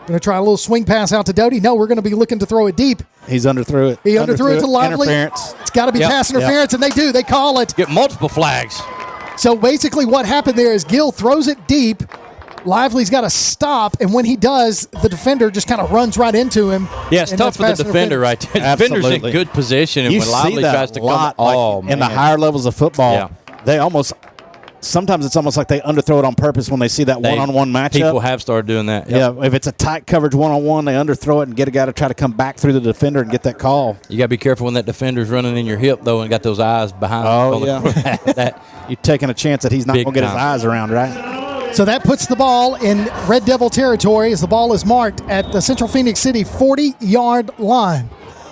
Going to try a little swing pass out to Doty. No, we're going to be looking to throw it deep. He's underthrew it. He underthrew it to Lively. Interference. It's got to be pass interference, and they do. They call it. Get multiple flags. So basically what happened there is Gill throws it deep. Lively's got to stop, and when he does, the defender just kind of runs right into him. Yeah, it's tough for the defender right there. The defender's in good position, and when Lively tries to come in the higher levels of football, they almost – sometimes it's almost like they underthrow it on purpose when they see that one-on-one matchup. People have started doing that. Yep. Yeah, if it's a tight coverage one-on-one, they underthrow it and get a guy to try to come back through the defender and get that call. You got to be careful when that defender's running in your hip, though, and got those eyes behind. You're taking a chance that he's not going to get his eyes around, right? So that puts the ball in Red Devil territory as the ball is marked at the Central-Phenix City 40-yard line.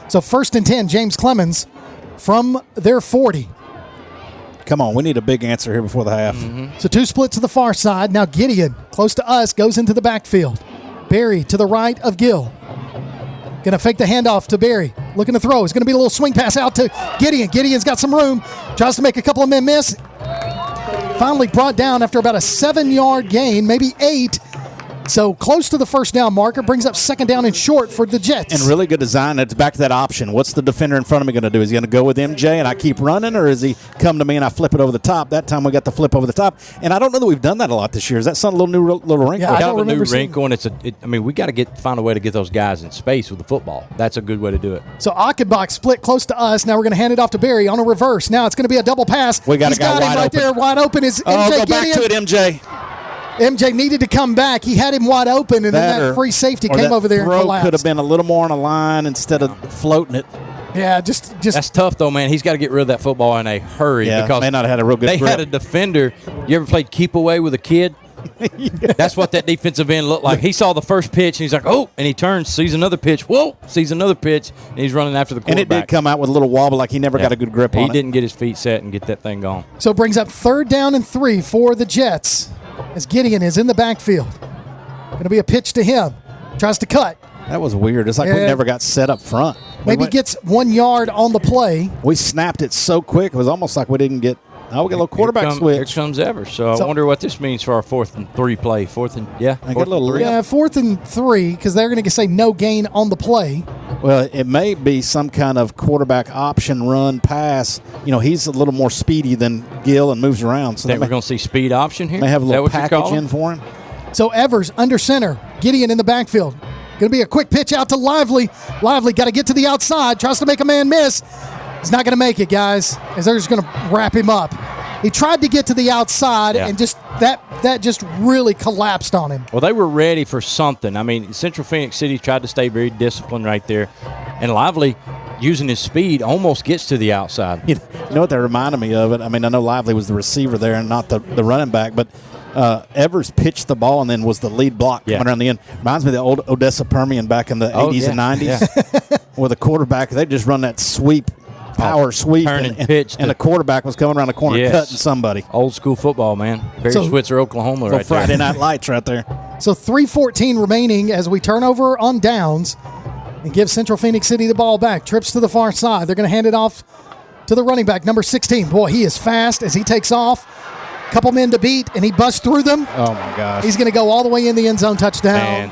So 1st and 10, James Clemens from their 40. Come on, we need a big answer here before the half. Mm-hmm. So 2 splits to the far side. Now Gideon, close to us, goes into the backfield. Barry to the right of Gill. Going to fake the handoff to Barry. Looking to throw. It's going to be a little swing pass out to Gideon. Gideon's got some room. Tries to make a couple of men miss. Finally brought down after about a 7-yard gain, maybe 8. So close to the first down marker, brings up 2nd down and short for the Jets. And really good design. It's back to that option. What's the defender in front of me going to do? Is he going to go with MJ and I keep running, or is he come to me and I flip it over the top? That time we got the flip over the top. And I don't know that we've done that a lot this year. Is that some little wrinkle? Yeah, I don't remember a new wrinkle, and we got to find a way to get those guys in space with the football. That's a good way to do it. So Achenbach split close to us. Now we're going to hand it off to Barry on a reverse. Now it's going to be a double pass. We got a guy him right there, wide open. Is MJ go Gideon. Back to it, MJ. MJ needed to come back. He had him wide open, and then that free safety came over there and collapsed. Could have been a little more on a line instead of floating it. Yeah, just that's tough though, man. He's got to get rid of that football in a hurry because may not have had a real good. They had a defender. You ever played keep away with a kid? That's what that defensive end looked like. He saw the first pitch, and he's like, oh, and he turns, sees another pitch, sees another pitch, and he's running after the quarterback. And it did come out with a little wobble, like he never got a good grip on it. He didn't get his feet set and get that thing going. So it brings up 3rd down and 3 for the Jets as Gideon is in the backfield. Going to be a pitch to him. Tries to cut. That was weird. It's like we never got set up front. Maybe gets 1 yard on the play. We snapped it so quick. It was almost like we didn't get – we get a little quarterback switch. Here comes Evers. So I wonder what this means for our 4th and 3 play. 4th and 4th and 3 because they're going to say no gain on the play. Well, it may be some kind of quarterback option run pass. You know, he's a little more speedy than Gill and moves around. So think we're going to see speed option here? May have a little package in for him. So Evers under center. Gideon in the backfield. Going to be a quick pitch out to Lively. Lively got to get to the outside. Tries to make a man miss. He's not going to make it, guys, as they're just going to wrap him up. He tried to get to the outside, and just that just really collapsed on him. Well, they were ready for something. I mean, Central-Phenix City tried to stay very disciplined right there. And Lively, using his speed, almost gets to the outside. You know what that reminded me of? I mean, I know Lively was the receiver there and not the running back, but Evers pitched the ball and then was the lead block coming around the end. Reminds me of the old Odessa Permian back in the 80s and 90s where the quarterback, they just run that sweep. Power sweep and pitch, and the quarterback was coming around the corner cutting somebody. Old school football, man. Barry Switzer, Oklahoma, right there. Friday Night Lights, right there. So 3:14 remaining as we turn over on downs and give Central-Phenix City the ball back. Trips to the far side. They're going to hand it off to the running back, number 16. Boy, he is fast as he takes off. Couple men to beat, and he busts through them. Oh my gosh! He's going to go all the way in the end zone, touchdown. Man,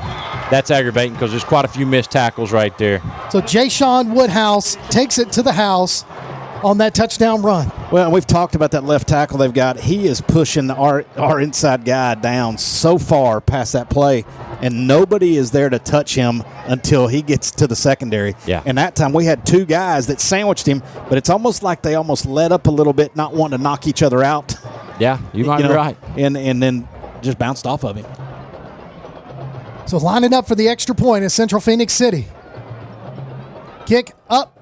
that's aggravating because there's quite a few missed tackles right there. So Jay-Sean Woodhouse takes it to the house on that touchdown run. Well, we've talked about that left tackle they've got. He is pushing our inside guy down so far past that play, and nobody is there to touch him until he gets to the secondary. Yeah. And that time we had two guys that sandwiched him, but it's almost like they almost let up a little bit, not wanting to knock each other out. Yeah, you might be right. And then just bounced off of him. So lining up for the extra point is Central-Phenix City. Kick up.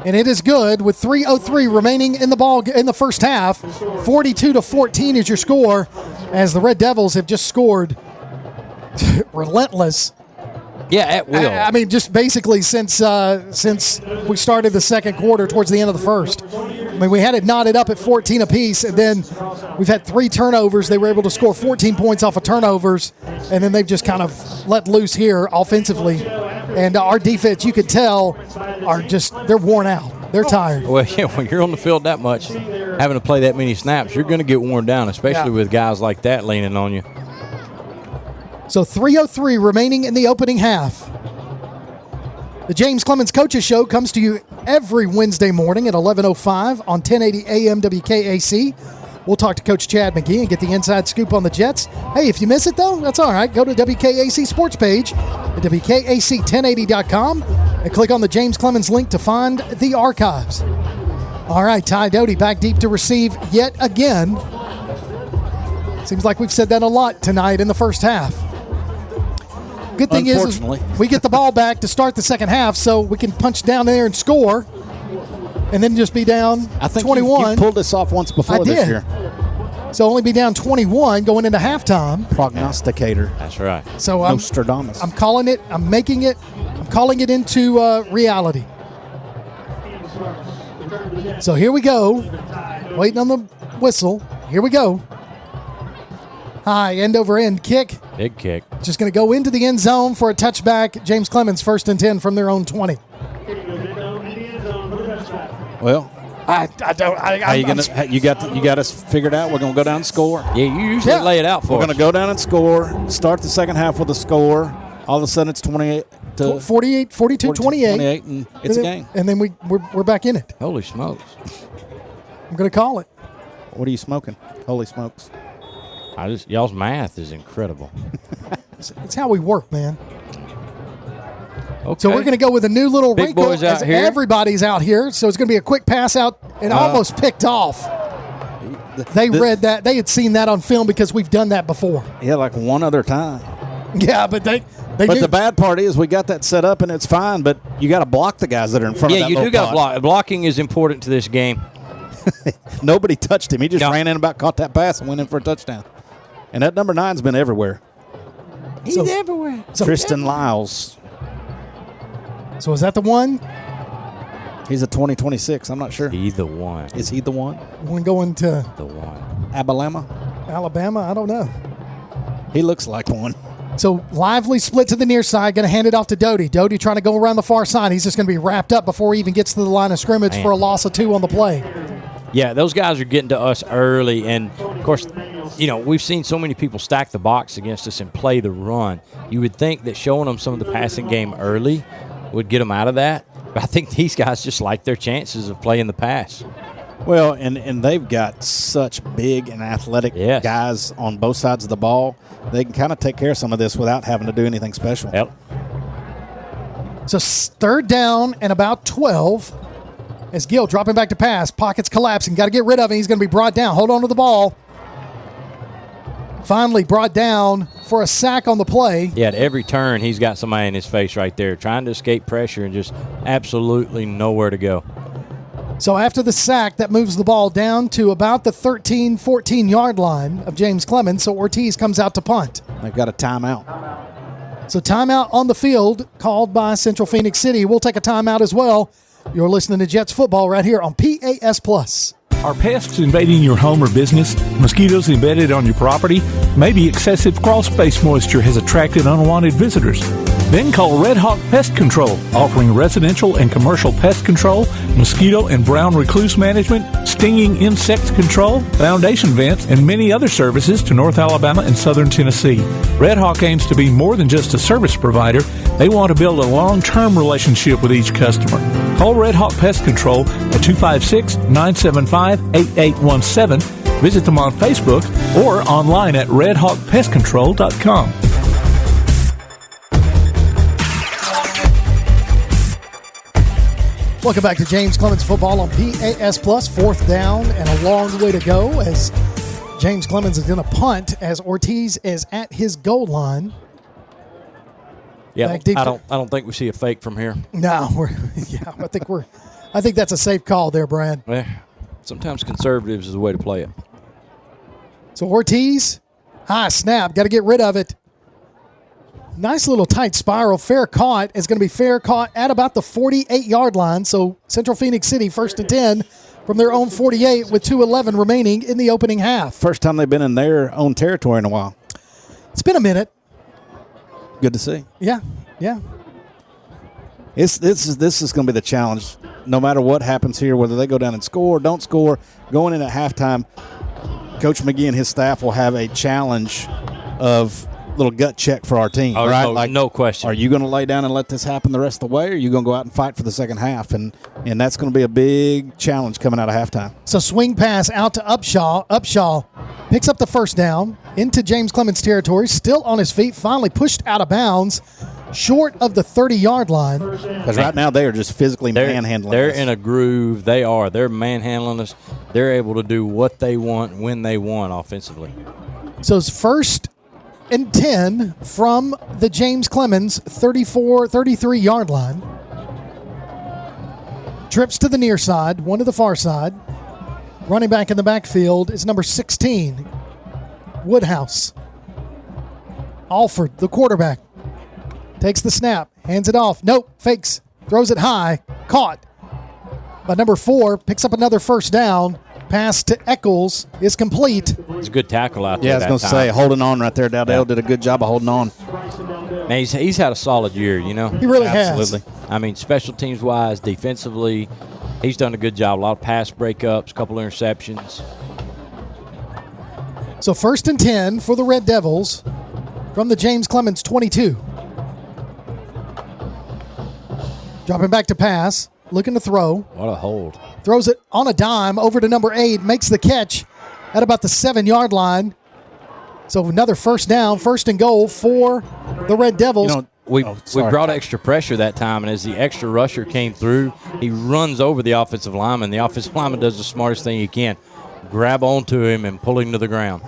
And it is good with 3:03 remaining in the ball in the first half. 42-14 is your score as the Red Devils have just scored relentless. Yeah, at will. I mean, just basically since we started the second quarter towards the end of the first. I mean, we had it knotted up at 14 apiece, and then we've had 3 turnovers. They were able to score 14 points off of turnovers, and then they've just kind of let loose here offensively. And our defense, you could tell, they're worn out. They're tired. Well, yeah, when you're on the field that much, having to play that many snaps, you're going to get worn down, especially with guys like that leaning on you. So 3:03 remaining in the opening half. The James Clemens Coaches Show comes to you every Wednesday morning at 11:05 on 1080 AM WKAC. We'll talk to Coach Chad McGee and get the inside scoop on the Jets. Hey, if you miss it, though, that's all right. Go to WKAC Sports page at WKAC1080.com and click on the James Clemens link to find the archives. All right, Ty Doty back deep to receive yet again. Seems like we've said that a lot tonight in the first half. Good thing is we get the ball back to start the second half so we can punch down there and score and then just be down 21. I think you pulled this off once before this year. So only be down 21 going into halftime. Prognosticator. That's right. So Nostradamus. I'm calling it. I'm making it. I'm calling it into reality. So here we go. Waiting on the whistle. Here we go. High end over end kick. Big kick. Just going to go into the end zone for a touchback. James Clemens 1st and 10 from their own 20. Well, you got us figured out. We're going to go down and score. Yeah, you usually lay it out for us. We're going to go down and score. Start the second half with a score. All of a sudden, it's 28 to 48, 42, 28, and it's a game. And then we're back in it. Holy smokes! I'm going to call it. What are you smoking? Holy smokes! Y'all's math is incredible. It's how we work, man. Okay. So we're going to go with a new little Big wrinkle boys out as here. Everybody's out here, so it's going to be a quick pass out and almost picked off. They read that. They had seen that on film because we've done that before. Yeah, like one other time. Yeah, but they But do. the bad part is we got that set up and it's fine, but you got to block the guys that are in front of that. Yeah, you do got to block. block. Blocking is important to this game. Nobody touched him. He just ran in, about caught that pass, and went in for a touchdown. And that number 9's been everywhere. He's everywhere. Tristan Lyles. So is that the one? He's a 2026. I'm not sure. He the one. Is he the one? One going to The one. Alabama? Alabama? I don't know. He looks like one. So Lively split to the near side, going to hand it off to Doty. Doty trying to go around the far side. He's just going to be wrapped up before he even gets to the line of scrimmage for a loss of 2 on the play. Yeah, those guys are getting to us early, and of course, we've seen so many people stack the box against us and play the run. You would think that showing them some of the passing game early would get them out of that, but I think these guys just like their chances of playing the pass. Well, and they've got such big and athletic guys on both sides of the ball. they can kind of take care of some of this without having to do anything special. Yep. So third down and about 12 as Gill dropping back to pass. Pockets collapsing. Got to get rid of him. He's going to be brought down. Hold on to the ball. Finally brought down for a sack on the play. Yeah, at every turn, he's got somebody in his face right there trying to escape pressure and just absolutely nowhere to go. So after the sack, that moves the ball down to about the 13, 14-yard line of James Clemens. So Ortiz comes out to punt. They've got a timeout. So timeout on the field called by Central-Phenix City. We'll take a timeout as well. You're listening to Jets football right here on PAS+. Are pests invading your home or business? Mosquitoes embedded on your property? Maybe excessive crawl space moisture has attracted unwanted visitors. Then call Red Hawk Pest Control, offering residential and commercial pest control, mosquito and brown recluse management, stinging insect control, foundation vents, and many other services to North Alabama and Southern Tennessee. Red Hawk aims to be more than just a service provider. They want to build a long-term relationship with each customer. Call Red Hawk Pest Control at 256-975-8817. Visit them on Facebook or online at redhawkpestcontrol.com. Welcome back to James Clemens football on PAS+. Fourth down and a long way to go as James Clemens is going to punt as Ortiz is at his goal line. Yeah, I don't think we see a fake from here. No, I think that's a safe call there, Brad. Yeah, sometimes conservatives is the way to play it. So Ortiz, high snap, got to get rid of it. Nice little tight spiral. Fair caught is going to be fair caught at about the 48-yard line. So Central-Phenix City first and 10 from their own 48 with 2:11 remaining in the opening half. First time they've been in their own territory in a while. It's been a minute. Good to see. Yeah. This is going to be the challenge. No matter what happens here, whether they go down and score or don't score, going in at halftime, Coach McGee and his staff will have a challenge of little gut check for our team. Oh, right? No question. Are you going to lay down and let this happen the rest of the way, or are you going to go out and fight for the second half? And that's going to be a big challenge coming out of halftime. So swing pass out to Upshaw. Upshaw picks up the first down into James Clemens territory, still on his feet, finally pushed out of bounds, short of the 30-yard line. Because right now they are just physically manhandling They're us. in a groove. They are. They're manhandling us. They're able to do what they want when they want offensively. So it's first and 10 from the James Clemens 33-yard line. Trips to the near side, one to the far side. Running back in the backfield is number 16, Woodhouse. Alford, the quarterback, takes the snap, hands it off. Nope, fakes, throws it high, caught. But number 4 picks up another first down. Pass to Eccles is complete. It's a good tackle out there. Yeah, I was going to say, holding on right there. Dowdell did a good job of holding on. Man, he's had a solid year, you know. He really Absolutely. has. I mean, special teams wise, defensively, he's done a good job. A lot of pass breakups, a couple interceptions. So first and 10 for the Red Devils from the James Clemens 22. Dropping back to pass, looking to throw. What a hold. Throws it on a dime over to number 8, makes the catch at about the 7-yard line. So another first down, first and goal for the Red Devils. You know, we brought extra pressure that time, and as the extra rusher came through, he runs over the offensive lineman. The offensive lineman does the smartest thing he can, grab onto him and pull him to the ground.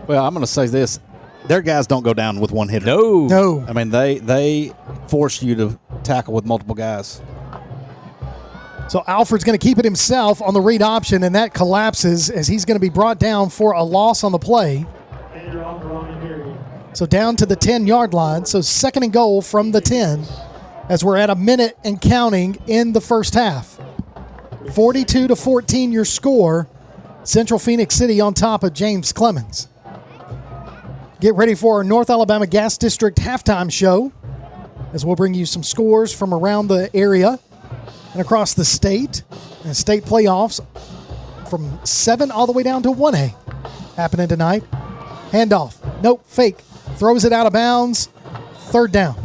Well, I'm going to say this. Their guys don't go down with one hitter. No. I mean, they force you to tackle with multiple guys. So Alfred's going to keep it himself on the read option, and that collapses as he's going to be brought down for a loss on the play. So down to the 10-yard line. So second and goal from the 10 as we're at a minute and counting in the first half. 42-14 your score. Central-Phenix City on top of James Clemens. Get ready for our North Alabama Gas District halftime show as we'll bring you some scores from around the area and across the state, and state playoffs from 7 all the way down to 1A happening tonight. Handoff. Nope, fake. Throws it out of bounds. Third down.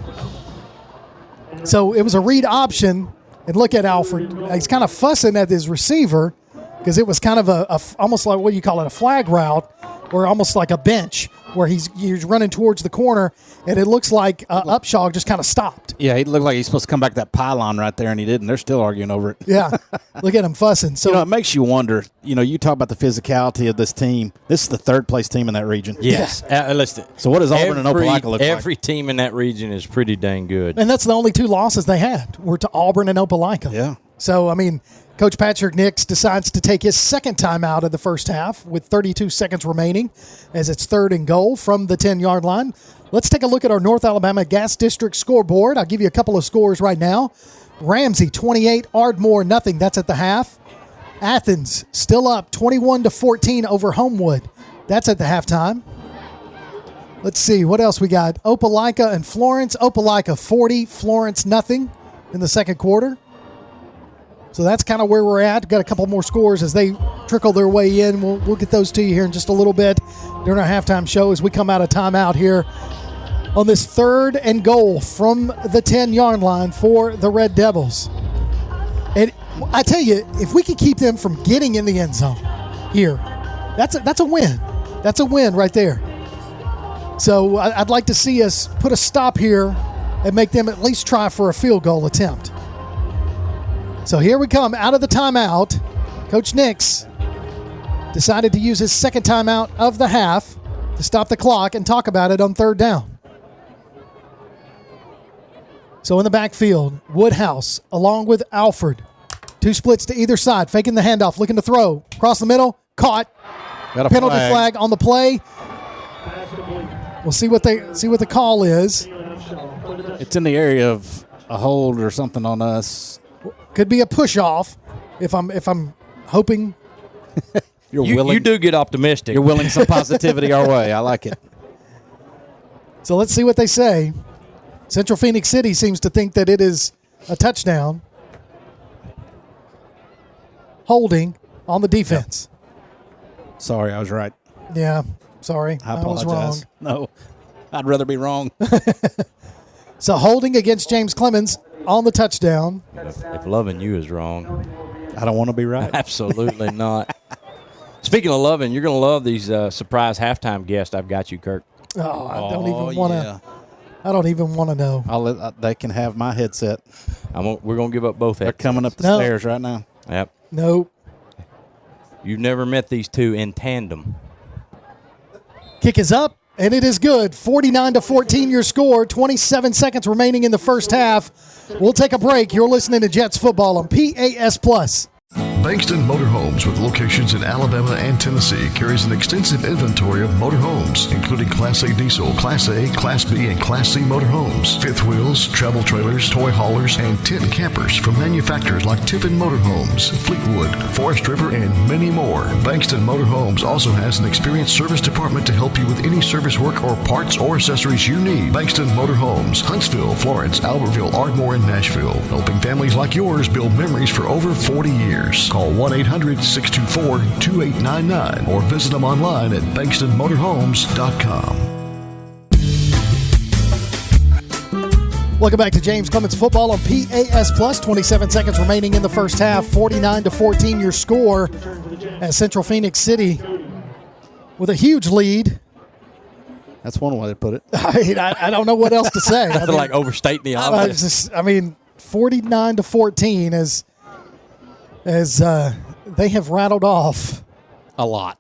So it was a read option, and look at Alfred. He's kind of fussing at his receiver because it was kind of a almost like, what do you call it, a flag route, or almost like a bench where he's running towards the corner, and it looks like Upshaw just kind of stopped. Yeah, he looked like he's supposed to come back that pylon right there, and he didn't. They're still arguing over it. Yeah, look at him fussing. So it makes you wonder. You talk about the physicality of this team. This is the third-place team in that region. Yes. Listen. So what does Auburn and Opelika look like? Every team in that region is pretty dang good. And that's the only 2 losses they had were to Auburn and Opelika. Yeah. So, I mean, Coach Patrick Nix decides to take his second time out of the first half with 32 seconds remaining as it's 3rd and goal from the 10-yard line. Let's take a look at our North Alabama Gas District scoreboard. I'll give you a couple of scores right now. Ramsey, 28, Ardmore, nothing. That's at the half. Athens, still up, 21-14 over Homewood. That's at the halftime. Let's see, what else we got? Opelika and Florence. Opelika, 40, Florence, nothing in the second quarter. So that's kind of where we're at. Got a couple more scores as they trickle their way in. We'll get those to you here in just a little bit during our halftime show as we come out of timeout here on this 3rd and goal from the 10-yard line for the Red Devils. And I tell you, if we can keep them from getting in the end zone here, that's a win. That's a win right there. So I'd like to see us put a stop here and make them at least try for a field goal attempt. So here we come out of the timeout. Coach Nix decided to use his second timeout of the half to stop the clock and talk about it on 3rd down. So in the backfield, Woodhouse along with Alford. 2 splits to either side, faking the handoff, looking to throw. Across the middle, caught. Got a penalty flag on the play. We'll see what the call is. It's in the area of a hold or something on us. Could be a push off if I'm hoping. You do get optimistic. You're willing some positivity our way. I like it. So let's see what they say. Central-Phenix City seems to think that it is a touchdown. Holding on the defense. Sorry, I was right. Yeah, sorry. I was apologize. wrong. No, I'd rather be wrong. So holding against James Clemens on the touchdown. If loving you is wrong, I don't want to be right. Absolutely not. Speaking of loving, you're going to love these surprise halftime guests I've got you, Kirk. Oh, I don't even want to. I don't even want to know. They can have my headset. We're going to give up both headsets. They're coming up the stairs right now. Yep. Nope. You've never met these two in tandem. Kick is up, and it is good. 49-14 your score. 27 seconds remaining in the first half. We'll take a break. You're listening to Jets football on PAS+. Bankston Motorhomes, with locations in Alabama and Tennessee, carries an extensive inventory of motorhomes, including Class A diesel, Class A, Class B, and Class C motorhomes, fifth wheels, travel trailers, toy haulers, and tent campers from manufacturers like Tiffin Motorhomes, Fleetwood, Forest River, and many more. Bankston Motorhomes also has an experienced service department to help you with any service work or parts or accessories you need. Bankston Motorhomes, Huntsville, Florence, Albertville, Ardmore, and Nashville, helping families like yours build memories for over 40 years. Call 1-800-624-2899 or visit them online at bankstonmotorhomes.com. Welcome back to James Clemens football on PAS+. 27 seconds remaining in the first half. 49-14 your score as Central-Phenix City with a huge lead. That's one way to put it. I don't know what else to say. I feel like overstating the obvious. 49-14 as they have rattled off a lot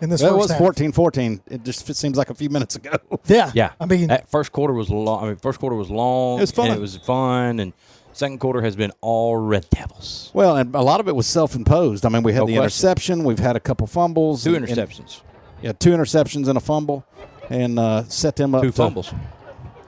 in this well, first half. It was 14-14. It seems like a few minutes ago. Yeah. I mean, that first quarter was long. First quarter was long. It was fun. And it was fun. And second quarter has been all Red Devils. Well, and a lot of it was self-imposed. I mean, we had the interception. We've had a couple fumbles. 2 interceptions. Yeah, 2 interceptions and a fumble, and set them up. 2 fumbles.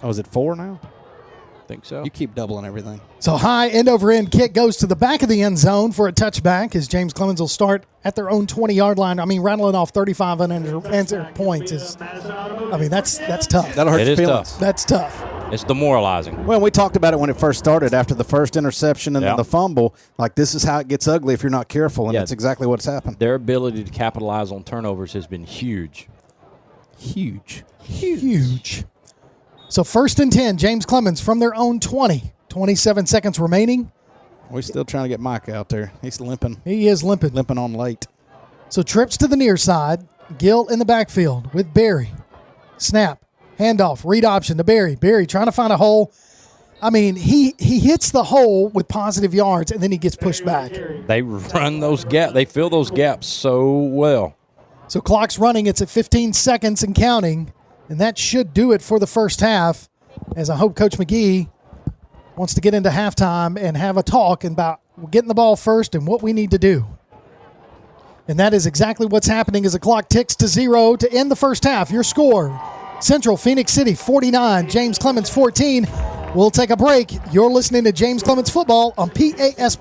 Oh, is it 4 now? I think so. You keep doubling everything. So high end-over-end kick goes to the back of the end zone for a touchback as James Clemens will start at their own 20-yard line. I mean, rattling off 35 unanswered points is, that's tough. That'll hurt your feelings. Tough. That's tough. It's demoralizing. Well, we talked about it when it first started after the first interception and then the fumble. Like, this is how it gets ugly if you're not careful, and that's exactly what's happened. Their ability to capitalize on turnovers has been huge. Huge. So 1st and 10, James Clemens from their own 20. 27 seconds remaining. We're still trying to get Mike out there. He's limping. He is limping. Limping on late. So trips to the near side. Gill in the backfield with Barry. Snap, handoff, read option to Barry. Barry trying to find a hole. I mean, he hits the hole with positive yards, and then he gets pushed back. They run those gaps. They fill those gaps so well. So clock's running. It's at 15 seconds and counting, and that should do it for the first half, as I hope Coach McGee wants to get into halftime and have a talk about getting the ball first and what we need to do. And that is exactly what's happening as the clock ticks to 0 to end the first half. Your score, Central-Phenix City 49, James Clemens 14. We'll take a break. You're listening to James Clemens Football on PAS+.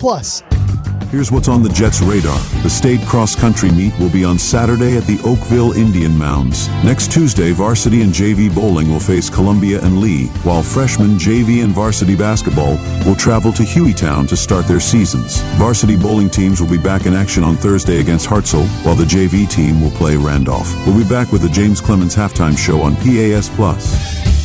Here's what's on the Jets' radar. The state cross-country meet will be on Saturday at the Oakville Indian Mounds. Next Tuesday, varsity and JV bowling will face Columbia and Lee, while freshman JV and varsity basketball will travel to Hueytown to start their seasons. Varsity bowling teams will be back in action on Thursday against Hartselle, while the JV team will play Randolph. We'll be back with the James Clemens Halftime Show on PAS+.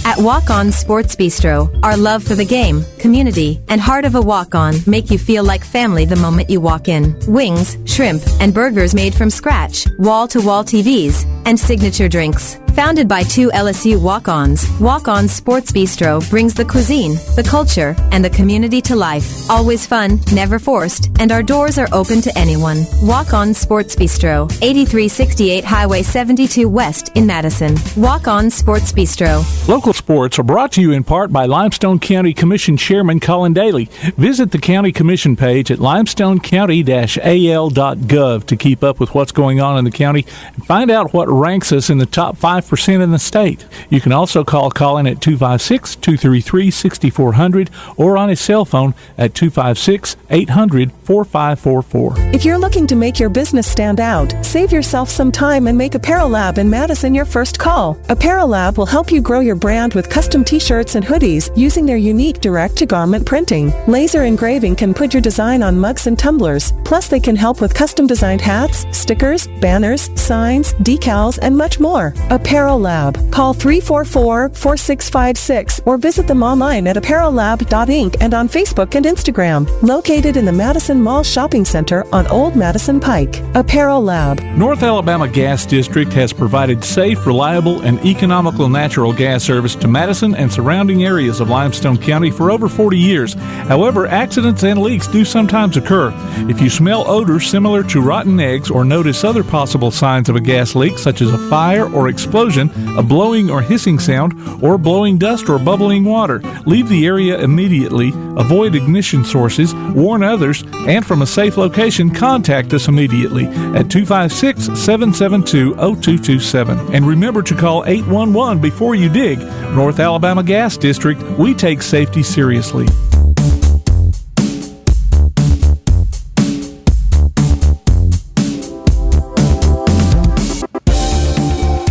At Walk-On Sports Bistro, our love for the game, community, and heart of a walk-on make you feel like family the moment you walk in. Wings, shrimp, and burgers made from scratch, wall-to-wall TVs, and signature drinks. Founded by two LSU walk-ons, Walk-On Sports Bistro brings the cuisine, the culture, and the community to life. Always fun, never forced, and our doors are open to anyone. Walk-On Sports Bistro, 8368 Highway 72 West in Madison. Walk-On Sports Bistro. Local sports are brought to you in part by Limestone County Commission Chairman Colin Daly. Visit the County Commission page at limestonecounty-al.gov to keep up with what's going on in the county and find out what ranks us in the top 5% in the state. You can also call Colin at 256-233-6400 or on his cell phone at 256-800-4544. If you're looking to make your business stand out, save yourself some time and make Apparel Lab in Madison your first call. Apparel Lab will help you grow your brand with custom t-shirts and hoodies using their unique direct-to-garment printing. Laser engraving can put your design on mugs and tumblers. Plus, they can help with custom-designed hats, stickers, banners, signs, decals, and much more. Apparel Lab. Call 344-4656 or visit them online at apparellab.inc and on Facebook and Instagram. Located in the Madison Mall Shopping Center on Old Madison Pike. Apparel Lab. North Alabama Gas District has provided safe, reliable, and economical natural gas service to Madison and surrounding areas of Limestone County for over 40 years. However, accidents and leaks do sometimes occur. If you smell odors similar to rotten eggs or notice other possible signs of a gas leak, such as a fire or explosion, a blowing or hissing sound, or blowing dust or bubbling water, leave the area immediately, avoid ignition sources, warn others, and from a safe location, contact us immediately at 256-772-0227. And remember to call 811 before you dig. North Alabama Gas District, we take safety seriously.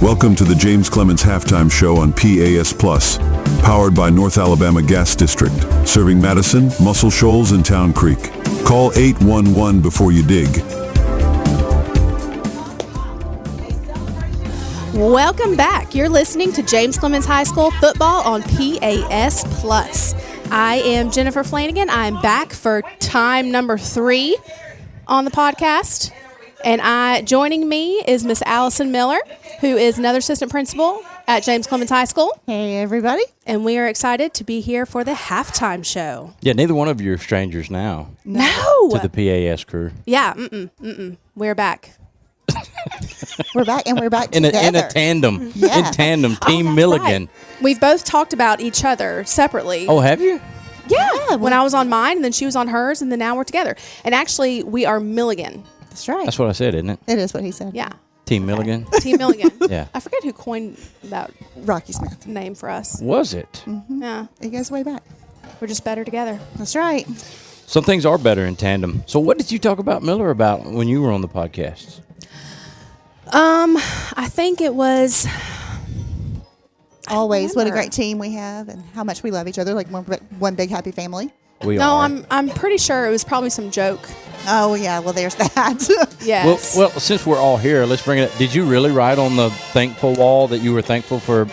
Welcome to the James Clemens Halftime Show on PAS+, powered by North Alabama Gas District, serving Madison, Muscle Shoals, and Town Creek. Call 811 before you dig. Welcome back. You're listening to James Clemens High School football on PAS+. I am Jennifer Flanagan. I'm back for time number 3 on the podcast. And joining me is Miss Allison Miller, who is another assistant principal at James Clemens High School. Hey, everybody. And we are excited to be here for the halftime show. Yeah, neither one of you are strangers now. No. To the PAS crew. Yeah, we're back. We're back, and we're back in together. a tandem. Yeah. In tandem, Team Milligan. Right. We've both talked about each other separately. Oh, have you? Yeah, when I was on mine, and then she was on hers, and then now we're together. And actually, we are Milligan. That's right. That's what I said, isn't it? It is what he said. Yeah. Team Milligan. Team Milligan. Yeah. I forget who coined that Rocky Smith name for us. Was it? Mm-hmm. Yeah. It goes way back. We're just better together. That's right. Some things are better in tandem. So what did you talk about Miller about when you were on the podcast? I think it was always what a great team we have and how much we love each other, like one big happy family. We are. I'm pretty sure it was probably some joke. Oh yeah, well there's that. Yes. Well, since we're all here, let's bring it up. Did you really write on the thankful wall that you were thankful for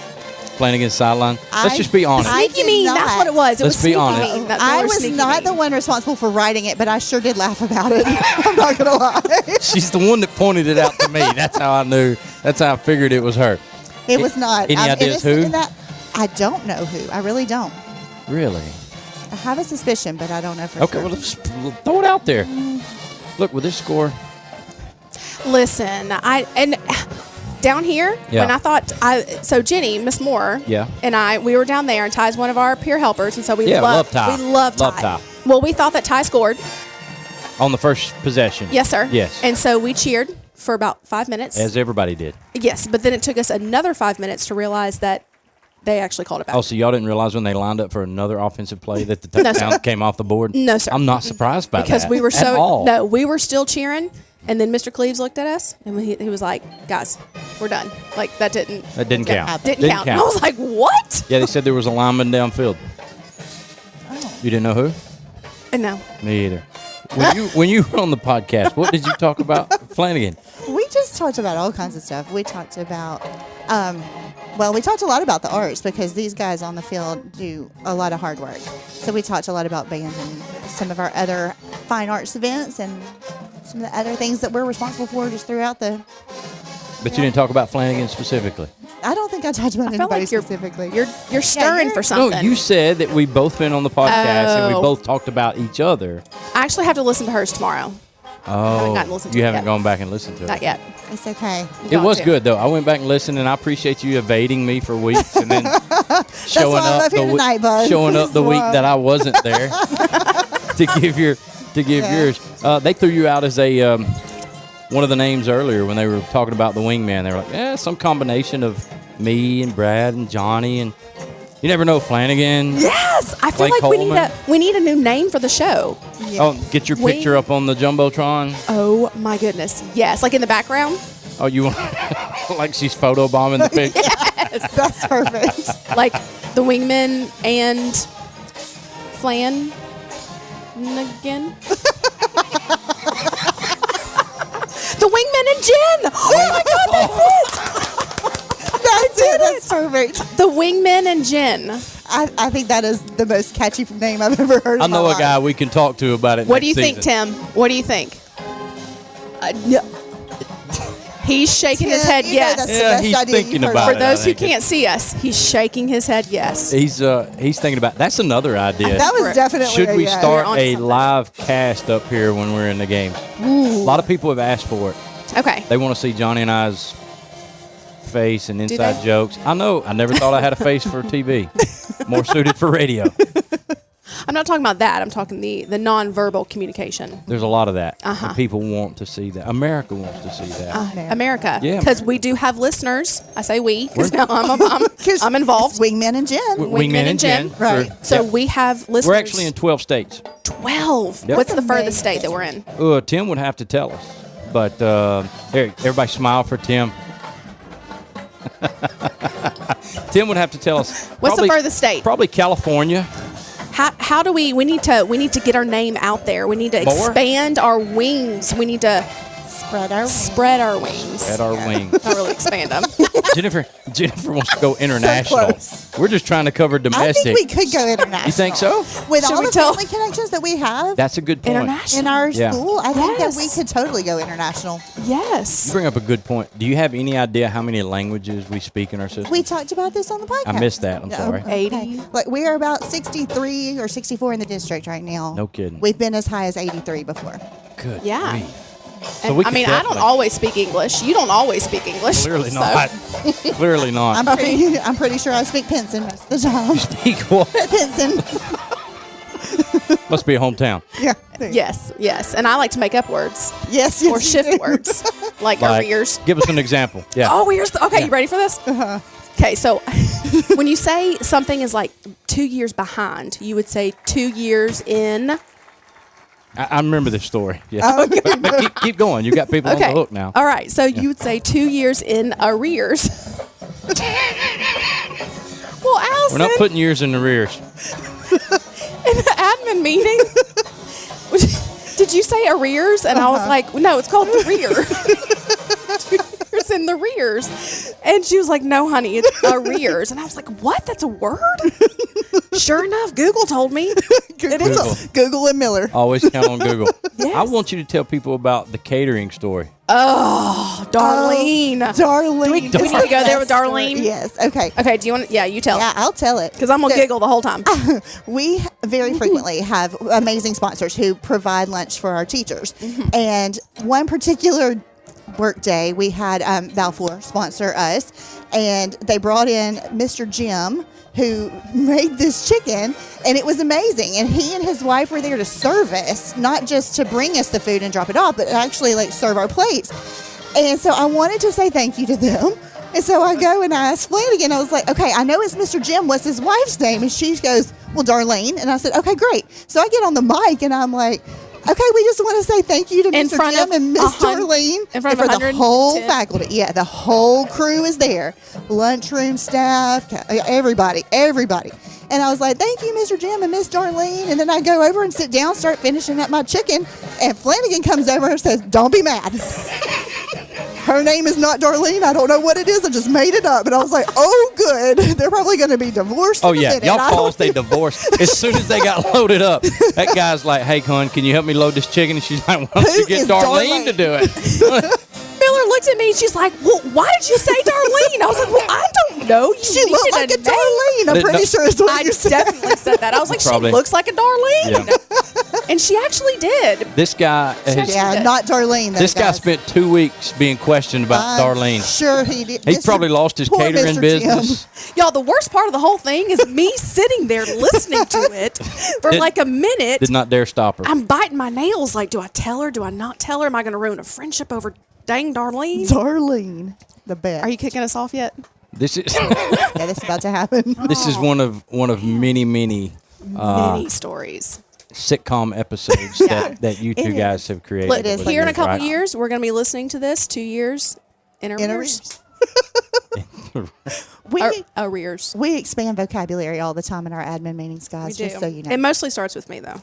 Flanagan's sideline? Let's just be honest. Sneaky mean. That's what it was. It Let's was be sneaky honest. mean. I was not the one responsible for writing it, but I sure did laugh about it. I'm not going to lie. She's the one that pointed it out to me. That's how I knew. That's how I figured it was her. It was not. Any ideas who? I don't know who. I really don't. Really? I have a suspicion, but I don't know for Okay, sure. well, let's throw it out there. Look, with this score. Listen, down here, Yeah. when I thought so Jenny, Miss Moore, Yeah. and we were down there, and Ty's one of our peer helpers, and so we love Ty. We love Ty. Love Ty. Well, we thought that Ty scored. On the first possession. Yes, sir. Yes. And so we cheered for about 5 minutes. As everybody did. Yes, but then it took us another 5 minutes to realize that they actually called it back. Oh, so y'all didn't realize when they lined up for another offensive play that the touchdown came off the board? No, sir. I'm not surprised by because that. we were at all. No, we were still cheering, and then Mr. Cleves looked at us, and he was like, "Guys, we're done." Like that didn't count. Didn't count. And I was like, "What?" Yeah, they said there was a lineman downfield. You didn't know who? No. Me either. When you were on the podcast, what did you talk about, Flanagan? We just talked about all kinds of stuff. We talked about, we talked a lot about the arts because these guys on the field do a lot of hard work. So we talked a lot about band and some of our other fine arts events and some of the other things that we're responsible for just throughout the. But you didn't talk about Flanagan specifically. I don't think I talked about anybody like specifically. You're stirring for something. No, you said that we both been on the podcast and we both talked about each other. I actually have to listen to hers tomorrow. Oh, gotten to listen to you it haven't yet. gone back and listened to it. Not yet. It's okay. It was good though. I went back and listened, and I appreciate you evading me for weeks, and then showing why I'm up up here tonight, bud. showing up the That's week why. that I wasn't there to give yours. They threw you out as a one of the names earlier when they were talking about the wingman. They were like, some combination of me and Brad and Johnny, and you never know, Flanagan. Yes, I feel Clay like Coleman. we need a new name for the show. Yes. Oh, get your picture up on the jumbotron. Oh my goodness, yes, like in the background. Oh, you want like she's photobombing the picture? Yes, that's perfect. Like the wingman and Flan again. The wingman and Jen. Oh my God, that's it. That's perfect. The wingman and Jen. I think that is the most catchy name I've ever heard. I know a guy we can talk to about it. What do you next think, season. Tim? What do you think? He's shaking his head you know yes. that's the best he's idea thinking you've heard. about For it. those I who think can't see us, he's shaking his head yes. He's thinking about. That's another idea. That was definitely Should a we yes. start You're onto a something. live cast up here when we're in the games? A lot of people have asked for it. Okay. They want to see Johnny and I's face and Do inside they? jokes. I know. I never thought I had a face for TV. More suited for radio. I'm not talking about that. I'm talking the nonverbal communication. There's a lot of that. Uh-huh. And people want to see that. America wants to see that. America. Yeah. Because we do have listeners. I say we because We're- now I'm involved. It's Wingman and Jen. Wingman and Jen. Right. Sure. So Yep. we have listeners. We're actually in 12 states. 12. Yep. What's the furthest state that we're in? Tim would have to tell us. But here, everybody smile for Tim. Tim would have to tell us. What's the furthest state? Probably California. How do we need to get our name out there. We need to More? expand our wings. We need to spread our wings. Spread our wings. Not really expand them. Jennifer wants to go international. We're just trying to cover I domestic. think we could go international. You think so? With Should all we the tell- family connections that we have That's a good point. International. in our Yeah. school, I think that we Yes. could totally go international. Yes. You bring up a good point. Do you have any idea how many languages we speak in our system? We talked about this on the podcast. I missed that. I'm Yeah, sorry. 80. Like we are about 63 or 64 in the district right now. No kidding. We've been as high as 83 before. Good. Yeah. grief. So And, we I could mean, I don't definitely- always speak English. You don't always speak English. Clearly so- not. Clearly not. I'm pretty sure I speak Pinson most of the time. Speak what? Pinson. Must be a hometown. Yeah. Yes. And I like to make up words. Yes. Or shift words. Like arrears. Give us an example. Yeah. Oh, okay, you ready for this? Okay, so when you say something is like 2 years behind, you would say 2 years in. I remember this story. Yeah. Oh, okay. But keep going. You got people on the hook now. All right, so you would say 2 years in arrears. Well, Allison, We're not putting years in the rears. in the admin meeting, did you say arrears? And I was like, no, it's called the rear. 2 years in the rears. And she was like, no, honey, it's arrears. And I was like, what? That's a word? Sure enough, Google told me. Google and Miller. Always count on Google. Yes. I want you to tell people about the catering story. Oh, Darlene. Darlene. Do we need to go there with Darlene? Yes. Okay. Okay, do you want to? Yeah, you tell. Yeah, I'll tell it. Because I'm going to giggle the whole time. We very frequently have amazing sponsors who provide lunch for our teachers. And one particular work day, we had Balfour sponsor us, and they brought in Mr. Jim, who made this chicken, and it was amazing. And he and his wife were there to serve us, not just to bring us the food and drop it off, but actually like serve our plates. And so I wanted to say thank you to them. And so I go and I asked Flanagan, I was like, okay, I know it's Mr. Jim. What's his wife's name? And she goes, well, Darlene. And I said, okay, great. So I get on the mic and I'm like, okay, we just want to say thank you to Mr. Jim and Miss Darlene. In front and of for the whole faculty. Yeah, the whole crew is there. Lunchroom staff, everybody. And I was like, thank you, Mr. Jim and Miss Darlene. And then I go over and sit down, start finishing up my chicken. And Flanagan comes over and says, don't be mad. Her name is not Darlene. I don't know what it is. I just made it up. And I was like, oh, good. They're probably going to be divorced. Oh, yeah. Y'all calls, they divorced. As soon as they got loaded up, that guy's like, hey, Con, can you help me load this chicken? And she's like, why don't you get Darlene to do it? Miller looked at me and she's like, well, why did you say Darlene? I was like, well, I don't know. She looked like a Darlene. I'm pretty sure it's what you said. I definitely said that. I was like, Probably. She looks like a Darlene. Yeah. And she actually did. This guy. Not Darlene. This guy spent 2 weeks being questioned about Darlene. Sure he did. He probably lost his catering business. Y'all, the worst part of the whole thing is me sitting there listening to it for like a minute. Did not dare stop her. I'm biting my nails. Like, do I tell her? Do I not tell her? Am I going to ruin a friendship over dang Darlene? Darlene, the best. Are you kicking us off yet? This is yeah, this is about to happen. This is one of many stories, sitcom episodes that you two guys have created. Look, here in a couple years, we're going to be listening to this. 2 years in arrears. Arrears. We expand vocabulary all the time in our admin meetings, guys. We do. Just so you know, it mostly starts with me though.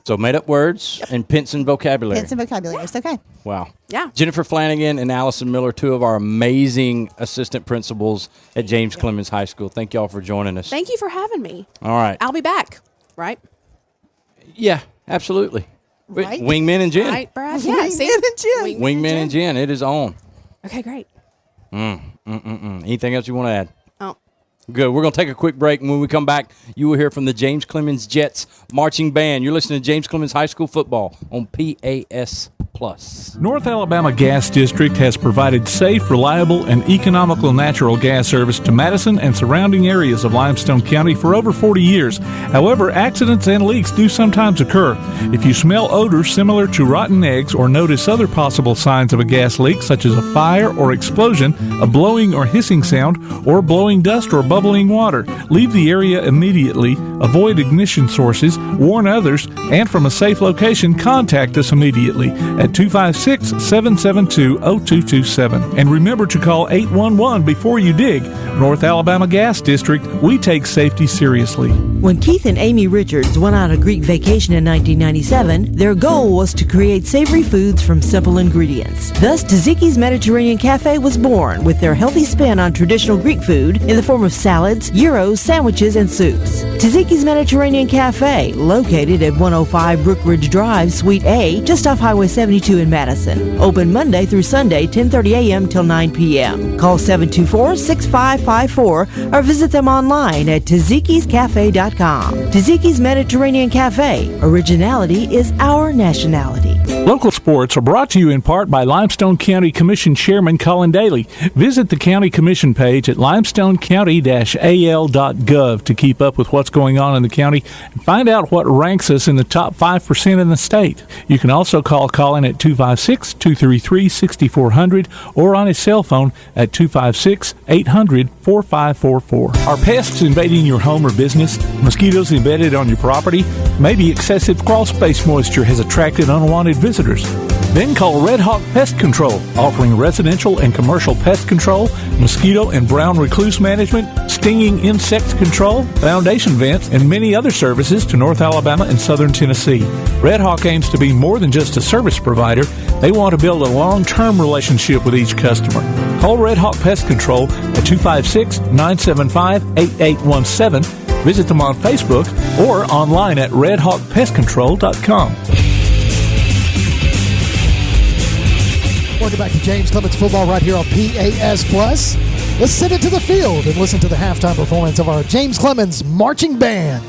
So made up words and pence and vocabulary. Pence and vocabulary. It's okay. Wow. Yeah. Jennifer Flanagan and Allison Miller, two of our amazing assistant principals at James Clemens High School. Thank y'all for joining us. Thank you for having me. All right. I'll be back. Right? Yeah, absolutely. Right? Wingman and Jen. Right, Brad? Yeah. Wingman and Jen. It is on. Okay, great. Anything else you want to add? Oh. Good. We're going to take a quick break, and when we come back, you will hear from the James Clemens Jets Marching Band. You're listening to James Clemens High School Football on PAS+. North Alabama Gas District has provided safe, reliable, and economical natural gas service to Madison and surrounding areas of Limestone County for over 40 years. However, accidents and leaks do sometimes occur. If you smell odors similar to rotten eggs or notice other possible signs of a gas leak, such as a fire or explosion, a blowing or hissing sound, or blowing dust or bubbling water, leave the area immediately, avoid ignition sources, warn others, and from a safe location, contact us immediately at 256-772-0227. And remember to call 811 before you dig. North Alabama Gas District, we take safety seriously. When Keith and Amy Richards went on a Greek vacation in 1997, their goal was to create savory foods from simple ingredients. Thus, Taziki's Mediterranean Cafe was born with their healthy spin on traditional Greek food in the form of salads, gyros, sandwiches, and soups. Taziki's Mediterranean Cafe, located at 105 Brookridge Drive, Suite A, just off Highway 72 in Madison. Open Monday through Sunday, 10:30 a.m. till 9 p.m. Call 724-6554 or visit them online at tazikiscafe.com. Taziki's Mediterranean Cafe. Originality is our nationality. Local sports are brought to you in part by Limestone County Commission Chairman Colin Daly. Visit the County Commission page at limestonecounty-al.gov to keep up with what's going on in the county and find out what ranks us in the top 5% in the state. You can also call Colin at 256-233-6400 or on his cell phone at 256-800-4544. Are pests invading your home or business? Mosquitoes embedded on your property? Maybe excessive crawl space moisture has attracted unwanted visitors. Then call Red Hawk Pest Control, offering residential and commercial pest control, mosquito and brown recluse management, stinging insect control, foundation vents, and many other services to North Alabama and Southern Tennessee. Red Hawk aims to be more than just a service provider. They want to build a long-term relationship with each customer. Call Red Hawk Pest Control at 256-975-8817. Visit them on Facebook or online at redhawkpestcontrol.com. Welcome back to James Clemens Football right here on PAS Plus. Let's send it to the field and listen to the halftime performance of our James Clemens Marching Band.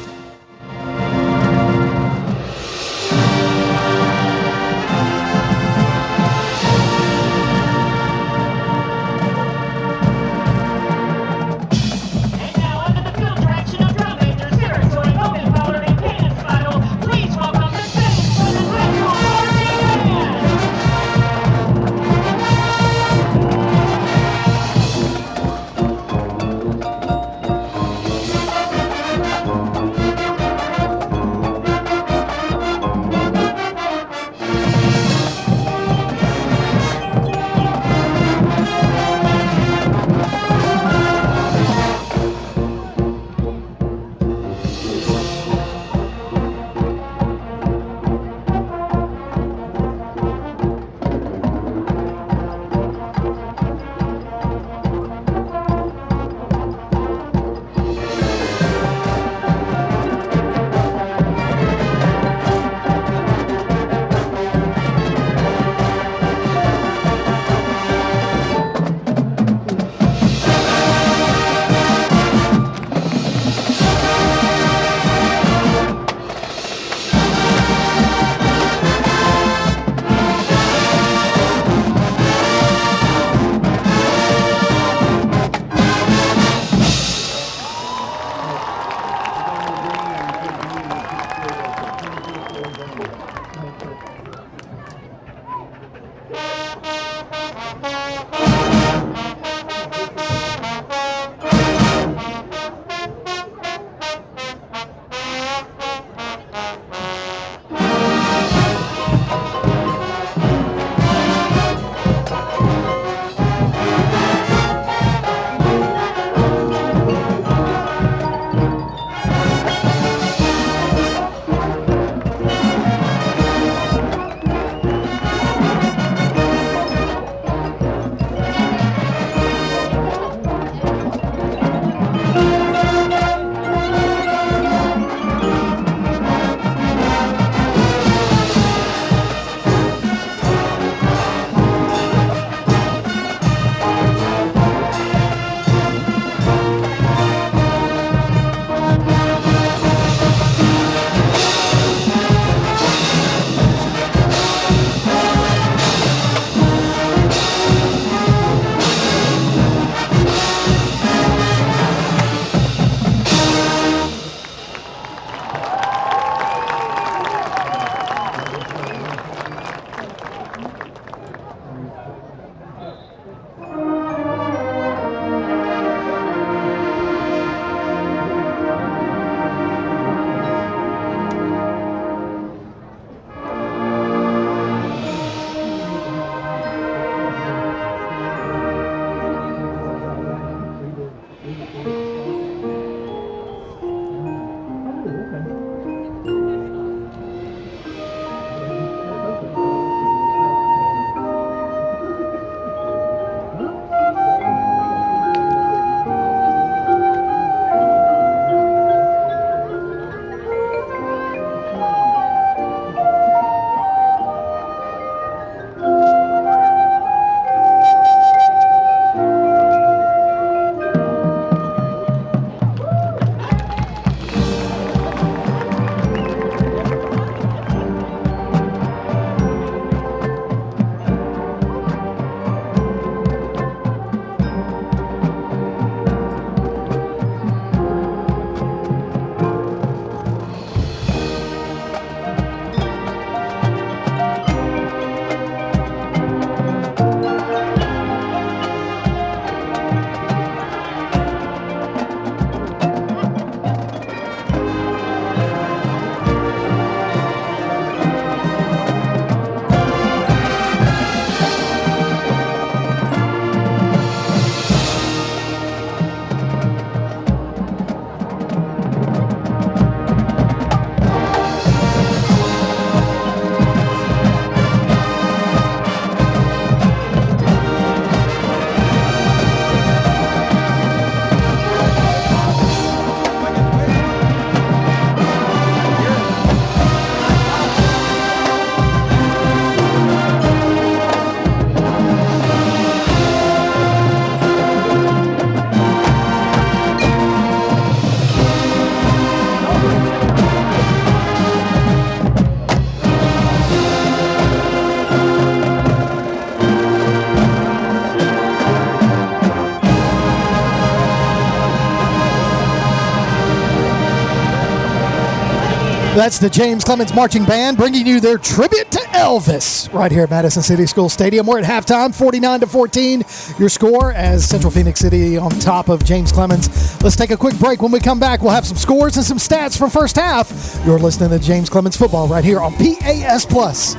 That's the James Clemens Marching Band bringing you their tribute to Elvis right here at Madison City School Stadium. We're at halftime, 49-14. Your score as Central-Phenix City on top of James Clemens. Let's take a quick break. When we come back, we'll have some scores and some stats from first half. You're listening to James Clemens Football right here on PAS Plus.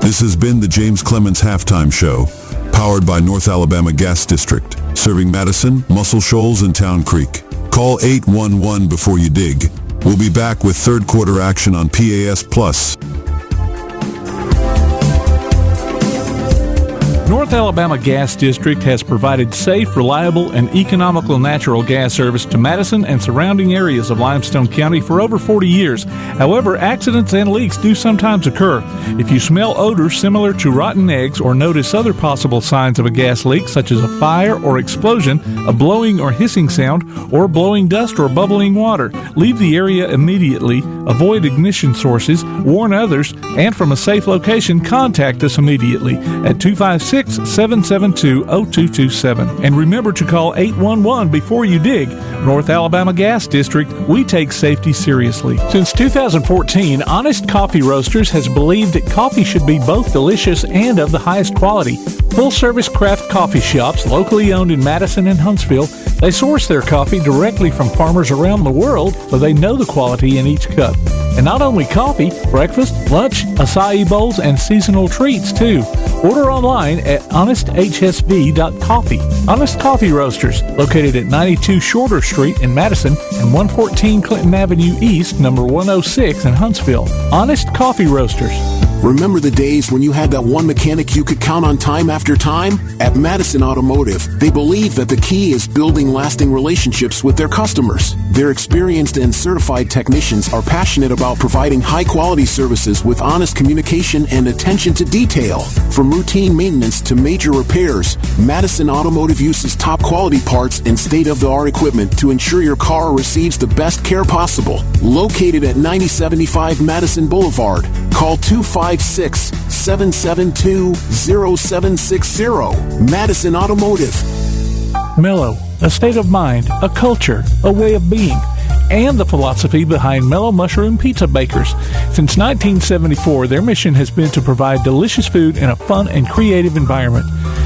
This has been the James Clemens Halftime Show, powered by North Alabama Gas District, serving Madison, Muscle Shoals, and Town Creek. Call 811 before you dig. We'll be back with third quarter action on PAS Plus. North Alabama Gas District has provided safe, reliable, and economical natural gas service to Madison and surrounding areas of Limestone County for over 40 years. However, accidents and leaks do sometimes occur. If you smell odors similar to rotten eggs or notice other possible signs of a gas leak, such as a fire or explosion, a blowing or hissing sound, or blowing dust or bubbling water, leave the area immediately, avoid ignition sources, warn others, and from a safe location, contact us immediately at 256-772-0227. And remember to call 811 before you dig. North Alabama Gas District, we take safety seriously. Since 2014, Honest Coffee Roasters has believed that coffee should be both delicious and of the highest quality. Full-service craft coffee shops locally owned in Madison and Huntsville, they source their coffee directly from farmers around the world, so they know the quality in each cup. And not only coffee, breakfast, lunch, acai bowls, and seasonal treats, too. Order online at honesthsv.coffee. Honest Coffee Roasters, located at 92 Shorter Street in Madison and 114 Clinton Avenue East, number 106 in Huntsville. Honest Coffee Roasters. Remember the days when you had that one mechanic you could count on time after time? At Madison Automotive, they believe that the key is building lasting relationships with their customers. Their experienced and certified technicians are passionate about providing high-quality services with honest communication and attention to detail. From routine maintenance to major repairs, Madison Automotive uses top-quality parts and state-of-the-art equipment to ensure your car receives the best care possible. Located at 9075 Madison Boulevard, call 256-772-0760. Madison Automotive. Mellow, a state of mind, a culture, a way of being, and the philosophy behind Mellow Mushroom Pizza Bakers. Since 1974, their mission has been to provide delicious food in a fun and creative environment.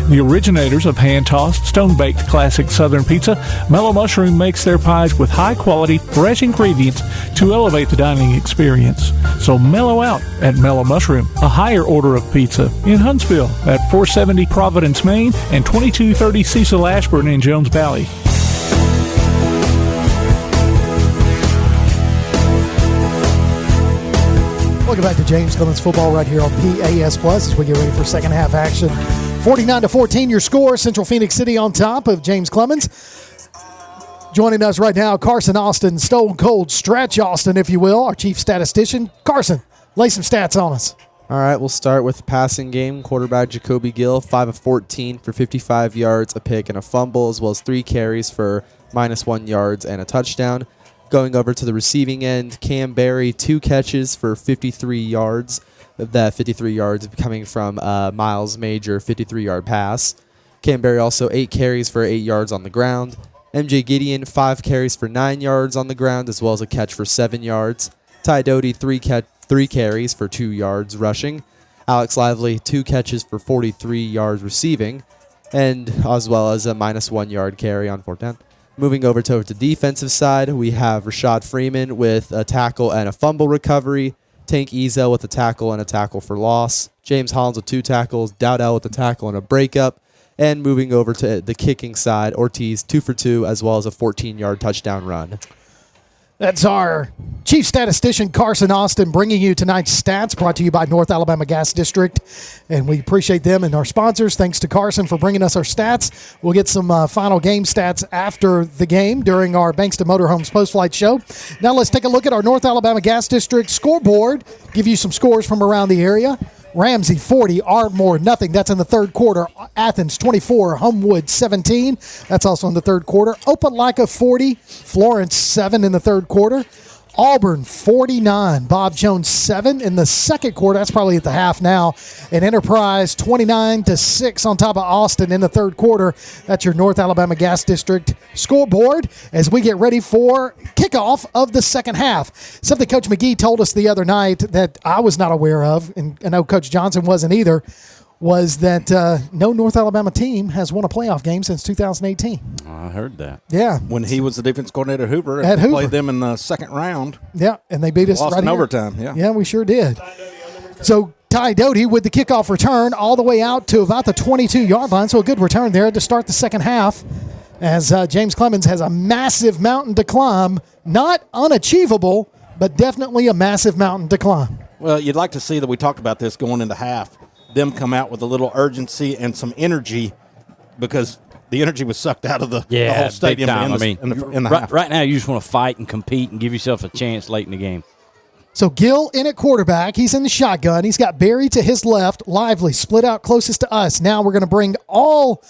The originators of hand-tossed, stone-baked classic Southern pizza, Mellow Mushroom makes their pies with high-quality, fresh ingredients to elevate the dining experience. So mellow out at Mellow Mushroom, a higher order of pizza in Huntsville at 470 Providence, Maine, and 2230 Cecil Ashburn in Jones Valley. Welcome back to James Clemens Football right here on PAS Plus as we get ready for second half action. 49-14 your score. Central-Phenix City on top of James Clemens. Joining us right now, Carson Austin, Stone Cold Stretch Austin, if you will, our chief statistician. Carson, lay some stats on us. All right, we'll start with the passing game. Quarterback Jacoby Gill, 5 of 14 for 55 yards, a pick, and a fumble, as well as 3 carries for -1 yards and a touchdown. Going over to the receiving end, Cam Berry, 2 catches for 53 yards. That 53 yards coming from Miles Major, 53-yard pass. Cam Berry also 8 carries for 8 yards on the ground. MJ Gideon, 5 carries for 9 yards on the ground, as well as a catch for 7 yards. Ty Doty, 3 carries for 2 yards rushing. Alex Lively, 2 catches for 43 yards receiving, and as well as a -1 yard carry on 4th down. Moving over to defensive side, we have Rashad Freeman with a tackle and a fumble recovery. Tank Ezel with a tackle and a tackle for loss. James Hollins with 2 tackles. Dowdell with a tackle and a breakup. And moving over to the kicking side, Ortiz 2 for 2, as well as a 14-yard touchdown run. That's our chief statistician, Carson Austin, bringing you tonight's stats, brought to you by North Alabama Gas District. And we appreciate them and our sponsors. Thanks to Carson for bringing us our stats. We'll get some final game stats after the game during our Bankston Motorhomes post-flight show. Now let's take a look at our North Alabama Gas District scoreboard, give you some scores from around the area. Ramsey 40, Ardmore nothing. That's in the third quarter. Athens 24, Homewood 17. That's also in the third quarter. Opelika 40, Florence 7 in the third quarter. Auburn 49, Bob Jones 7 in the second quarter. That's probably at the half now. And Enterprise 29-6 on top of Austin in the third quarter. That's your North Alabama Gas District scoreboard as we get ready for kickoff of the second half. Something Coach McGee told us the other night that I was not aware of, and I know Coach Johnson wasn't either, was that no North Alabama team has won a playoff game since 2018. I heard that. Yeah. When he was the defense coordinator at Hoover, At we Hoover. played them in the second round. Yeah, and they beat us Lost right in here. overtime, yeah. Yeah, we sure did. So Ty Doty with the kickoff return all the way out to about the 22-yard line. So a good return there to start the second half as James Clemens has a massive mountain to climb. Not unachievable, but definitely a massive mountain to climb. Well, you'd like to see that we talked about this going into half. Them come out with a little urgency and some energy because the energy was sucked out of the whole stadium in the half. Right now, you just want to fight and compete and give yourself a chance late in the game. So Gill in at quarterback. He's in the shotgun. He's got Barry to his left. Lively split out closest to us. Now we're going to bring all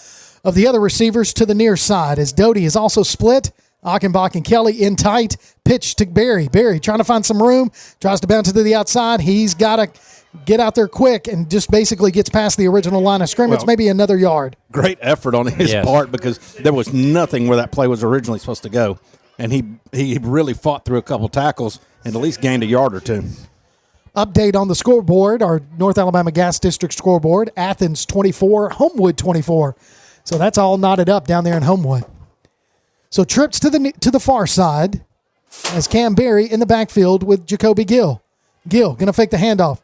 of the other receivers to the near side as Doty is also split. Achenbach and Kelly in tight. Pitch to Barry. Barry trying to find some room. Tries to bounce to the outside. He's got to get out there quick and just basically gets past the original line of scrimmage, Well, maybe another yard. Great effort on his part because there was nothing where that play was originally supposed to go. And he really fought through a couple tackles and at least gained a yard or two. Update on the scoreboard, our North Alabama Gas District scoreboard. Athens 24, Homewood 24. So that's all knotted up down there in Homewood. So trips to the far side as Cam Berry in the backfield with Jacoby Gill. Gill going to fake the handoff.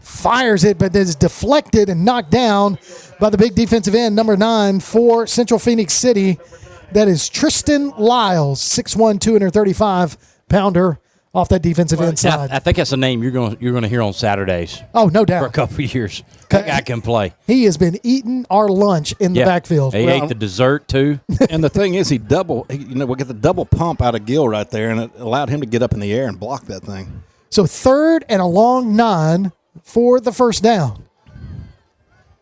Fires it, but is deflected and knocked down by the big defensive end, number 9 for Central-Phenix City. That is Tristan Lyles, 6'1", 235-pounder off that defensive end side. I think that's a name you're going to hear on Saturdays. Oh, no doubt. For a couple of years. That guy can play. He has been eating our lunch in the backfield. He ate the dessert, too. And the thing is, we get the double pump out of Gill right there, and it allowed him to get up in the air and block that thing. So 3rd and a long 9 for the first down.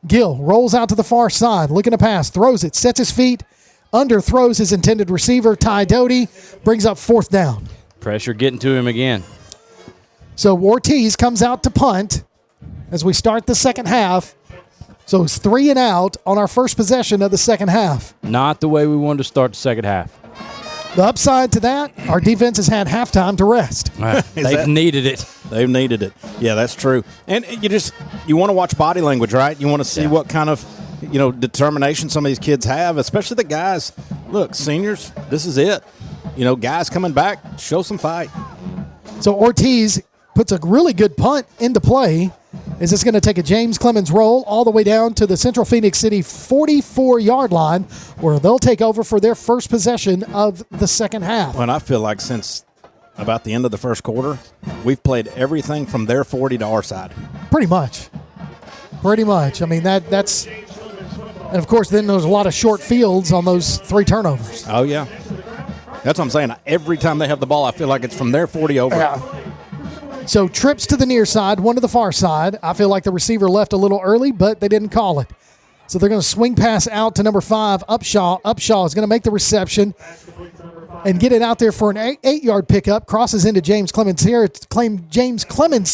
Gill rolls out to the far side, looking to pass, throws it, sets his feet, underthrows his intended receiver, Ty Doty, brings up 4th down. Pressure getting to him again. So Ortiz comes out to punt as we start the second half. So it's 3 and out on our first possession of the second half. Not the way we wanted to start the second half. The upside to that, our defense has had halftime to rest. They've needed it. They've needed it. Yeah, that's true. And you want to watch body language, right? You want to see what kind of determination some of these kids have, especially the guys. Look, seniors, this is it. Guys coming back, show some fight. So Ortiz puts a really good punt into play. Is this going to take a James Clemens roll all the way down to the Central-Phenix City 44-yard line where they'll take over for their first possession of the second half? Well, and I feel like since about the end of the first quarter, we've played everything from their 40 to our side. Pretty much. I mean, that's – and, of course, then there's a lot of short fields on those 3 turnovers. Oh, yeah. That's what I'm saying. Every time they have the ball, I feel like it's from their 40 over. Yeah. So trips to the near side, one to the far side. I feel like the receiver left a little early, but they didn't call it. So they're going to swing pass out to number 5, Upshaw. Upshaw is going to make the reception and get it out there for an 8-yard pickup. Crosses into James Clemens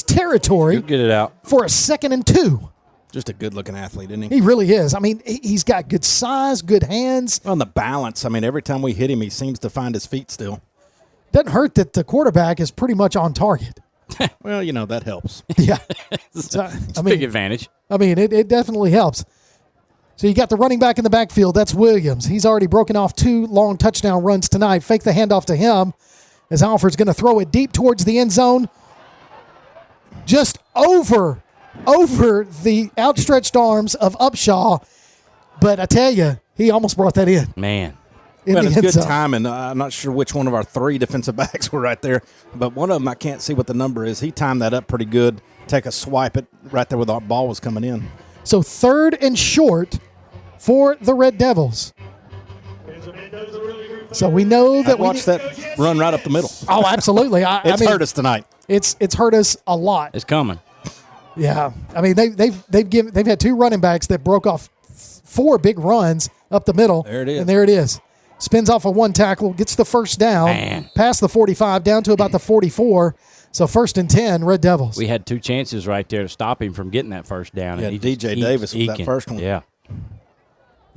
territory. Get it out for a 2nd and 2. Just a good-looking athlete, isn't he? He really is. I mean, he's got good size, good hands. On the balance, I mean, every time we hit him, he seems to find his feet still. Doesn't hurt that the quarterback is pretty much on target. Well, that helps. Yeah. It's a big advantage. I mean, it definitely helps. So you got the running back in the backfield. That's Williams. He's already broken off 2 long touchdown runs tonight. Fake the handoff to him as Alford's going to throw it deep towards the end zone. Just over the outstretched arms of Upshaw. But I tell you, he almost brought that in. Man. Well, it's good timing. I'm not sure which one of our 3 defensive backs were right there, but one of them, I can't see what the number is. He timed that up pretty good. Take a swipe it right there where the ball was coming in. So 3rd and short for the Red Devils. So we know that watch that run right up the middle. Oh, absolutely. It's hurt us tonight. It's hurt us a lot. It's coming. Yeah, I mean they've had 2 running backs that broke off 4 big runs up the middle. There it is. And there it is. spins off of one tackle, gets the first down, past the 45, down to about the 44. So 1st and 10, Red Devils. We had 2 chances right there to stop him from getting that first down. Yeah, DJ Davis with that first one. Yeah.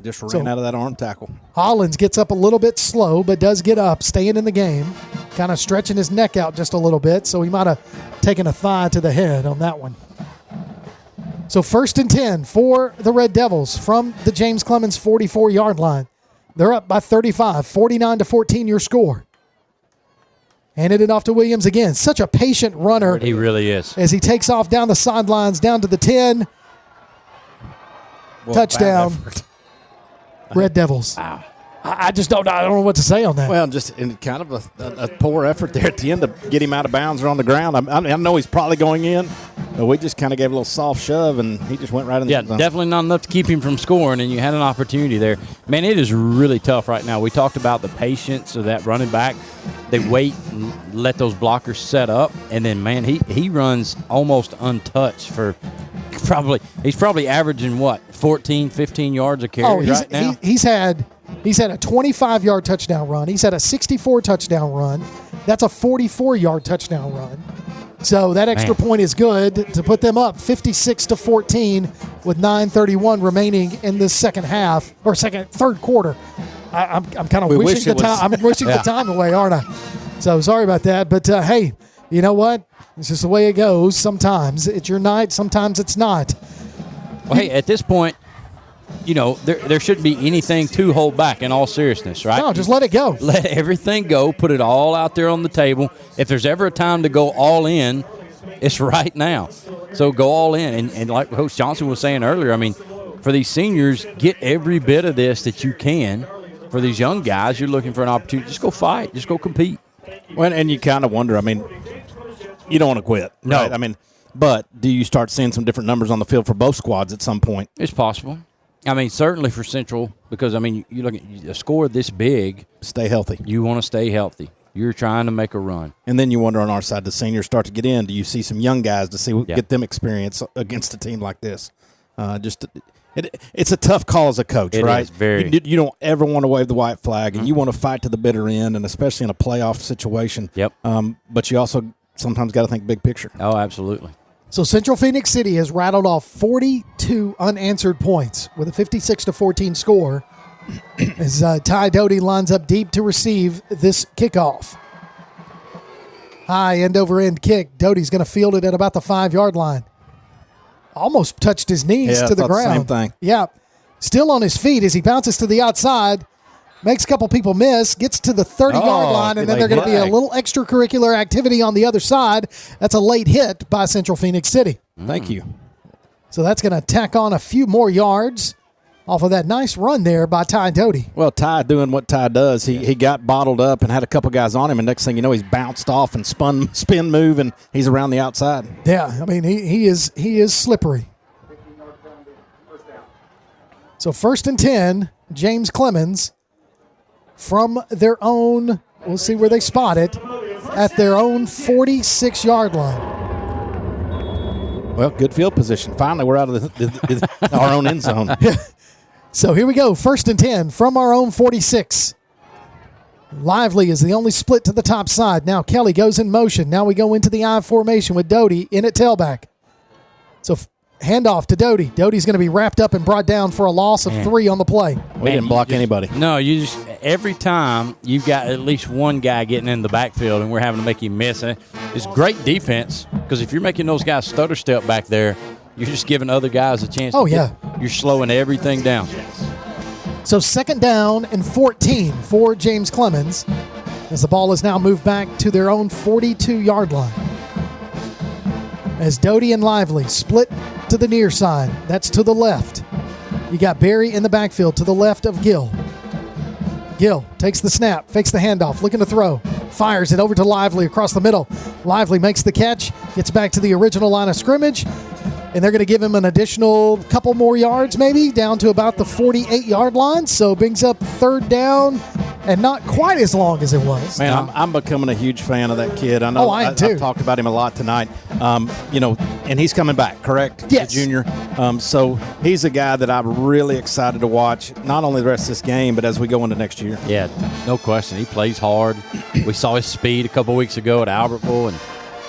Just ran out of that arm tackle. Hollins gets up a little bit slow, but does get up, staying in the game, kind of stretching his neck out just a little bit, so he might have taken a thigh to the head on that one. So 1st and 10 for the Red Devils from the James Clemens 44-yard line. They're up by 35, 49-14 your score. Handed it off to Williams again. Such a patient runner. He really is. As he takes off down the sidelines, down to the 10. Touchdown. Red Devils. Wow. I just don't know what to say on that. Well, just in kind of a poor effort there at the end to get him out of bounds or on the ground. I know he's probably going in, but we just kind of gave a little soft shove, and he just went right in the zone. Definitely not enough to keep him from scoring, and you had an opportunity there. Man, it is really tough right now. We talked about the patience of that running back. They wait and let those blockers set up, and then, man, he runs almost untouched for he's probably averaging, 14, 15 yards a carry right now? He's had a 25-yard touchdown run. He's had a 64 touchdown run. That's a 44-yard touchdown run. So that extra point is good to put them up 56-14 with 9:31 remaining in the third quarter. I'm kind of wishing the time. I'm wishing the time away, aren't I? So sorry about that. But hey, you know what? It's just the way it goes. Sometimes it's your night. Sometimes it's not. Well, hey, at this point, there shouldn't be anything to hold back in all seriousness, right? No, just let it go. Let everything go. Put it all out there on the table. If there's ever a time to go all in, it's right now. So go all in. And like Coach Johnson was saying earlier, I mean, for these seniors, get every bit of this that you can. For these young guys, you're looking for an opportunity. Just go fight. Just go compete. Well, and you kind of wonder, I mean, you don't want to quit. No. Right? I mean, but do you start seeing some different numbers on the field for both squads at some point? It's possible. I mean, certainly for Central, because, I mean, you look at a score this big. Stay healthy. You want to stay healthy. You're trying to make a run. And then you wonder on our side, the seniors start to get in. Do you see some young guys to get them experience against a team like this? It's a tough call as a coach, right? Is very. You don't ever want to wave the white flag, and you want to fight to the bitter end, and especially in a playoff situation. Yep. But you also sometimes got to think big picture. Oh, absolutely. So Central-Phenix City has rattled off 42 unanswered points with a 56-14 score as Ty Doty lines up deep to receive this kickoff. High end-over-end kick. Doty's going to field it at about the 5-yard line. Almost touched his knees to the ground. Same thing. Yeah. Still on his feet as he bounces to the outside. Makes a couple people miss, gets to the 30-yard line, and then they're going to be a little extracurricular activity on the other side. That's a late hit by Central-Phenix City. Thank you. So that's going to tack on a few more yards off of that nice run there by Ty Doty. Well, Ty doing what Ty does. He got bottled up and had a couple guys on him, and next thing you know, he's bounced off and spin move, and he's around the outside. Yeah, I mean, he is slippery. So 1st and 10, James Clemens from their own, we'll see where they spot it, at their own 46-yard line. Well, good field position. Finally, we're out of our own end zone. So here we go, 1st and 10 from our own 46. Lively is the only split to the top side. Now Kelly goes in motion. Now we go into the I formation with Doty in at tailback. So handoff to Doty. Doty's going to be wrapped up and brought down for a loss of 3 on the play. We didn't block anybody. No, every time you've got at least one guy getting in the backfield and we're having to make him miss. And it's great defense because if you're making those guys stutter step back there, you're just giving other guys a chance. You're slowing everything down. So 2nd down and 14 for James Clemens as the ball is now moved back to their own 42-yard line. As Doty and Lively split to the near side. That's to the left. You got Barry in the backfield to the left of Gill. Gill takes the snap, fakes the handoff, looking to throw. Fires it over to Lively across the middle. Lively makes the catch, gets back to the original line of scrimmage, and they're going to give him an additional couple more yards maybe, down to about the 48-yard line. So brings up 3rd down and not quite as long as it was. Man, I'm becoming a huge fan of that kid. I know. I am too. I've talked about him a lot tonight. And he's coming back, correct? Yes. The junior. So he's a guy that I'm really excited to watch, not only the rest of this game, but as we go into next year. Yeah, no question. He plays hard. We saw his speed a couple weeks ago at Albertville, and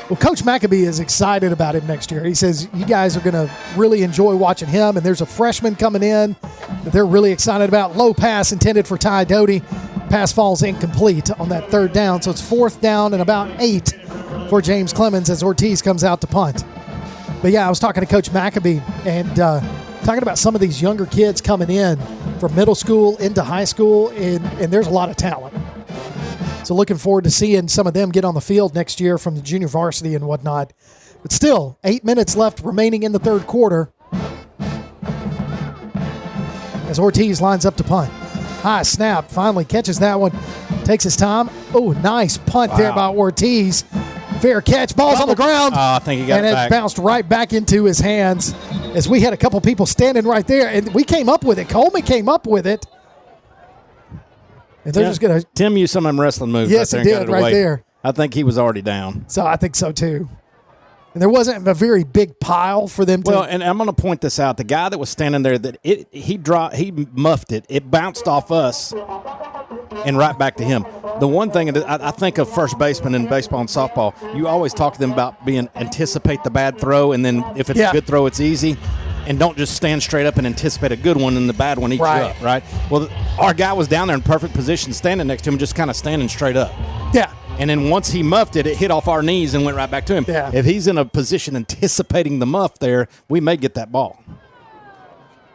Well, Coach McAbee is excited about him next year. He says you guys are going to really enjoy watching him, and there's a freshman coming in that they're really excited about. Low pass intended for Ty Doty. Pass falls incomplete on that third down, so it's 4th down and about 8 for James Clemens as Ortiz comes out to punt. But, yeah, I was talking to Coach McAbee and talking about some of these younger kids coming in from middle school into high school, and there's a lot of talent. So looking forward to seeing some of them get on the field next year from the junior varsity and whatnot. But still, 8 minutes left remaining in the third quarter as Ortiz lines up to punt. High snap, finally catches that one, takes his time. Oh, nice punt there by Ortiz. Fair catch, ball's on the ground. I think he got and it it back. bounced right back into his hands as we had a couple people standing right there, and we came up with it. Coleman came up with it. And they're just going to. Tim used some of them wrestling moves. Yes, right he there did and got it right away. there. I think he was already down. So I think so too. And there wasn't a very big pile for them to. Well, and I'm going to point this out. The guy that was standing there, he muffed it. It bounced off us and right back to him. The one thing I think of first baseman in baseball and softball, you always talk to them about anticipate the bad throw, and then if it's a good throw, it's easy. And don't just stand straight up and anticipate a good one and the bad one eats you up, right? Well, our guy was down there in perfect position, standing next to him, just kind of standing straight up. Yeah. And then once he muffed it, it hit off our knees and went right back to him. Yeah. If he's in a position anticipating the muff there, we may get that ball.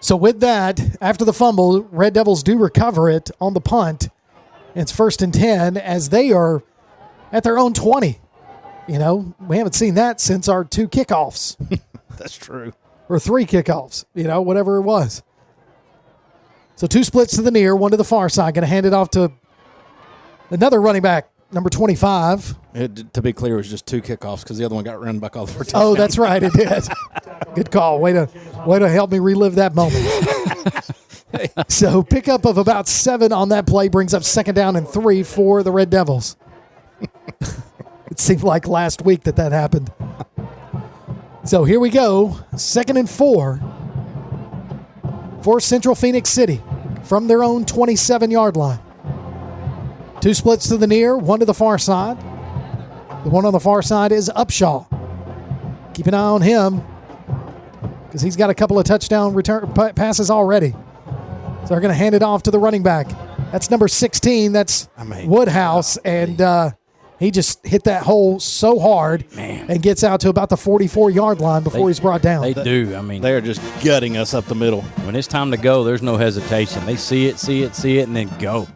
So with that, after the fumble, Red Devils do recover it on the punt. It's 1st and 10 as they are at their own 20. You know, we haven't seen that since our 2 kickoffs. That's true. Or 3 kickoffs, whatever it was. So 2 splits to the near, 1 to the far side. Going to hand it off to another running back, number 25. To be clear, it was just 2 kickoffs because the other one got run back off for touchdown. Oh, that's right, it did. Good call. Way to help me relive that moment. So pickup of about 7 on that play brings up 2nd down and 3 for the Red Devils. It seemed like last week that happened. So here we go, 2nd and 4 for Central-Phenix City from their own 27-yard line. 2 splits to the near, 1 to the far side. The one on the far side is Upshaw. Keep an eye on him because he's got a couple of touchdown return passes already. So they're going to hand it off to the running back. That's number 16. That's Woodhouse, and he just hit that hole so hard and gets out to about the 44-yard line before he's brought down. They do. I mean, they're just gutting us up the middle. When it's time to go, there's no hesitation. They see it, and then go.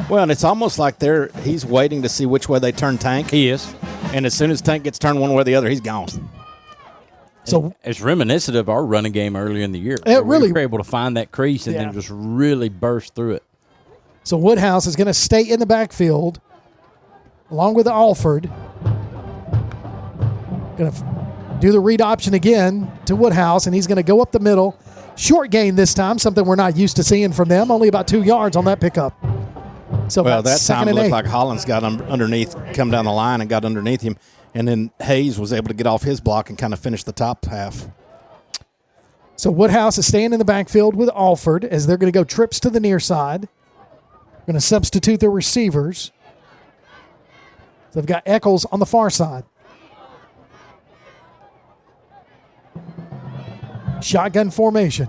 Well, and it's almost like he's waiting to see which way they turn Tank. He is. And as soon as Tank gets turned one way or the other, he's gone. So it's reminiscent of our running game earlier in the year. It really we were able to find that crease and then just really burst through it. So Woodhouse is going to stay in the backfield along with Alford. Going to do the read option again to Woodhouse, and he's going to go up the middle. Short gain this time, something we're not used to seeing from them. Only about 2 yards on that pickup. So that time it looked 8. like Hollins got underneath, come down the line and got underneath him. And then Hayes was able to get off his block and kind of finish the top half. So Woodhouse is staying in the backfield with Alford as they're going to go trips to the near side. Going to substitute their receivers. So they've got Eccles on the far side. Shotgun formation.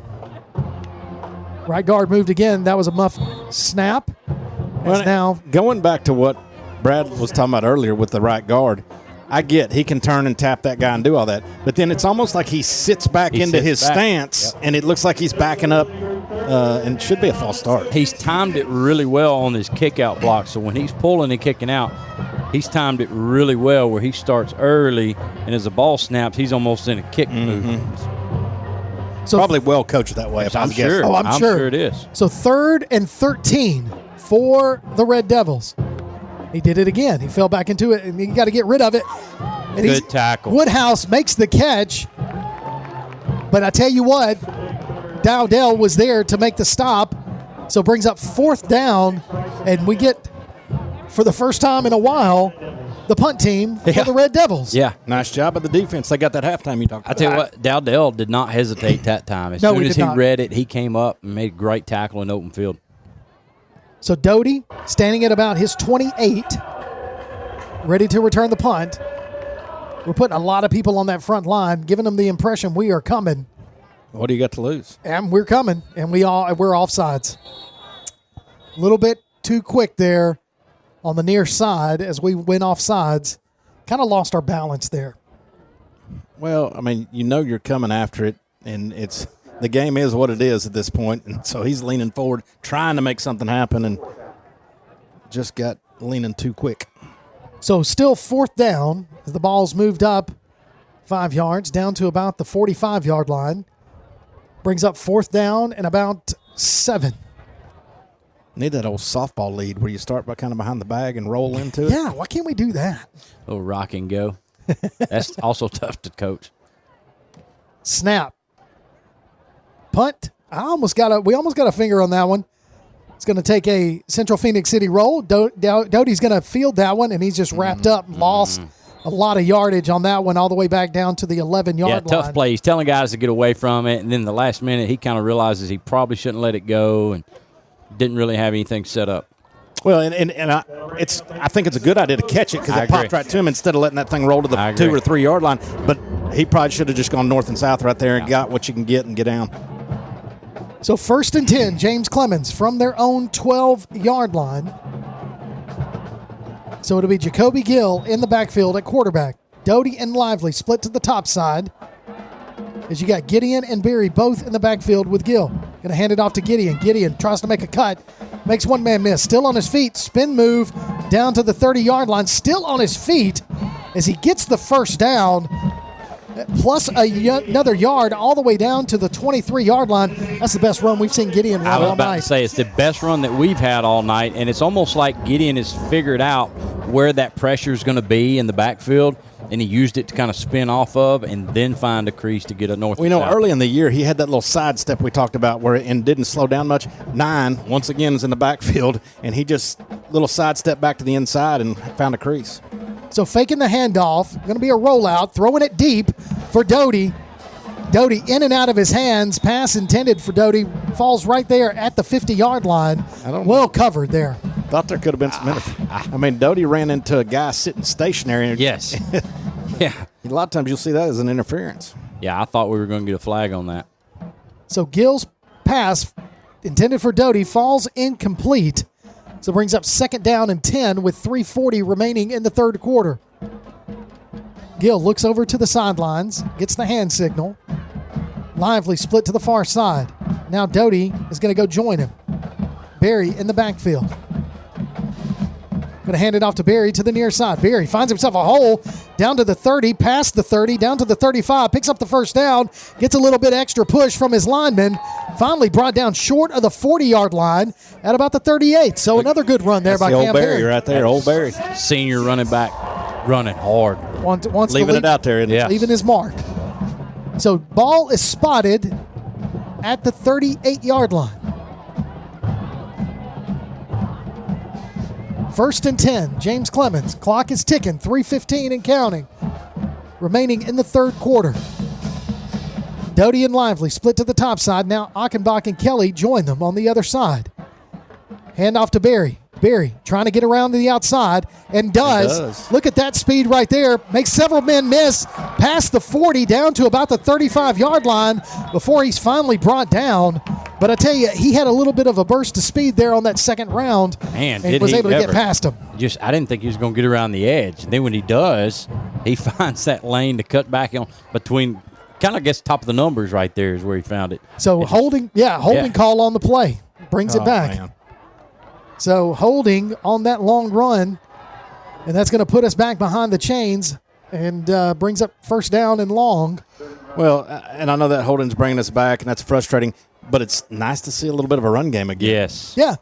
Right guard moved again. That was a muff snap. Well, now going back to what Brad was talking about earlier with the right guard, I get he can turn and tap that guy and do all that. But then it's almost like he sits back into his stance, and it looks like he's backing up and should be a false start. He's timed it really well on his kick-out block. So when he's pulling and kicking out, he's timed it really well where he starts early, and as the ball snaps, he's almost in a kick move. So probably well coached that way. If I'm I was guessing. sure. I'm sure. Sure it is. So 3rd and 13 for the Red Devils. He did it again. He fell back into it, and you got to get rid of it. And Good tackle. Woodhouse makes the catch, but I tell you what, Dowdell was there to make the stop, so brings up 4th down And we get, for the first time in a while, the punt team for the Red Devils. Yeah, nice job of the defense. They got that halftime you talked about. I tell you what, Dowdell did not hesitate that time. As No, soon he as did he not. read it, he came up and made a great tackle in open field. So Doty standing at about his 28, ready to return the punt. We're putting a lot of people on that front line, giving them the impression we are coming. What do you got to lose? And we're coming, and we're offsides. A little bit too quick there on the near side as we went offsides. Kind of lost our balance there. Well, I mean, you're coming after it, and the game is what it is at this point, and so he's leaning forward, trying to make something happen, and just got leaning too quick. So still fourth down as the ball's moved up 5 yards down to about the 45-yard line. Brings up fourth down and about 7. Need that old softball lead where you start by kind of behind the bag and roll into it. Yeah, why can't we do that? A little rock and go. That's also tough to coach. Snap. Punt. We almost got a finger on that one. It's going to take a Central-Phenix City roll. Doty's going to field that one, and he's just wrapped up, lost a lot of yardage on that one all the way back down to the 11-yard line. Yeah, tough play. He's telling guys to get away from it, and then the last minute he kind of realizes he probably shouldn't let it go and didn't really have anything set up. Well, I think it's a good idea to catch it because it popped right to him instead of letting that thing roll to the 2 or 3 yard line. But he probably should have just gone north and south right there and got what you can get and get down. So 1st and 10, James Clemens from their own 12-yard line. So it'll be Jacoby Gill in the backfield at quarterback. Doty and Lively split to the top side. As you got Gideon and Berry both in the backfield with Gill. Going to hand it off to Gideon. Gideon tries to make a cut. Makes one man miss. Still on his feet. Spin move down to the 30-yard line. Still on his feet as he gets the first down. Plus another yard all the way down to the 23-yard line. That's the best run we've seen Gideon run all night. I was about to say it's the best run that we've had all night, and it's almost like Gideon has figured out where that pressure is going to be in the backfield, and he used it to kind of spin off of and then find a crease to get a north. Well, early in the year, he had that little sidestep we talked about and didn't slow down much. 9, once again, is in the backfield, and he just little sidestep back to the inside and found a crease. So faking the handoff, going to be a rollout, throwing it deep for Doty. Doty in and out of his hands. Pass intended for Doty. Falls right there at the 50-yard line. Well covered there. Thought there could have been some interference. I mean, Doty ran into a guy sitting stationary. Yes. Yeah. A lot of times you'll see that as an interference. Yeah, I thought we were going to get a flag on that. So Gill's pass intended for Doty falls incomplete. So brings up 2nd down and 10 with 3:40 remaining in the third quarter. Gill looks over to the sidelines, gets the hand signal. Lively split to the far side. Now Doty is going to go join him. Berry in the backfield. Going to hand it off to Berry to the near side. Berry finds himself a hole down to the 30, past the 30, down to the 35, picks up the first down, gets a little bit extra push from his lineman, finally brought down short of the 40-yard line at about the 38. So another good run there by Cam Berry. Right there, old Berry. Senior running back running hard. Wants leaving it out there. Leaving his mark. So ball is spotted at the 38-yard line. 1st and 10, James Clemens. Clock is ticking, 3:15 and counting. Remaining in the third quarter. Doty and Lively split to the top side. Now Achenbach and Kelly join them on the other side. Hand off to Berry. Berry trying to get around to the outside and does. Look at that speed right there. Makes several men miss. Past the 40 down to about the 35-yard line before he's finally brought down. But I tell you, he had a little bit of a burst of speed there on that second round. Man, and was able to get past him. I didn't think he was going to get around the edge. And then when he does, he finds that lane to cut back on between. Kind of gets top of the numbers right there is where he found it. So holding call on the play. Brings it back. Man. So holding on that long run, and that's going to put us back behind the chains and brings up 1st down and long. Well, and I know that holding's bringing us back, and that's frustrating, but it's nice to see a little bit of a run game again. Yes. Yeah.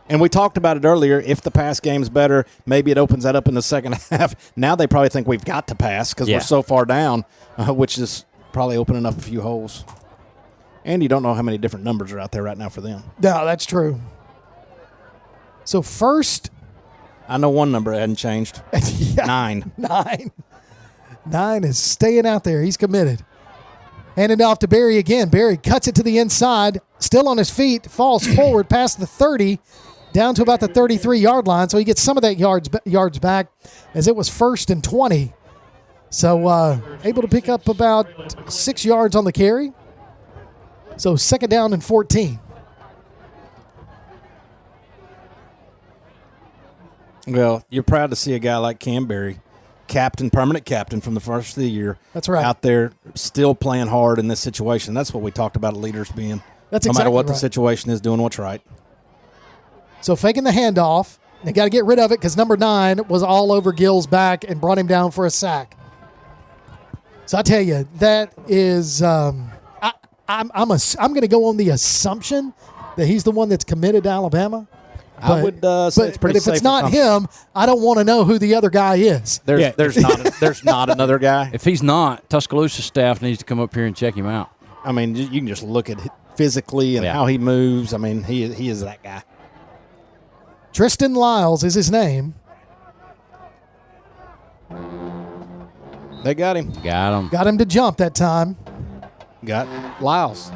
And we talked about it earlier. If the pass game's better, maybe it opens that up in the second half. Now they probably think we've got to pass because we're so far down, which is probably opening up a few holes. And you don't know how many different numbers are out there right now for them. No, that's true. So first, I know one number hadn't changed. 9. 9 is staying out there. He's committed. Handing it off to Barry again. Barry cuts it to the inside, still on his feet, falls forward past the 30, down to about the 33-yard line. So he gets some of that yards back, as it was 1st and 20. So able to pick up about 6 yards on the carry. So 2nd down and 14. Well, you're proud to see a guy like Cam Berry, permanent captain from the first of the year. That's right. Out there still playing hard in this situation. That's what we talked about leaders being. That's no exactly matter what right. the situation is, doing what's right. So faking the handoff. They got to get rid of it because number 9 was all over Gill's back and brought him down for a sack. So I tell you, that is I'm going to go on the assumption that he's the one that's committed to Alabama. I would say it's pretty but if safe it's not him, I don't want to know who the other guy is. There's not another guy. If he's not, Tuscaloosa staff needs to come up here and check him out. I mean, you can just look at physically and how he moves. I mean, he is that guy. Tristan Lyles is his name. They got him. Got him to jump that time. Got Lyles.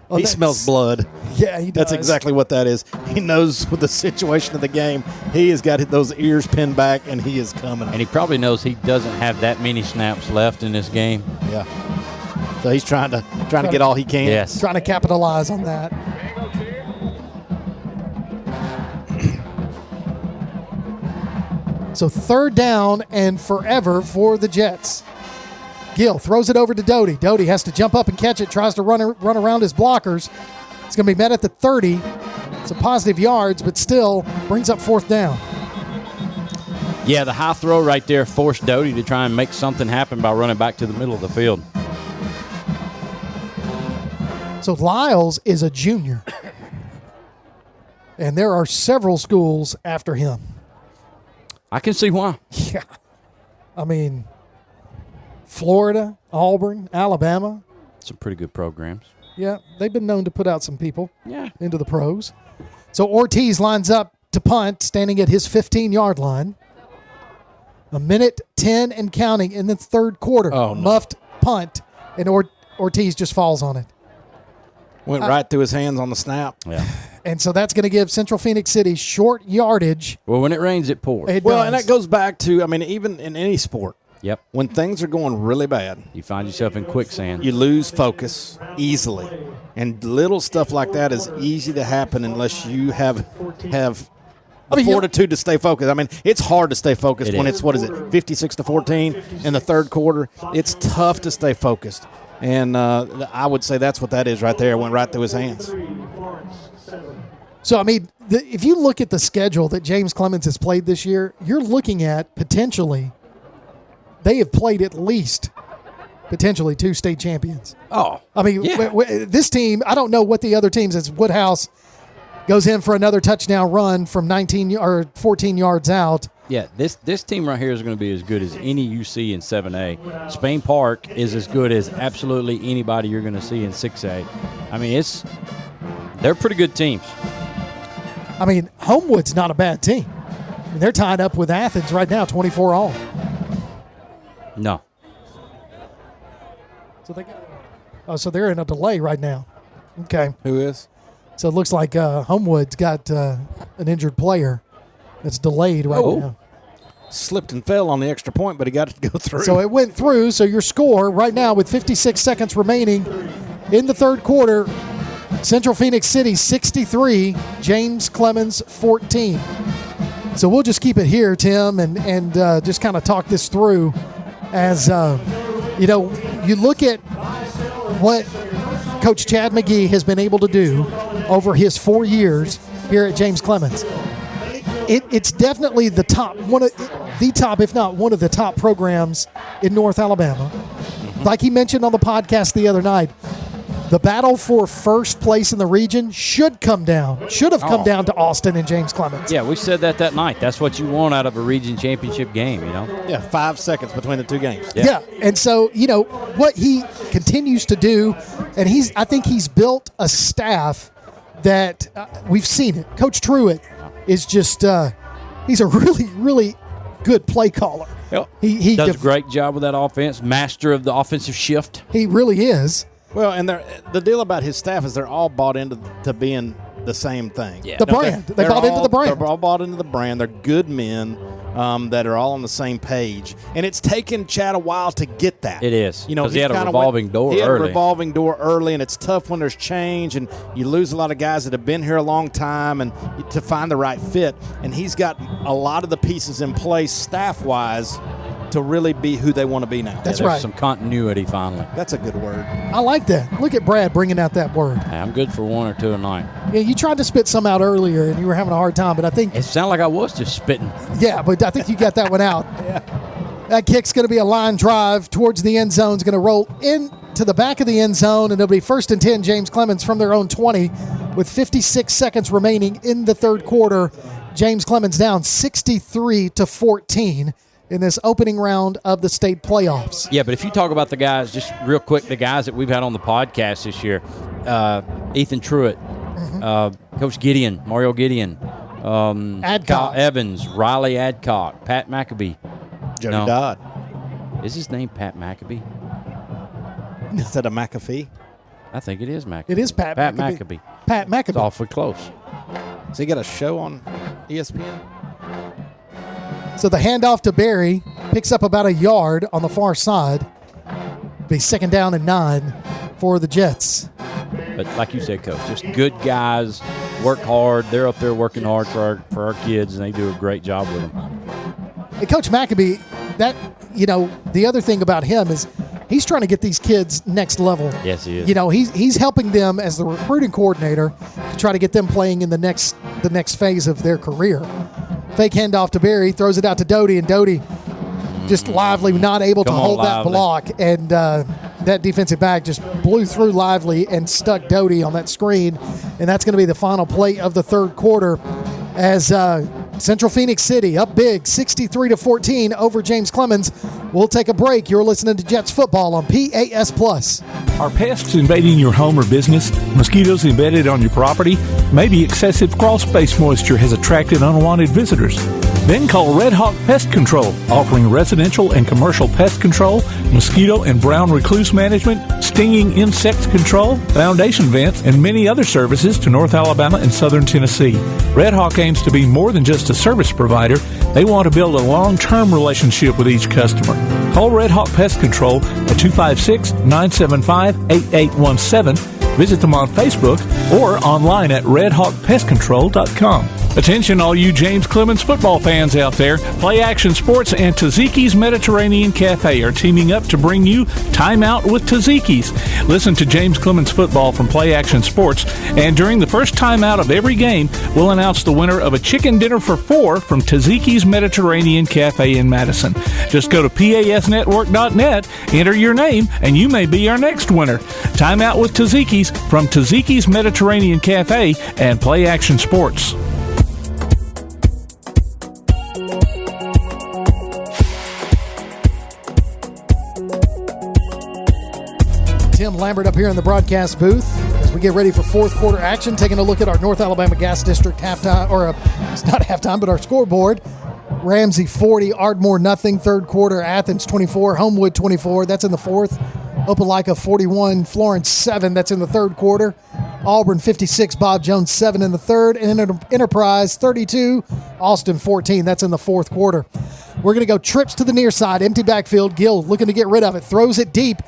Well, he smells blood. Yeah, he does. That's exactly what that is. He knows with the situation of the game. He has got those ears pinned back, and he is coming. And he probably knows he doesn't have that many snaps left in this game. Yeah. So he's trying to get all he can. Yes. Trying to capitalize on that. So 3rd down and forever for the Jets. Gill throws it over to Doty. Doty has to jump up and catch it, tries to run around his blockers. It's going to be met at the 30. It's a positive yards, but still brings up 4th down. Yeah, the high throw right there forced Doty to try and make something happen by running back to the middle of the field. So Lyles is a junior. And there are several schools after him. I can see why. Yeah. I mean, Florida, Auburn, Alabama. Some pretty good programs. Yeah, they've been known to put out some people into the pros. So Ortiz lines up to punt, standing at his 15-yard line. 1:10 and counting in the 3rd quarter. Oh, no. Muffed punt, and Ortiz just falls on it. Went right through his hands on the snap. Yeah. And so that's going to give Central-Phenix City short yardage. Well, when it rains, it pours. It Well, does. and that goes back to, I mean, even in any sport, Yep. when things are going really bad, You find yourself in quicksand. you lose focus easily. And little stuff like that is easy to happen unless you have the fortitude to stay focused. I mean, it's hard to stay focused when it's, 56-14 in the 3rd quarter. It's tough to stay focused. And I would say that's what that is right there. It went right through his hands. So, I mean, if you look at the schedule that James Clemens has played this year, you're looking at potentially they have played at least potentially 2 state champions. Oh. I mean, this team, I don't know what the other teams, as Woodhouse goes in for another touchdown run from 19 or 14 yards out. Yeah, this team right here is going to be as good as any you see in 7A. Spain Park is as good as absolutely anybody you're going to see in 6A. I mean, they're pretty good teams. I mean, Homewood's not a bad team. I mean, they're tied up with Athens right now, 24-all. No. So they're in a delay right now. Okay. Who is? So it looks like Homewood's got an injured player that's delayed right now. Slipped and fell on the extra point, but he got it to go through. So it went through. So your score right now with 56 seconds remaining in the 3rd quarter, Central-Phenix City 63, James Clemens 14. So we'll just keep it here, Tim, and just kind of talk this through as, you look at what Coach Chad McGee has been able to do over his 4 years here at James Clemens. It's definitely the top, if not one of the top programs in North Alabama. Like he mentioned on the podcast the other night, the battle for first place in the region should have come down to Austin and James Clemens. Yeah, we said that night. That's what you want out of a region championship game, you know? Yeah, 5 seconds between the 2 games. Yeah. And so, what he continues to do, and I think he's built a staff that we've seen it. Coach Truitt is just he's a really, really good play caller. Yep. He does a great job with that offense, master of the offensive shift. He really is. Well, and the deal about his staff is they're all bought into being the same thing. Yeah. The brand. They bought into the brand. They're all bought into the brand. They're good men that are all on the same page. And it's taken Chad a while to get that. It is. Because he had a revolving door early. He had a revolving door early, and it's tough when there's change, and you lose a lot of guys that have been here a long time and to find the right fit. And he's got a lot of the pieces in place staff-wise to really be who they want to be now. That's right. Some continuity finally. That's a good word. I like that. Look at Brad bringing out that word. Hey, I'm good for one or two a night. Yeah, you tried to spit some out earlier, and you were having a hard time, but I think it sounded like I was just spitting. Yeah, but I think you got that one out. Yeah. That kick's going to be a line drive towards the end zone. It's going to roll into the back of the end zone, and it'll be 1st and 10, James Clemens from their own 20 with 56 seconds remaining in the third quarter. James Clemens down 63-14 in this opening round of the state playoffs. Yeah, but if you talk about the guys, just real quick, the guys that we've had on the podcast this year, Ethan Truitt, Coach Gideon, Mario Gideon, Kyle Evans, Riley Adcock, Pat McAbee. Jody Dodd. Is his name Pat McAbee? Is that a McAfee? I think it is McAfee. It is Pat McAbee. Pat McAbee. It's awfully close. So he got a show on ESPN? So the handoff to Barry picks up about a yard on the far side. Be 2nd down and 9 for the Jets. But like you said, Coach, just good guys, work hard. They're up there working hard for our kids, and they do a great job with them. Hey, Coach McAbee, the other thing about him is he's trying to get these kids next level. Yes, he is. He's helping them as the recruiting coordinator to try to get them playing in the next phase of their career. Fake handoff to Barry, throws it out to Doty, and Doty just lively, not able to hold that block. And that defensive back just blew through Lively and stuck Doty on that screen. And that's going to be the final play of the third quarter as Central-Phenix City up big, 63-14 over James Clemens. We'll take a break. You're listening to Jets football on PAS+. Are pests invading your home or business? Mosquitoes embedded on your property? Maybe excessive crawl space moisture has attracted unwanted visitors. Then call Red Hawk Pest Control, offering residential and commercial pest control, mosquito and brown recluse management, stinging insect control, foundation vents, and many other services to North Alabama and Southern Tennessee. Red Hawk aims to be more than just a service provider. They want to build a long-term relationship with each customer. Call Red Hawk Pest Control at 256-975-8817. Visit them on Facebook or online at redhawkpestcontrol.com. Attention all you James Clemens football fans out there. Play Action Sports and Taziki's Mediterranean Cafe are teaming up to bring you Time Out with Taziki's. Listen to James Clemens football from Play Action Sports, and during the first time out of every game, we'll announce the winner of a chicken dinner for 4 from Taziki's Mediterranean Cafe in Madison. Just go to pasnetwork.net, enter your name, and you may be our next winner. Time Out with Taziki's from Taziki's Mediterranean Cafe and Play Action Sports. Tim Lambert up here in the broadcast booth as we get ready for fourth quarter action, taking a look at our North Alabama Gas District halftime, it's not halftime, but our scoreboard. Ramsey 40, Ardmore nothing. Third quarter, Athens 24, Homewood 24. That's in the fourth. Opelika 41, Florence 7. That's in the third quarter. Auburn 56, Bob Jones 7 in the third. And Enterprise 32, Austin 14. That's in the fourth quarter. We're going to go trips to the near side. Empty backfield. Gill looking to get rid of it. Throws it deep.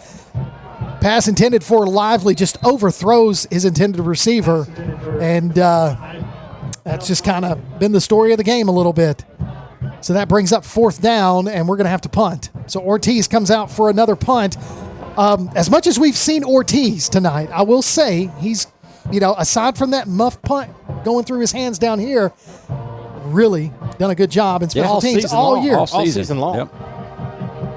Pass intended for Lively, just overthrows his intended receiver. And that's just kind of been the story of the game a little bit. So that brings up fourth down, and we're going to have to punt. So Ortiz comes out for another punt. As much as we've seen Ortiz tonight, I will say he's, aside from that muff punt going through his hands down here, really done a good job in special teams all year. All season long.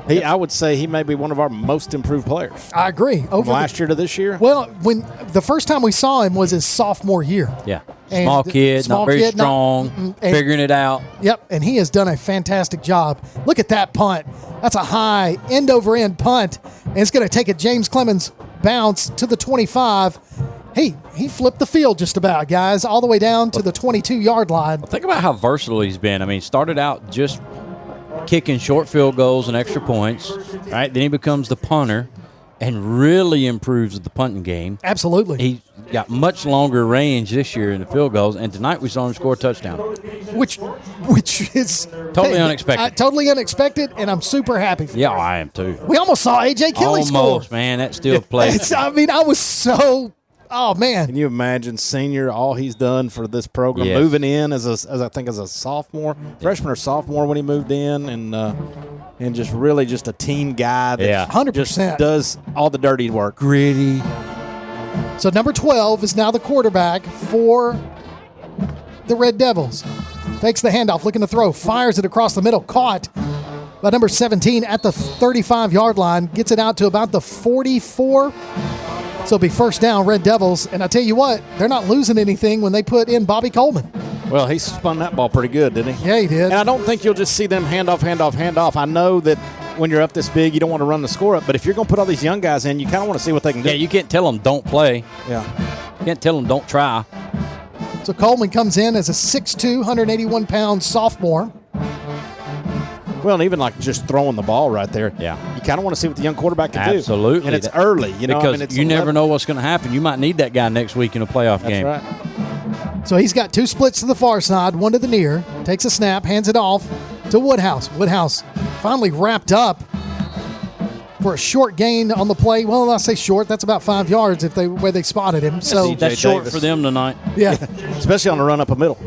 Yep. I would say he may be one of our most improved players. I agree. From last year to this year? Well, when the first time we saw him was his sophomore year. Yeah. Small kid, not very strong, figuring it out. Yep, and he has done a fantastic job. Look at that punt. That's a high end-over-end punt, and it's going to take a James Clemens bounce to the 25 he flipped the field just about, guys, all the way down to the 22-yard line. Think about how versatile he's been. I mean, he started out just kicking short field goals and extra points, right? Then he becomes the punter and really improves the punting game. Absolutely. He got much longer range this year in the field goals, and tonight we saw him score a touchdown. Which is totally unexpected. Totally unexpected, and I'm super happy for Yeah, I am too. We almost saw A.J. Kelly score. Almost, man. That still plays. I mean, I was so... Oh, man. Can you imagine senior, all he's done for this program, Yes. moving in as a sophomore, freshman or sophomore when he moved in, and just really just a team guy that 100%. just does all the dirty work. Gritty. So number 12 is now the quarterback for the Red Devils. Takes the handoff, looking to throw, fires it across the middle, caught by number 17 at the 35-yard line, gets it out to about the 44. So it'll be first down, Red Devils. And I tell you what, they're not losing anything when they put in Bobby Coleman. Well, he spun that ball pretty good, didn't he? Yeah, he did. And I don't think you'll just see them hand off. I know that when you're up this big, you don't want to run the score up. But if you're going to put all these young guys in, you kind of want to see what they can do. Yeah, you can't tell them don't play. Yeah. You can't tell them don't try. So Coleman comes in as a 6'2", 181-pound sophomore. Well, and even like just throwing the ball right there. Yeah. You kind of want to see what the young quarterback can do. Absolutely. And it's early, you know. Because it's you never know what's going to happen. You might need that guy next week in a playoff game. That's right. So he's got two splits to the far side, one to the near. Takes a snap, hands it off to Woodhouse. Woodhouse finally wrapped up for a short gain on the play. Well, I say short. That's about 5 yards where they spotted him. So that's short for them tonight. Yeah. Especially on the run up the middle.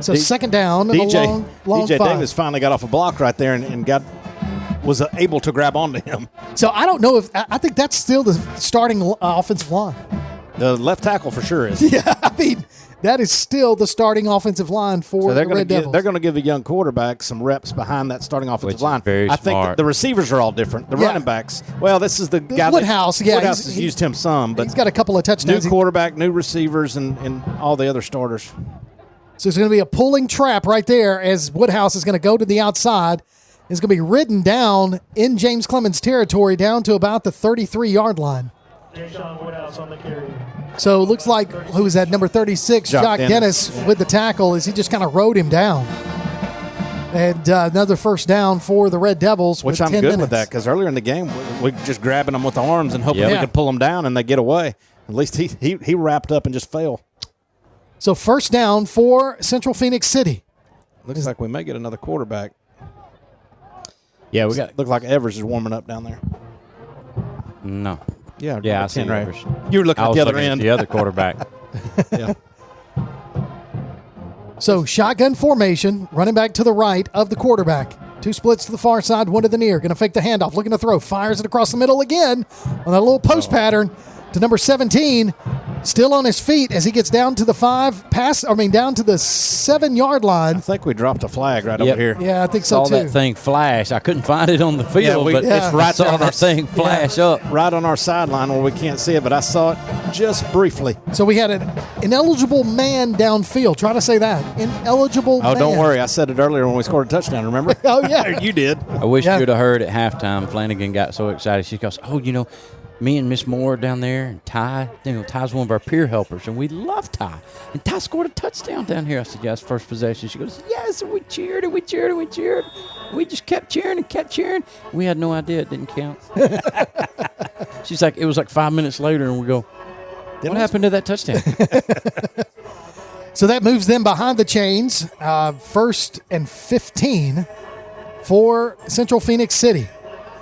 So second down and a long DJ five. Davis finally got off a block right there and was able to grab onto him. So I don't know if I think that's still the starting offensive line. The left tackle for sure is. Yeah, I mean that is still the starting offensive line for the Red Devils. They're going to give the young quarterback some reps behind that starting offensive line. Very I think smart. the receivers are all different. The running backs. Well, this is the guy. Woodhouse. Woodhouse has used him some, but he's got a couple of touchdowns. New quarterback, new receivers, and all the other starters. So it's going to be a pulling trap right there as Woodhouse is going to go to the outside. It's going to be ridden down in James Clemens territory down to about the 33-yard line. Woodhouse on the carry. So it looks like, who was that, number 36, Jock Dennis with the tackle as he just kind of rode him down. And another first down for the Red Devils. Which with I'm 10 good minutes. with that because earlier in the game, we just grabbing them with the arms and hoping we could pull them down and they get away. At least he wrapped up and just fell. So first down for Central-Phenix City. Looks like we may get another quarterback. Yeah, we got. Look like Evers is warming up down there. No. Yeah, I see right. Evers. You were looking I at was the other looking at end. the other quarterback. Yeah. So shotgun formation, running back to the right of the quarterback. Two splits to the far side, one to the near. Going to fake the handoff, looking to throw. Fires it across the middle again on that little post pattern to number 17. Still on his feet as he gets down to the down to the 7-yard line. I think we dropped a flag right over here. Yeah, I think so saw too. that thing flash. I couldn't find it on the field, but it's right I saw there on that thing flash up. Right on our sideline where we can't see it, but I saw it just briefly. So we had an ineligible man downfield. Try to say that. Ineligible man. Oh, don't worry. I said it earlier when we scored a touchdown, remember? Oh, yeah. You did. I wish you'd have heard at halftime. Flanagan got so excited. She goes, me and Miss Moore down there, and Ty, Ty's one of our peer helpers, and we love Ty. And Ty scored a touchdown down here. I said, yes, first possession. She goes, yes, and we cheered, and we cheered, and we cheered. We just kept cheering and kept cheering. We had no idea it didn't count. She's like, it was like 5 minutes later, and we go, what happened to that touchdown? So that moves them behind the chains. First and 15 for Central-Phenix City.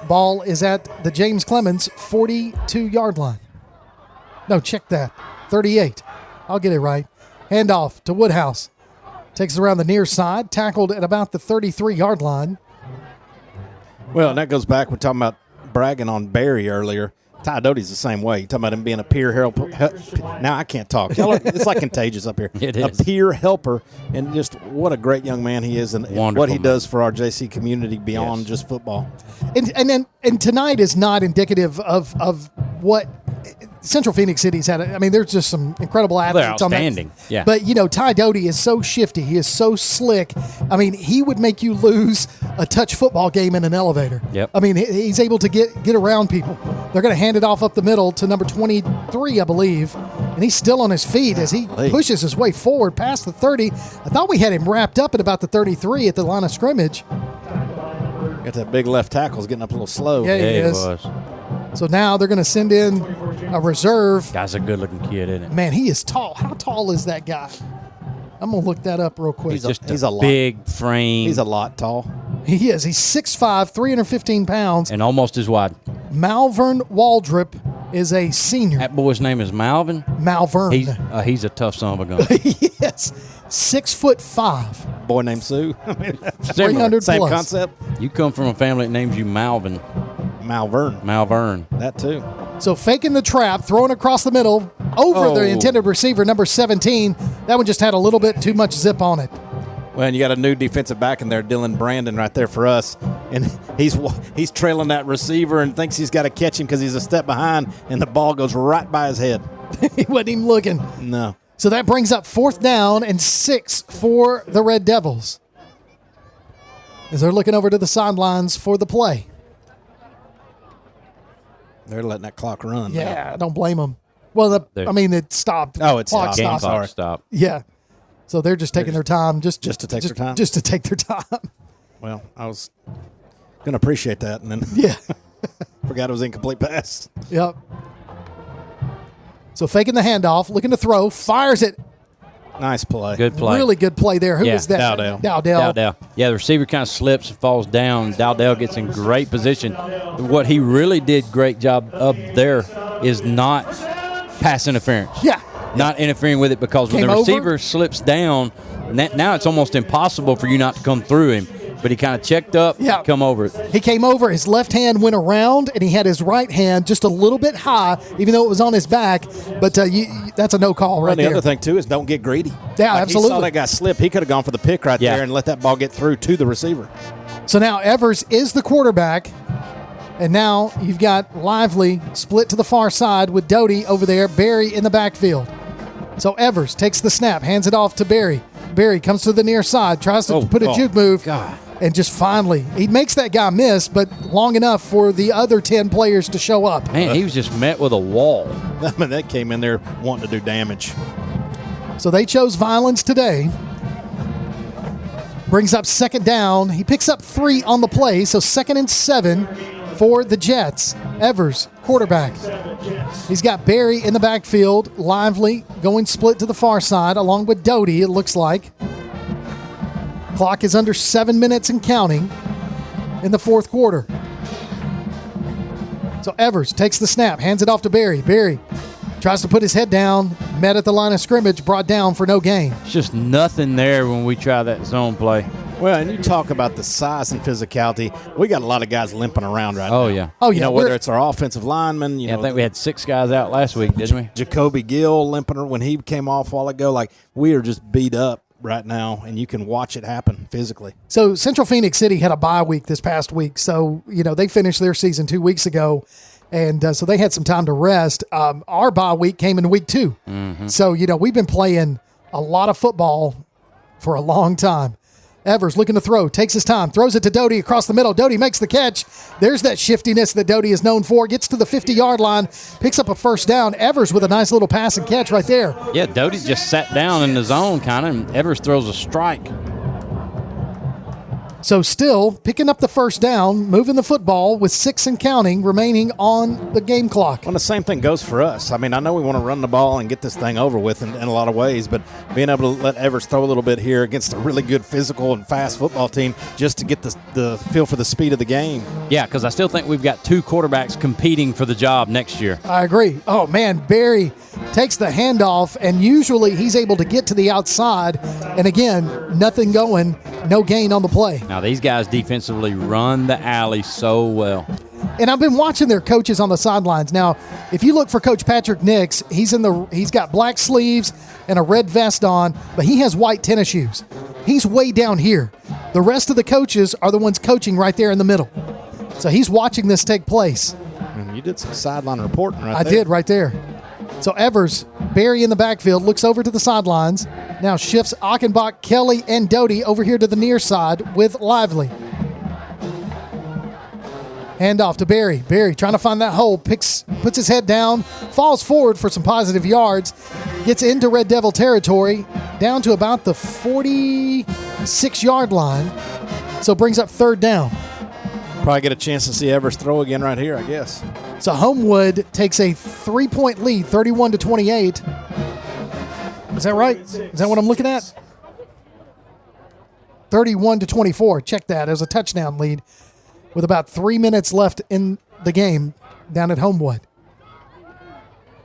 Ball is at the James Clemens 42-yard line. No, check that. 38. I'll get it right. Handoff to Woodhouse. Takes it around the near side. Tackled at about the 33-yard line. Well, and that goes back. We're talking about bragging on Barry earlier. Ty Doty's the same way. You're talking about him being a peer helper. Now I can't talk. It's like contagious up here. It is. A peer helper, and just what a great young man he is, and what he does for our JC community beyond just football. And tonight is not indicative of what Central-Phenix City's had. I mean, there's just some incredible athletes They're on that. outstanding. Yeah. But, Ty Doty is so shifty. He is so slick. I mean, he would make you lose a touch football game in an elevator. Yep. I mean, he's able to get around people. They're going to hand it off up the middle to number 23, I believe, And he's still on his feet as he pushes his way forward past the 30. I thought we had him wrapped up at about the 33 at the line of scrimmage. Got that big left tackle. He's getting up a little slow. Yeah, he is. was. So now they're going to send in a reserve. Guy's a good-looking kid, isn't it? Man, he is tall. How tall is that guy? I'm going to look that up real quick. He's a big frame. He's a lot tall. He is. He's 6'5", 315 pounds. And almost as wide. Malvern Waldrop is a senior. That boy's name is Malvin? Malvern. He's a tough son of a gun. Yes. 6'5". Boy named Sue. 300 Same plus. concept. You come from a family that names you Malvin. Malvern. That too. So faking the trap, throwing across the middle, over the intended receiver, number 17. That one just had a little bit too much zip on it. Well, and you got a new defensive back in there, Dylan Brandon, right there for us. And he's trailing that receiver and thinks he's got to catch him because he's a step behind, and the ball goes right by his head. He wasn't even looking. No. So that brings up 4th down and 6 for the Red Devils as they're looking over to the sidelines for the play. They're letting that clock run. Yeah, I don't blame them. Well, it stopped. Oh, it Clock stopped. stopped. Stop. Yeah. So they're just taking their time. Just to take their time? Just to take their time. Well, I was going to appreciate that, and then forgot it was incomplete pass. Yep. So faking the handoff, looking to throw, fires it. Nice play. Good play. Really good play there. Who was that? Dowdell. Yeah, the receiver kind of slips and falls down. Dowdell gets in great position. What he really did great job up there is not pass interference. Yeah. Not interfering with it, because when the receiver slips down, now it's almost impossible for you not to come through him. But he kind of checked up, come over it. He came over, his left hand went around, and he had his right hand just a little bit high, even though it was on his back. But that's a no call right there. The other thing, too, is don't get greedy. Yeah, absolutely. He saw that guy slip. He could have gone for the pick right there and let that ball get through to the receiver. So now Evers is the quarterback, and now you've got Lively split to the far side with Doty over there, Barry in the backfield. So Evers takes the snap, hands it off to Barry. Barry comes to the near side, tries to put a juke move. God. And just finally, he makes that guy miss, but long enough for the other 10 players to show up. Man, he was just met with a wall. I mean, that came in there wanting to do damage. So they chose violence today. Brings up 2nd down. He picks up 3 on the play, so 2nd and 7 for the Jets. Evers, quarterback. He's got Barry in the backfield, Lively going split to the far side, along with Doty, it looks like. Clock is under 7 minutes and counting in the 4th quarter. So Evers takes the snap, hands it off to Barry. Barry tries to put his head down, met at the line of scrimmage, brought down for no gain. It's just nothing there when we try that zone play. Well, and you talk about the size and physicality. We got a lot of guys limping around right now. Yeah. Oh, yeah. Whether it's our offensive linemen. I think we had 6 guys out last week, didn't we? Jacoby Gill limping when he came off a while ago. Like, we are just beat up right now, and you can watch it happen physically. So Central-Phenix City had a bye week this past week. So, they finished their season 2 weeks ago. And so they had some time to rest. Our bye week came in week 2. Mm-hmm. So, we've been playing a lot of football for a long time. Evers looking to throw, takes his time, throws it to Doty across the middle. Doty makes the catch. There's that shiftiness that Doty is known for. Gets to the 50-yard line, picks up a 1st down. Evers with a nice little pass and catch right there. Yeah, Doty just sat down in the zone kind of, and Evers throws a strike. So still picking up the 1st down, moving the football with 6 and counting remaining on the game clock. Well, the same thing goes for us. I mean, I know we want to run the ball and get this thing over with in a lot of ways, but being able to let Evers throw a little bit here against a really good physical and fast football team just to get the feel for the speed of the game. Yeah, because I still think we've got 2 quarterbacks competing for the job next year. I agree. Oh, man, Barry takes the handoff, and usually he's able to get to the outside. And again, nothing going, no gain on the play. Now, these guys defensively run the alley so well. And I've been watching their coaches on the sidelines. Now, if you look for Coach Patrick Nix, he's got black sleeves and a red vest on, but he has white tennis shoes. He's way down here. The rest of the coaches are the ones coaching right there in the middle. So he's watching this take place. And you did some sideline reporting right there. I did right there. So Evers, Barry in the backfield, looks over to the sidelines. Now shifts Achenbach, Kelly, and Doty over here to the near side with Lively. Hand off to Barry. Barry trying to find that hole. Puts his head down. Falls forward for some positive yards. Gets into Red Devil territory. Down to about the 46-yard line. So brings up third down. Probably get a chance to see Evers throw again right here, I guess. So Homewood takes a 3-point lead, 31-28. Is that right? Is that what I'm looking at? 31-24. Check that. It was a touchdown lead with about 3 minutes left in the game down at Homewood.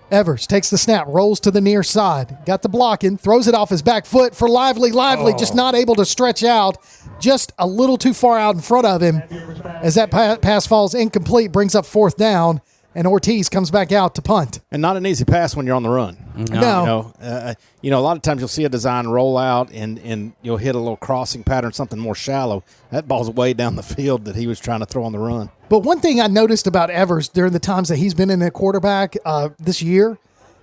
Evers takes the snap, rolls to the near side. Got the blocking, throws it off his back foot for Lively. Lively just not able to stretch out, just a little too far out in front of him. As that pass falls incomplete, brings up fourth down, and Ortiz comes back out to punt. And not an easy pass when you're on the run. No. A lot of times you'll see a design roll out and you'll hit a little crossing pattern, something more shallow. That ball's way down the field that he was trying to throw on the run. But one thing I noticed about Evers during the times that he's been in at quarterback this year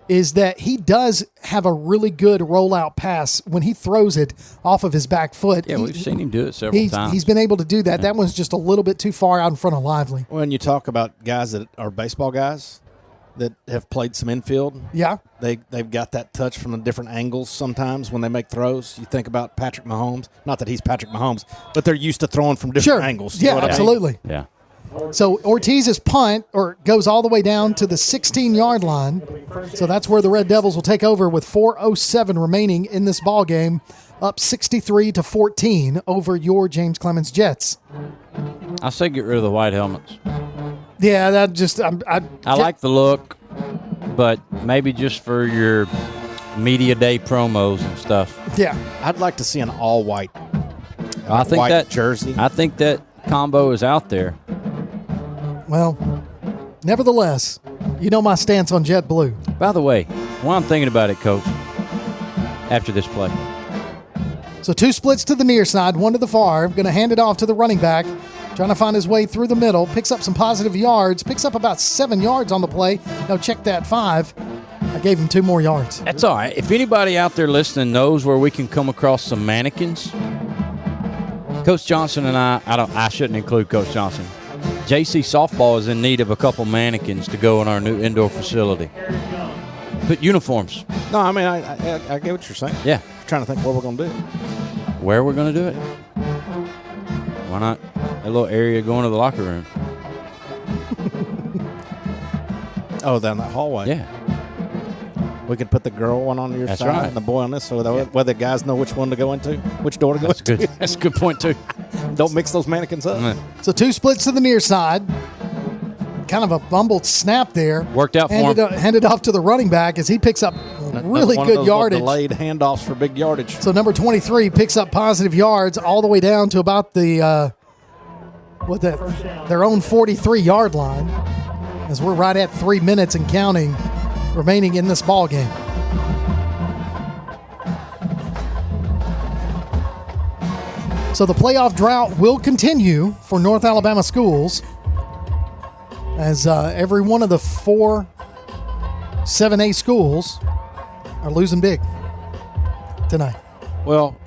is that he does have a really good rollout pass when he throws it off of his back foot. Yeah, we've seen him do it several times. He's been able to do that. Yeah. That one's just a little bit too far out in front of Lively. When you talk about guys that are baseball guys that have played some infield, yeah, they've got that touch from the different angles sometimes when they make throws. You think about Patrick Mahomes. Not that he's Patrick Mahomes, but they're used to throwing from different angles. Yeah, absolutely. Yeah. So Ortiz's punt goes all the way down to the 16-yard line. So that's where the Red Devils will take over with 4:07 remaining in this ball game, up 63-14 over your James Clemens Jets. I say get rid of the white helmets. Yeah, that just I like the look, but maybe just for your media day promos and stuff. Yeah, I'd like to see an all-white. I think white that jersey. I think that combo is out there. Well, nevertheless, you know my stance on jet blue. By the way, while I'm thinking about it, Coach, after this play. So 2 splits to the near side, 1 to the far. Going to hand it off to the running back. Trying to find his way through the middle. Picks up some positive yards. Picks up about 7 yards on the play. Now check that 5. I gave him 2 more yards. That's all right. If anybody out there listening knows where we can come across some mannequins, Coach Johnson and I shouldn't include Coach Johnson. JC Softball is in need of a couple mannequins to go in our new indoor facility. Put uniforms. No, I mean, I get what you're saying. Yeah. I'm trying to think what we're going to do. Where we're going to do it? Why not a little area going to the locker room? Oh, down that hallway. Yeah. We could put the girl one on your That's side right. and the boy on this, so that way the guys know which one to go into, which door to go into. Good. That's a good point, too. Don't mix those mannequins up. So 2 splits to the near side. Kind of a bumbled snap there. Worked out for him. Handed off to the running back as he picks up really good yardage. Delayed handoffs for big yardage. So number 23 picks up positive yards all the way down to about the their own 43-yard line, as we're right at 3 minutes and counting remaining in this ball game. So the playoff drought will continue for North Alabama schools as every one of the 4 7A schools are losing big tonight. Well,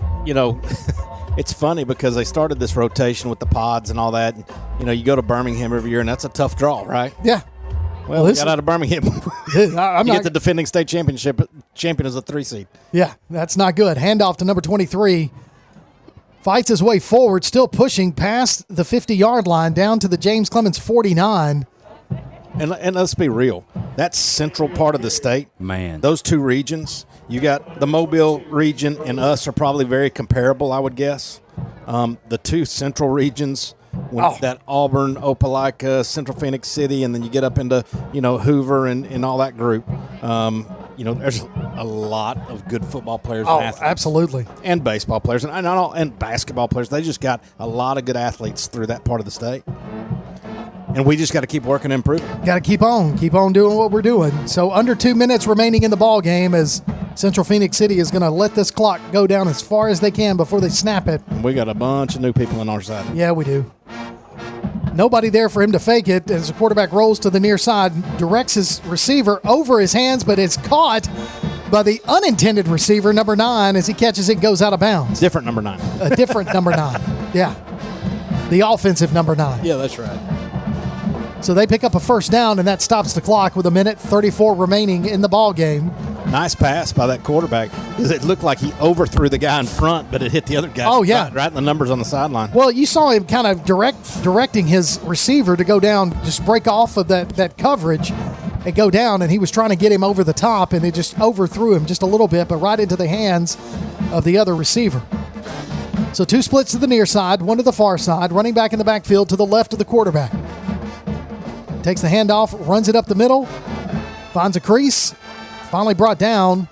it's funny because they started this rotation with the pods and all that. And, you go to Birmingham every year, and that's a tough draw, right? Yeah. Well, we got out of Birmingham. You get the defending state champion as a 3 seed. Yeah, that's not good. Handoff to number 23. Fights his way forward, still pushing past the 50-yard line down to the James Clemens 49. And let's be real. That central part of the state, man, those 2 regions, you got the Mobile region and us are probably very comparable, I would guess. The 2 central regions, that Auburn, Opelika, Central-Phenix City, and then you get up into, Hoover and all that group. There's a lot of good football players and athletes. Absolutely. And baseball players and basketball players. They just got a lot of good athletes through that part of the state. And we just got to keep working and improving. Got to keep on doing what we're doing. So under 2 minutes remaining in the ball game as Central-Phenix City is going to let this clock go down as far as they can before they snap it. And we got a bunch of new people on our side. Yeah, we do. Nobody there for him to fake it as the quarterback rolls to the near side, directs his receiver over his hands, but it's caught by the unintended receiver, number 9, as he catches it and goes out of bounds. Different number 9. A different number 9. Yeah. The offensive number 9. Yeah, that's right. So they pick up a first down, and that stops the clock with 1:34 remaining in the ball game. Nice pass by that quarterback. It looked like he overthrew the guy in front, but it hit the other guy. Oh, yeah. Right in the numbers on the sideline. Well, you saw him kind of directing his receiver to go down, just break off of that coverage and go down, and he was trying to get him over the top, and it just overthrew him just a little bit, but right into the hands of the other receiver. So 2 splits to the near side, 1 to the far side, running back in the backfield to the left of the quarterback. Takes the handoff, runs it up the middle, finds a crease, finally brought down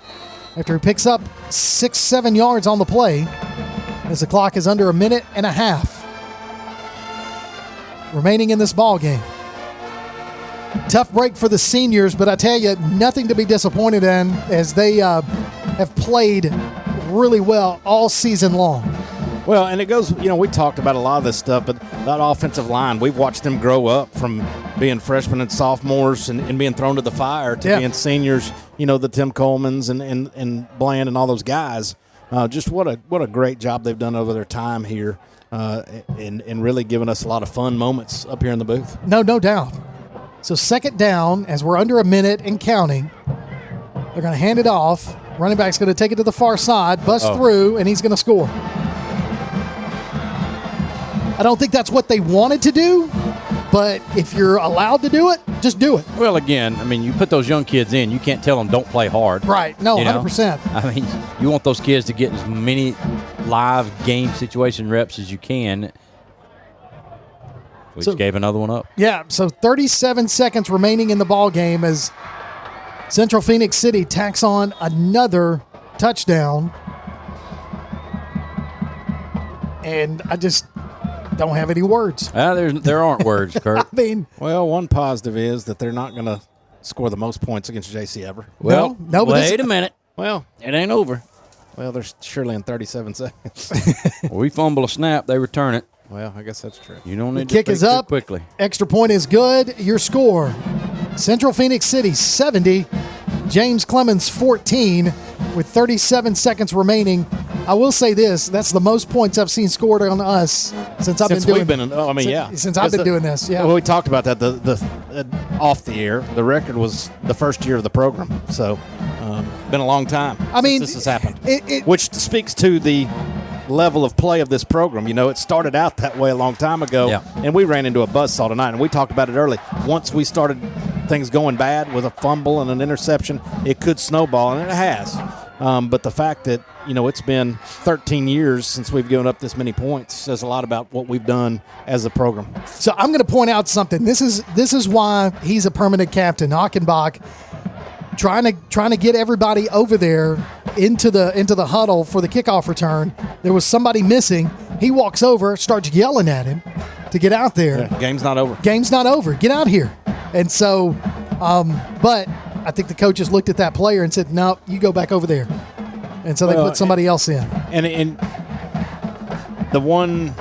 after he picks up 6-7 yards on the play as the clock is under 1.5 minutes remaining in this ball game. Tough break for the seniors, but I tell you, nothing to be disappointed in as they have played really well all season long. Well, and it goes, we talked about a lot of this stuff, but that offensive line, we've watched them grow up from being freshmen and sophomores and being thrown to the fire to being seniors, the Tim Colemans and Bland and all those guys. Just what a great job they've done over their time here and really giving us a lot of fun moments up here in the booth. No doubt. So second down, as we're under 1 minute and counting, they're going to hand it off. Running back's going to take it to the far side, bust through, and he's going to score. I don't think that's what they wanted to do, but if you're allowed to do it, just do it. Well, again, you put those young kids in, you can't tell them don't play hard. Right. No, 100%. You want those kids to get as many live game situation reps as you can. We just gave another one up. Yeah, so 37 seconds remaining in the ball game as Central-Phenix City tacks on another touchdown. And I just don't have any words. There aren't words, Kurt. Well, one positive is that they're not going to score the most points against JC ever. Well, wait a minute. Well, it ain't over. Well, they're surely in 37 seconds. We fumble a snap, they return it. Well, I guess that's true. You don't need the kick to is up quickly. Extra point is good. Your score: Central-Phenix City 70, James Clemens 14, with 37 seconds remaining. I will say this: that's the most points I've seen scored on us since I've been doing. Since I've been doing this. Yeah. Well, we talked about that the off the air. The record was the first year of the program, so been a long time. Since this has happened, which speaks to the level of play of this program. It started out that way a long time ago, and we ran into a buzzsaw tonight, and we talked about it early. Once we started things going bad with a fumble and an interception, it could snowball, and it has. But the fact that, it's been 13 years since we've given up this many points says a lot about what we've done as a program. So I'm going to point out something. This is why he's a permanent captain. Achenbach trying to get everybody over there into the huddle for the kickoff return. There was somebody missing. He walks over, starts yelling at him to get out there. Yeah, game's not over. Game's not over. Get out here. And so, but I think the coaches looked at that player and said, "No, you go back over there." And so they put somebody else in. And the one,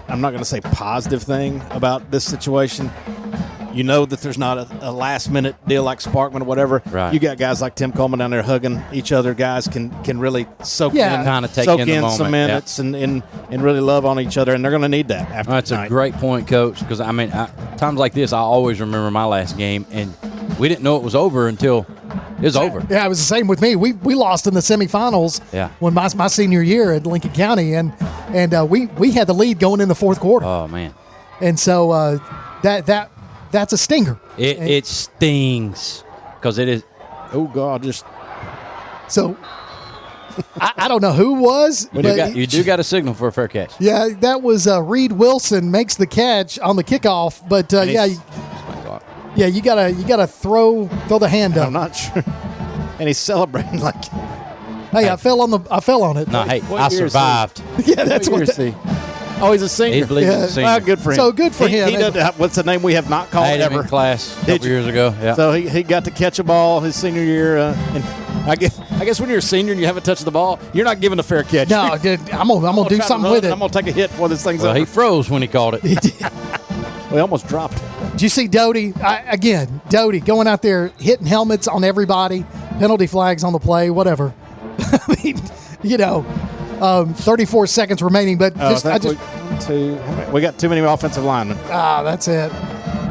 I'm not going to say positive thing about this situation, that there's not a last-minute deal like Sparkman or whatever. Right. You got guys like Tim Coleman down there hugging each other. Guys can really soak in some minutes and really love on each other, and they're going to need that after That's tonight. a great point, Coach, because, times like this, I always remember my last game, and we didn't know it was over until it was over. Yeah, it was the same with me. We lost in the semifinals when my senior year at Lincoln County, and we had the lead going in the fourth quarter. Oh, man. And so that's a stinger. It stings because it is. Oh, God, just. So I don't know who was. But you do got a signal for a fair catch. Yeah, that was Reed Wilson makes the catch on the kickoff. But you gotta throw the hand up. I'm not sure. And he's celebrating like. Hey, I fell on it. No, hey, I survived. Yeah, that's what. Oh, he's a senior. He believes he's a senior. Well, good for him. So good for him. He does, what's the name we have not called ever? In class a couple years ago. Yeah. So he got to catch a ball his senior year. And I guess when you're a senior and you haven't touched the ball, you're not given a fair catch. No, dude, I'm gonna do something with it. I'm gonna take a hit before this thing's over. He froze when he called it. He did. We almost dropped it. Did you see Doty? Doty going out there hitting helmets on everybody, penalty flags on the play, whatever. I mean, 34 seconds remaining, but we we got too many offensive linemen. That's it.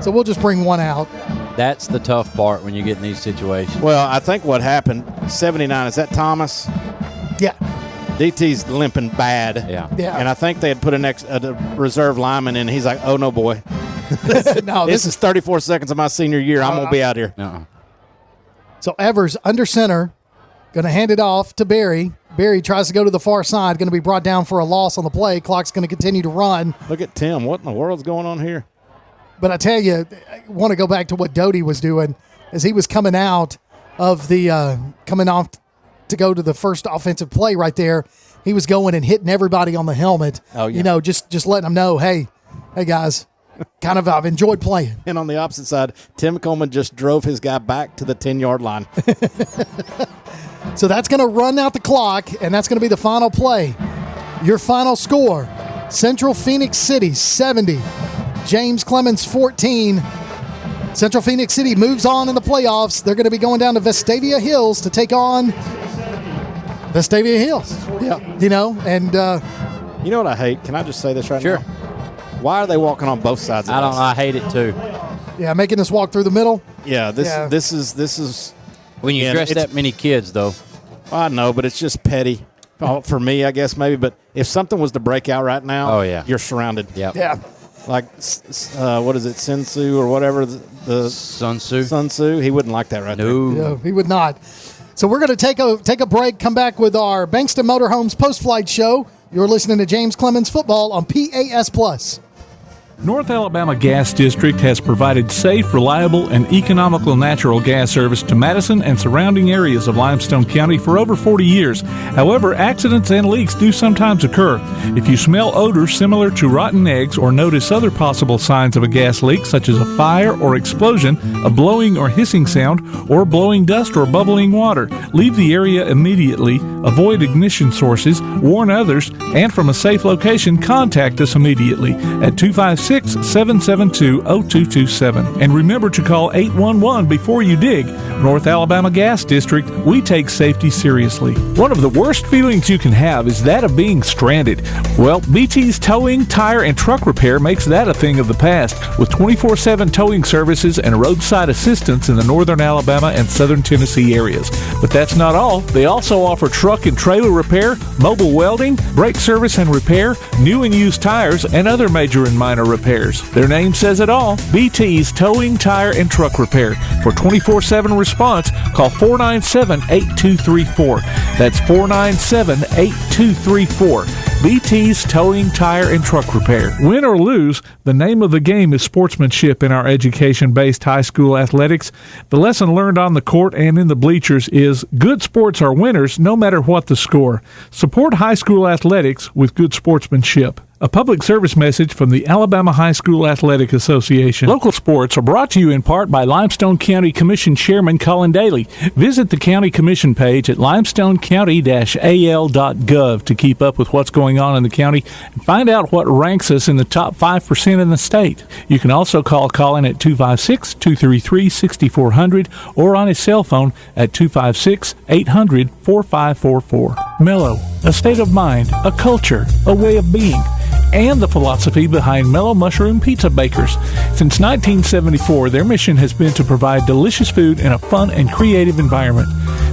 So we'll just bring one out. That's the tough part when you get in these situations. Well, I think what happened, 79, is that Thomas? Yeah. DT's limping bad. Yeah. And I think they had put a reserve lineman in. He's like, oh, no, boy. No, this is 34 seconds of my senior year. I'm going to be out here. So Evers under center, going to hand it off to Barry. Barry tries to go to the far side, going to be brought down for a loss on the play. Clock's going to continue to run. Look at Tim. What in the world's going on here? But I tell you, I want to go back to what Doty was doing as he was coming out of the coming off to go to the first offensive play right there. He was going and hitting everybody on the helmet. Oh, yeah. You know, just letting them know, hey guys, kind of I've enjoyed playing. And on the opposite side, Tim Coleman just drove his guy back to the 10-yard line. So that's going to run out the clock, and that's going to be the final play. Your final score, Central-Phenix City 70, James Clemens 14. Central-Phenix City moves on in the playoffs. They're going to be going down to Vestavia Hills to take on Vestavia Hills. Yeah. You know, and you know what I hate? Can I just say this right now? Why are they walking on both sides of I don't us? know. I hate it too. Yeah, making us walk through the middle. Yeah, this is when you dress that many kids, though. I know, but it's just petty. For me, I guess maybe. But if something was to break out right now, oh yeah, you're surrounded. Yep. Yeah. Like what is it, Sun Tzu or whatever the Sun Tzu. Sun Tzu. He wouldn't like that right there. No, he would not. So we're going to take a break. Come back with our Bankston Motorhomes post-flight show. You're listening to James Clemens Football on PAS Plus. North Alabama Gas District has provided safe, reliable, and economical natural gas service to Madison and surrounding areas of Limestone County for over 40 years. However, accidents and leaks do sometimes occur. If you smell odors similar to rotten eggs or notice other possible signs of a gas leak, such as a fire or explosion, a blowing or hissing sound, or blowing dust or bubbling water, leave the area immediately, avoid ignition sources, warn others, and from a safe location, contact us immediately at 256-772-0227. And remember to call 811 before you dig. North Alabama Gas District, we take safety seriously. One of the worst feelings you can have is that of being stranded. Well, BT's Towing, Tire, and Truck Repair makes that a thing of the past, with 24/7 towing services and roadside assistance in the northern Alabama and southern Tennessee areas. But that's not all. They also offer truck and trailer repair, mobile welding, brake service and repair, new and used tires, and other major and minor repairs. Their name says it all. BT's Towing, Tire, and Truck Repair. For 24/7 response, call 497-8234. That's 497-8234. BT's Towing, Tire, and Truck Repair. Win or lose, the name of the game is sportsmanship in our education-based high school athletics. The lesson learned on the court and in the bleachers is good sports are winners no matter what the score. Support high school athletics with good sportsmanship. A public service message from the Alabama High School Athletic Association. Local sports are brought to you in part by Limestone County Commission Chairman Colin Daly. Visit the County Commission page at limestonecounty-al.gov to keep up with what's going on in the county and find out what ranks us in the top 5% in the state. You can also call Colin at 256-233-6400 or on his cell phone at 256-800-4544. Mellow, a state of mind, a culture, a way of being, and the philosophy behind Mellow Mushroom Pizza Bakers. Since 1974, their mission has been to provide delicious food in a fun and creative environment.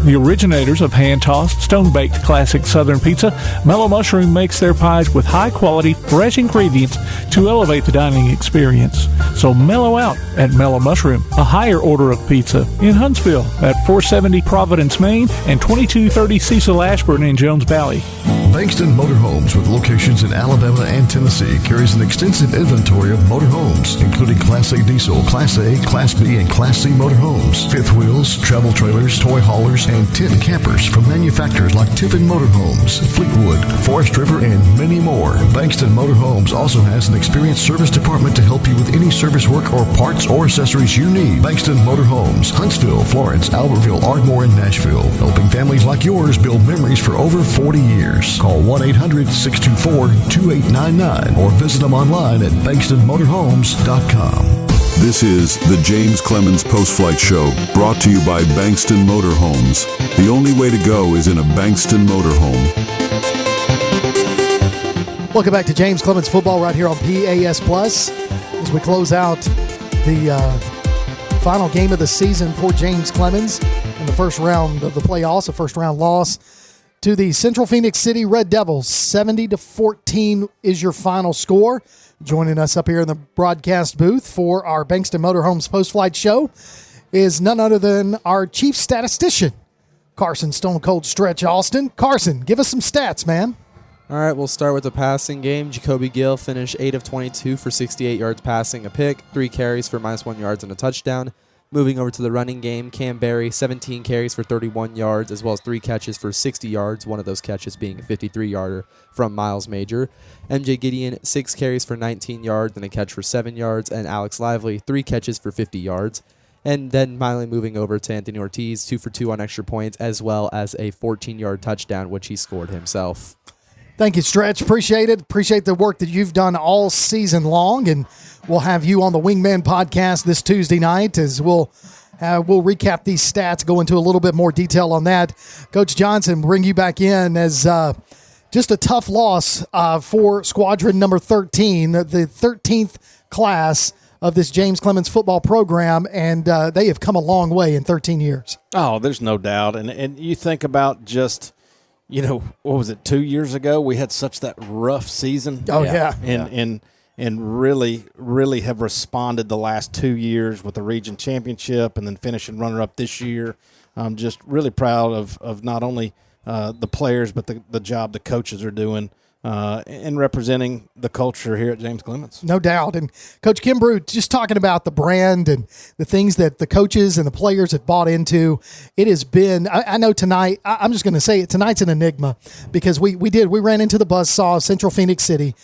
The originators of hand-tossed, stone-baked classic Southern pizza, Mellow Mushroom makes their pies with high-quality, fresh ingredients to elevate the dining experience. So mellow out at Mellow Mushroom, a higher order of pizza in Huntsville at 470 Providence, Maine, and 2230 Cecil Ashburn in Jones Valley. Bankston Motorhomes, with locations in Alabama and Tennessee, carries an extensive inventory of motorhomes, including Class A diesel, Class A, Class B, and Class C motorhomes, fifth wheels, travel trailers, toy haulers, and tent campers from manufacturers like Tiffin Motorhomes, Fleetwood, Forest River, and many more. Bankston Motorhomes also has an experienced service department to help you with any service work or parts or accessories you need. Bankston Motorhomes, Huntsville, Florence, Albertville, Ardmore, and Nashville, helping families like yours build memories for over 40 years. Call 1-800-624-2899 or visit them online at bankstonmotorhomes.com. This is the James Clemens Post-Flight Show, brought to you by Bankston Motorhomes. The only way to go is in a Bankston motorhome. Welcome back to James Clemens Football right here on PAS Plus as we close out the final game of the season for James Clemens in the first round of the playoffs, a first-round loss to the Central-Phenix City Red Devils. 70-14 is your final score. Joining us up here in the broadcast booth for our Bankston Motorhomes post-flight show is none other than our chief statistician, Carson Stone Cold Stretch Austin. Carson, give us some stats, man. All right, we'll start with the passing game. Jacoby Gill finished 8 of 22 for 68 yards passing, a pick, 3 carries for -1 yards and a touchdown. Moving over to the running game, Cam Berry, 17 carries for 31 yards, as well as 3 catches for 60 yards, one of those catches being a 53-yarder from Miles Major. MJ Gideon, 6 carries for 19 yards and a catch for 7 yards, and Alex Lively, 3 catches for 50 yards. And then finally moving over to Anthony Ortiz, 2 for 2 on extra points, as well as a 14-yard touchdown, which he scored himself. Thank you, Stretch. Appreciate it. Appreciate the work that you've done all season long. And we'll have you on the Wingman podcast this Tuesday night as we'll recap these stats, go into a little bit more detail on that. Coach Johnson, bring you back in as just a tough loss for squadron number 13, the 13th class of this James Clemens football program, and they have come a long way in 13 years. Oh, there's no doubt. And you think about just, what was it, 2 years ago? We had such that rough season. Oh, yeah. And really, really have responded the last 2 years with the region championship and then finishing runner-up this year. I'm just really proud of not only the players but the job the coaches are doing and representing the culture here at James Clemens. No doubt. And Coach Kimbrough, just talking about the brand and the things that the coaches and the players have bought into, it has been, I know tonight, I'm just going to say it, tonight's an enigma because we ran into the buzzsaw of Central-Phenix City.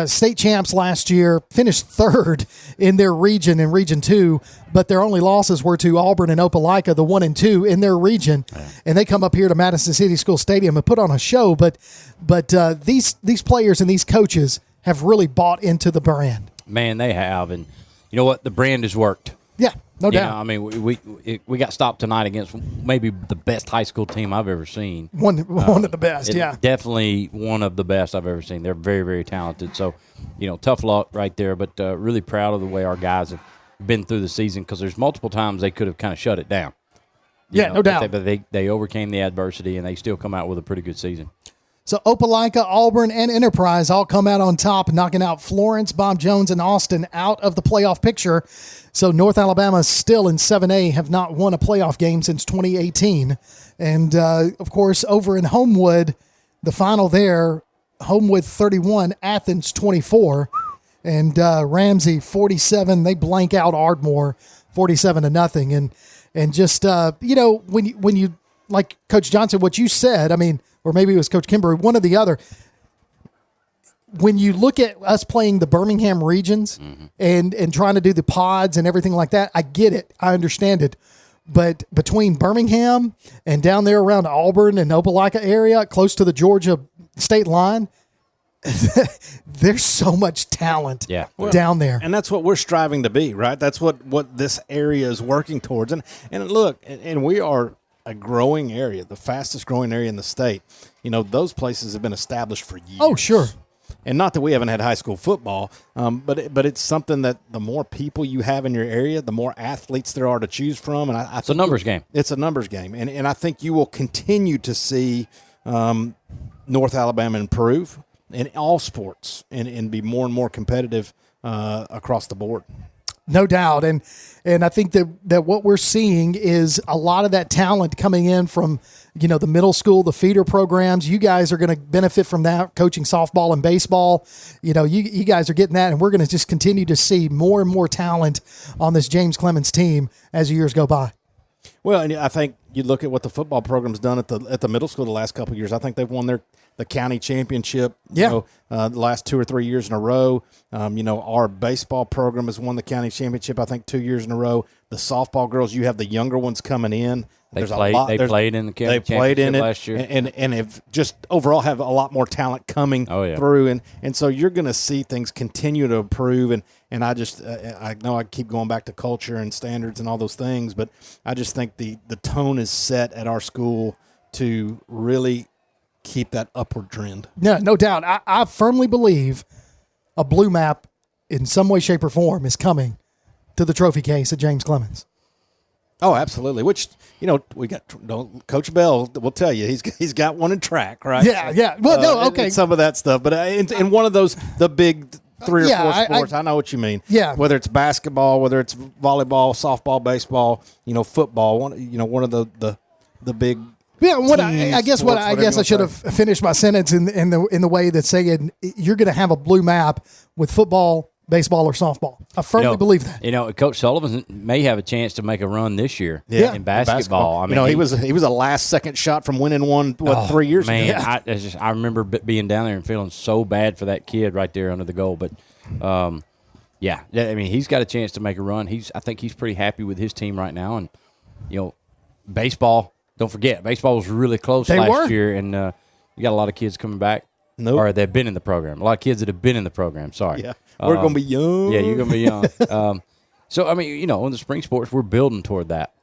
State champs last year, finished third in their region in Region 2, but their only losses were to Auburn and Opelika, the 1 and 2 in their region. Yeah. And they come up here to Madison City School Stadium and put on a show. But these players and these coaches have really bought into the brand. Man, they have. And you know what? The brand has worked. Yeah, no doubt. I mean, we got stopped tonight against maybe the best high school team I've ever seen. One of the best, yeah. Definitely one of the best I've ever seen. They're very, very talented. So, tough luck right there, but really proud of the way our guys have been through the season because there's multiple times they could have kind of shut it down. No doubt. But they overcame the adversity, and they still come out with a pretty good season. So Opelika, Auburn, and Enterprise all come out on top, knocking out Florence, Bob Jones, and Austin out of the playoff picture. So North Alabama still in 7A have not won a playoff game since 2018. And, of course, over in Homewood, the final there, Homewood 31, Athens 24. And Ramsey 47, they blank out Ardmore 47-0. And just, when you, like Coach Johnson, what you said, I mean, or maybe it was Coach Kimbrough, one or the other. When you look at us playing the Birmingham regions and trying to do the pods and everything like that, I get it. I understand it. But between Birmingham and down there around Auburn and Opelika area, close to the Georgia state line, there's so much talent down there. And that's what we're striving to be, right? That's what this area is working towards. And look, and we are a growing area, the fastest growing area in the state. Those places have been established for years. Oh, sure. And not that we haven't had high school football, but it's something that the more people you have in your area, the more athletes there are to choose from. And it's a numbers game. It's a numbers game. And I think you will continue to see North Alabama improve in all sports and be more and more competitive across the board. No doubt. And I think that what we're seeing is a lot of that talent coming in from, the middle school, the feeder programs. You guys are going to benefit from that, coaching softball and baseball. You guys are getting that, and we're going to just continue to see more and more talent on this James Clemens team as the years go by. Well, and I think you look at what the football program's done at the middle school the last couple of years. I think they've won the county championship, the last 2 or 3 years in a row. Our baseball program has won the county championship, I think, 2 years in a row. The softball girls, you have the younger ones coming in. They played in the county championship last year. And have just overall have a lot more talent coming through. And so you're going to see things continue to improve. And I know I keep going back to culture and standards and all those things, but I just think the tone is set at our school to really keep that upward trend. Yeah, no doubt. I firmly believe a blue map in some way, shape, or form is coming to the trophy case at James Clemens. Oh, absolutely. Which, we got Coach Bell will tell you he's got one in track, right? Yeah. Well, no, okay. And some of that stuff, but in one of those the big 3 or 4 sports, I know what you mean. Yeah. Whether it's basketball, whether it's volleyball, softball, baseball, football, one of the big. Yeah, I guess I should have finished my sentence in the way that saying you're going to have a blue map with football, baseball, or softball. I firmly believe that. Coach Sullivan may have a chance to make a run this year in basketball. I mean, he was a last second shot from winning one 3 years ago. Man, I remember being down there and feeling so bad for that kid right there under the goal. But he's got a chance to make a run. I think he's pretty happy with his team right now. And baseball. Don't forget, baseball was really close last year, and you got a lot of kids coming back. Nope. Or they've been in the program. A lot of kids that have been in the program. Sorry. Yeah. We're going to be young. Yeah, you're going to be young. So, in the spring sports, we're building toward that.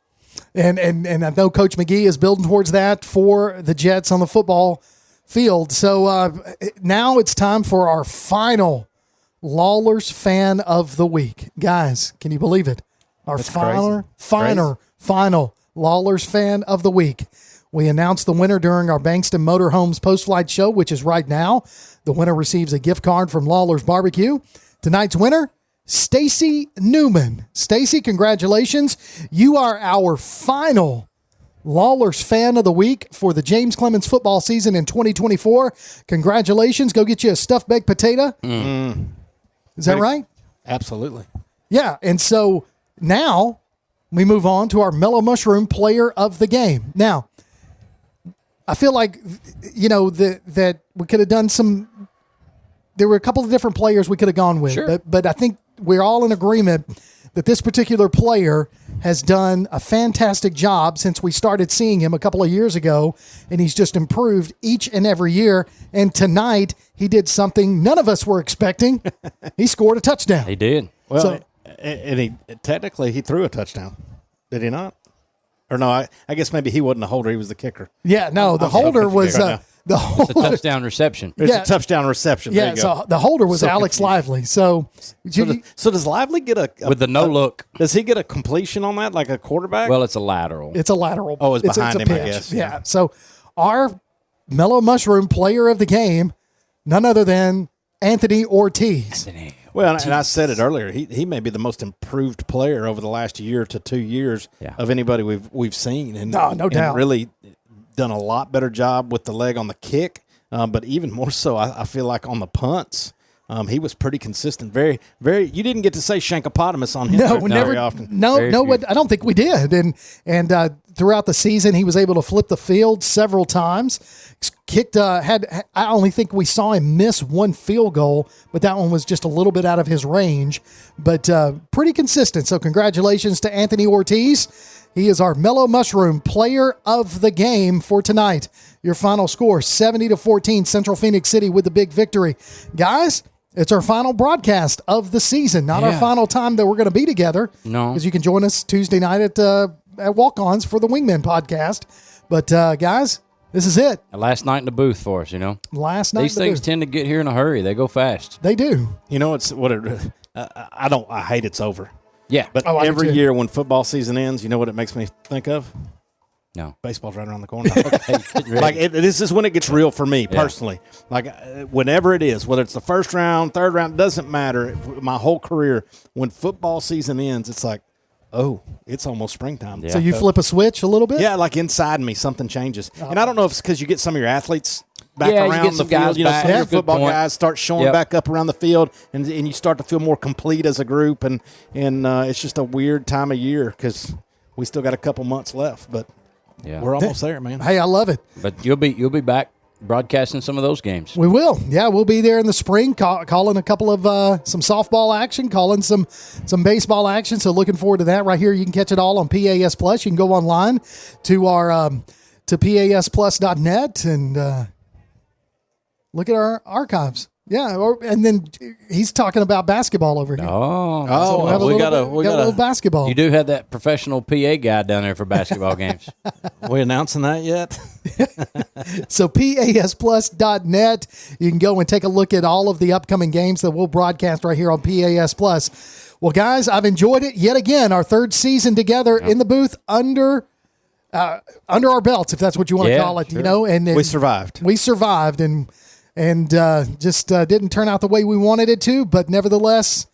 And I know Coach McGee is building towards that for the Jets on the football field. So now it's time for our final Lawler's Fan of the Week. Guys, can you believe it? Our final Lawler's Fan of the Week. We announced the winner during our Bankston Motorhomes post-flight show, which is right now. The winner receives a gift card from Lawler's Barbecue. Tonight's winner, Stacy Newman. Stacy, congratulations. You are our final Lawler's Fan of the Week for the James Clemens football season in 2024. Congratulations. Go get you a stuffed baked potato. Is that right? Absolutely. Yeah, and so now we move on to our Mellow Mushroom Player of the Game. Now, I feel like, that we could have done some – there were a couple of different players we could have gone with. Sure. But I think we're all in agreement that this particular player has done a fantastic job since we started seeing him a couple of years ago, and he's just improved each and every year. And tonight he did something none of us were expecting. He scored a touchdown. He did. Well, and he threw a touchdown. Did he not? Or no, I guess maybe he wasn't the holder. He was the kicker. Yeah, no, the holder was the holder. It's a touchdown reception. It's a touchdown reception. Yeah, so the holder was Alex Lively. So does Lively get with the no look? Does he get a completion on that like a quarterback? Well, it's a lateral. It's a lateral. Oh, it's behind him, pitch. I guess. Yeah. So our Mellow Mushroom Player of the Game, none other than Anthony Ortiz. Well, and I said it earlier. He may be the most improved player over the last year to 2 years of anybody we've seen, and no doubt, really done a lot better job with the leg on the kick. But even more so, I feel like on the punts, he was pretty consistent. Very, very. You didn't get to say Shankopotamus on him very often. No, I don't think we did. And throughout the season, he was able to flip the field several times. Kicked I only think we saw him miss one field goal, but that one was just a little bit out of his range. But pretty consistent. So congratulations to Anthony Ortiz. He is our Mellow Mushroom Player of the Game for tonight. Your final score, 70-14, Central-Phenix City with the big victory. Guys, it's our final broadcast of the season, not our final time that we're going to be together. No. Because you can join us Tuesday night at Walk-Ons for the Wingman podcast. But, guys, this is it. Last night in the booth for us, Last night These things tend to get here in a hurry. They go fast. They do. It's what it. I hate it's over. Yeah. But every year when football season ends, you know what it makes me think of? No. Baseball's right around the corner. This is when it gets real for me personally. Like whenever it is, whether it's the first round, third round, doesn't matter. My whole career, when football season ends, it's like, oh, it's almost springtime. Yeah. So you flip a switch a little bit? Yeah, like inside me, something changes. And I don't know if it's because you get some of your athletes back around the field. Some of your football guys start showing back up around the field, and you start to feel more complete as a group. And it's just a weird time of year because we still got a couple months left, but we're almost there, man. Hey, I love it. But you'll be back broadcasting some of those games. We will. Yeah, we'll be there in the spring, calling a couple of some softball action, calling some baseball action. So looking forward to that right here. You can catch it all on PAS Plus. You can go online to our to pasplus.net and look at our archives. Yeah, and then he's talking about basketball over here. So we got a little basketball. You do have that professional PA guy down there for basketball games. We announcing that yet? So pasplus.net, you can go and take a look at all of the upcoming games that we'll broadcast right here on PAS Plus. Well, guys, I've enjoyed it yet again. Our third season together in the booth under our belts, if that's what you want to call it. Sure. And we survived. We survived, and just didn't turn out the way we wanted it to, but nevertheless,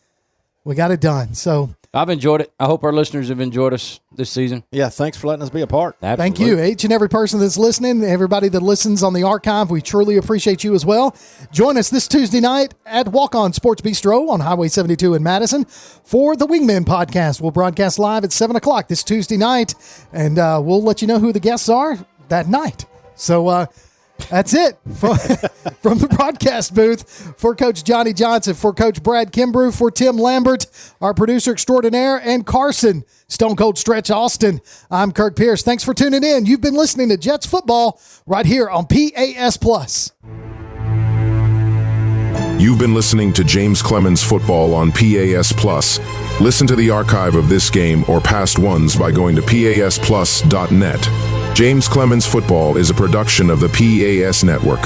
we got it done. So I've enjoyed it. I hope our listeners have enjoyed us this season. Yeah, thanks for letting us be a part. Absolutely. Thank you, each and every person that's listening, everybody that listens on the archive. We truly appreciate you as well. Join us this Tuesday night at Walk On Sports Bistro on Highway 72 in Madison for the Wingman podcast. We'll broadcast live at 7 o'clock this Tuesday night, and we'll let you know who the guests are that night. So that's it from the broadcast booth. For Coach Johnny Johnson, for Coach Brad Kimbrough, for Tim Lambert, our producer extraordinaire, and Carson Stone Cold Stretch Austin, I'm Kirk Pierce. Thanks for tuning in. You've been listening to Jets Football right here on PAS+. You've been listening to James Clemens Football on PAS+. Listen to the archive of this game or past ones by going to PASplus.net. James Clemens Football is a production of the PAS Network.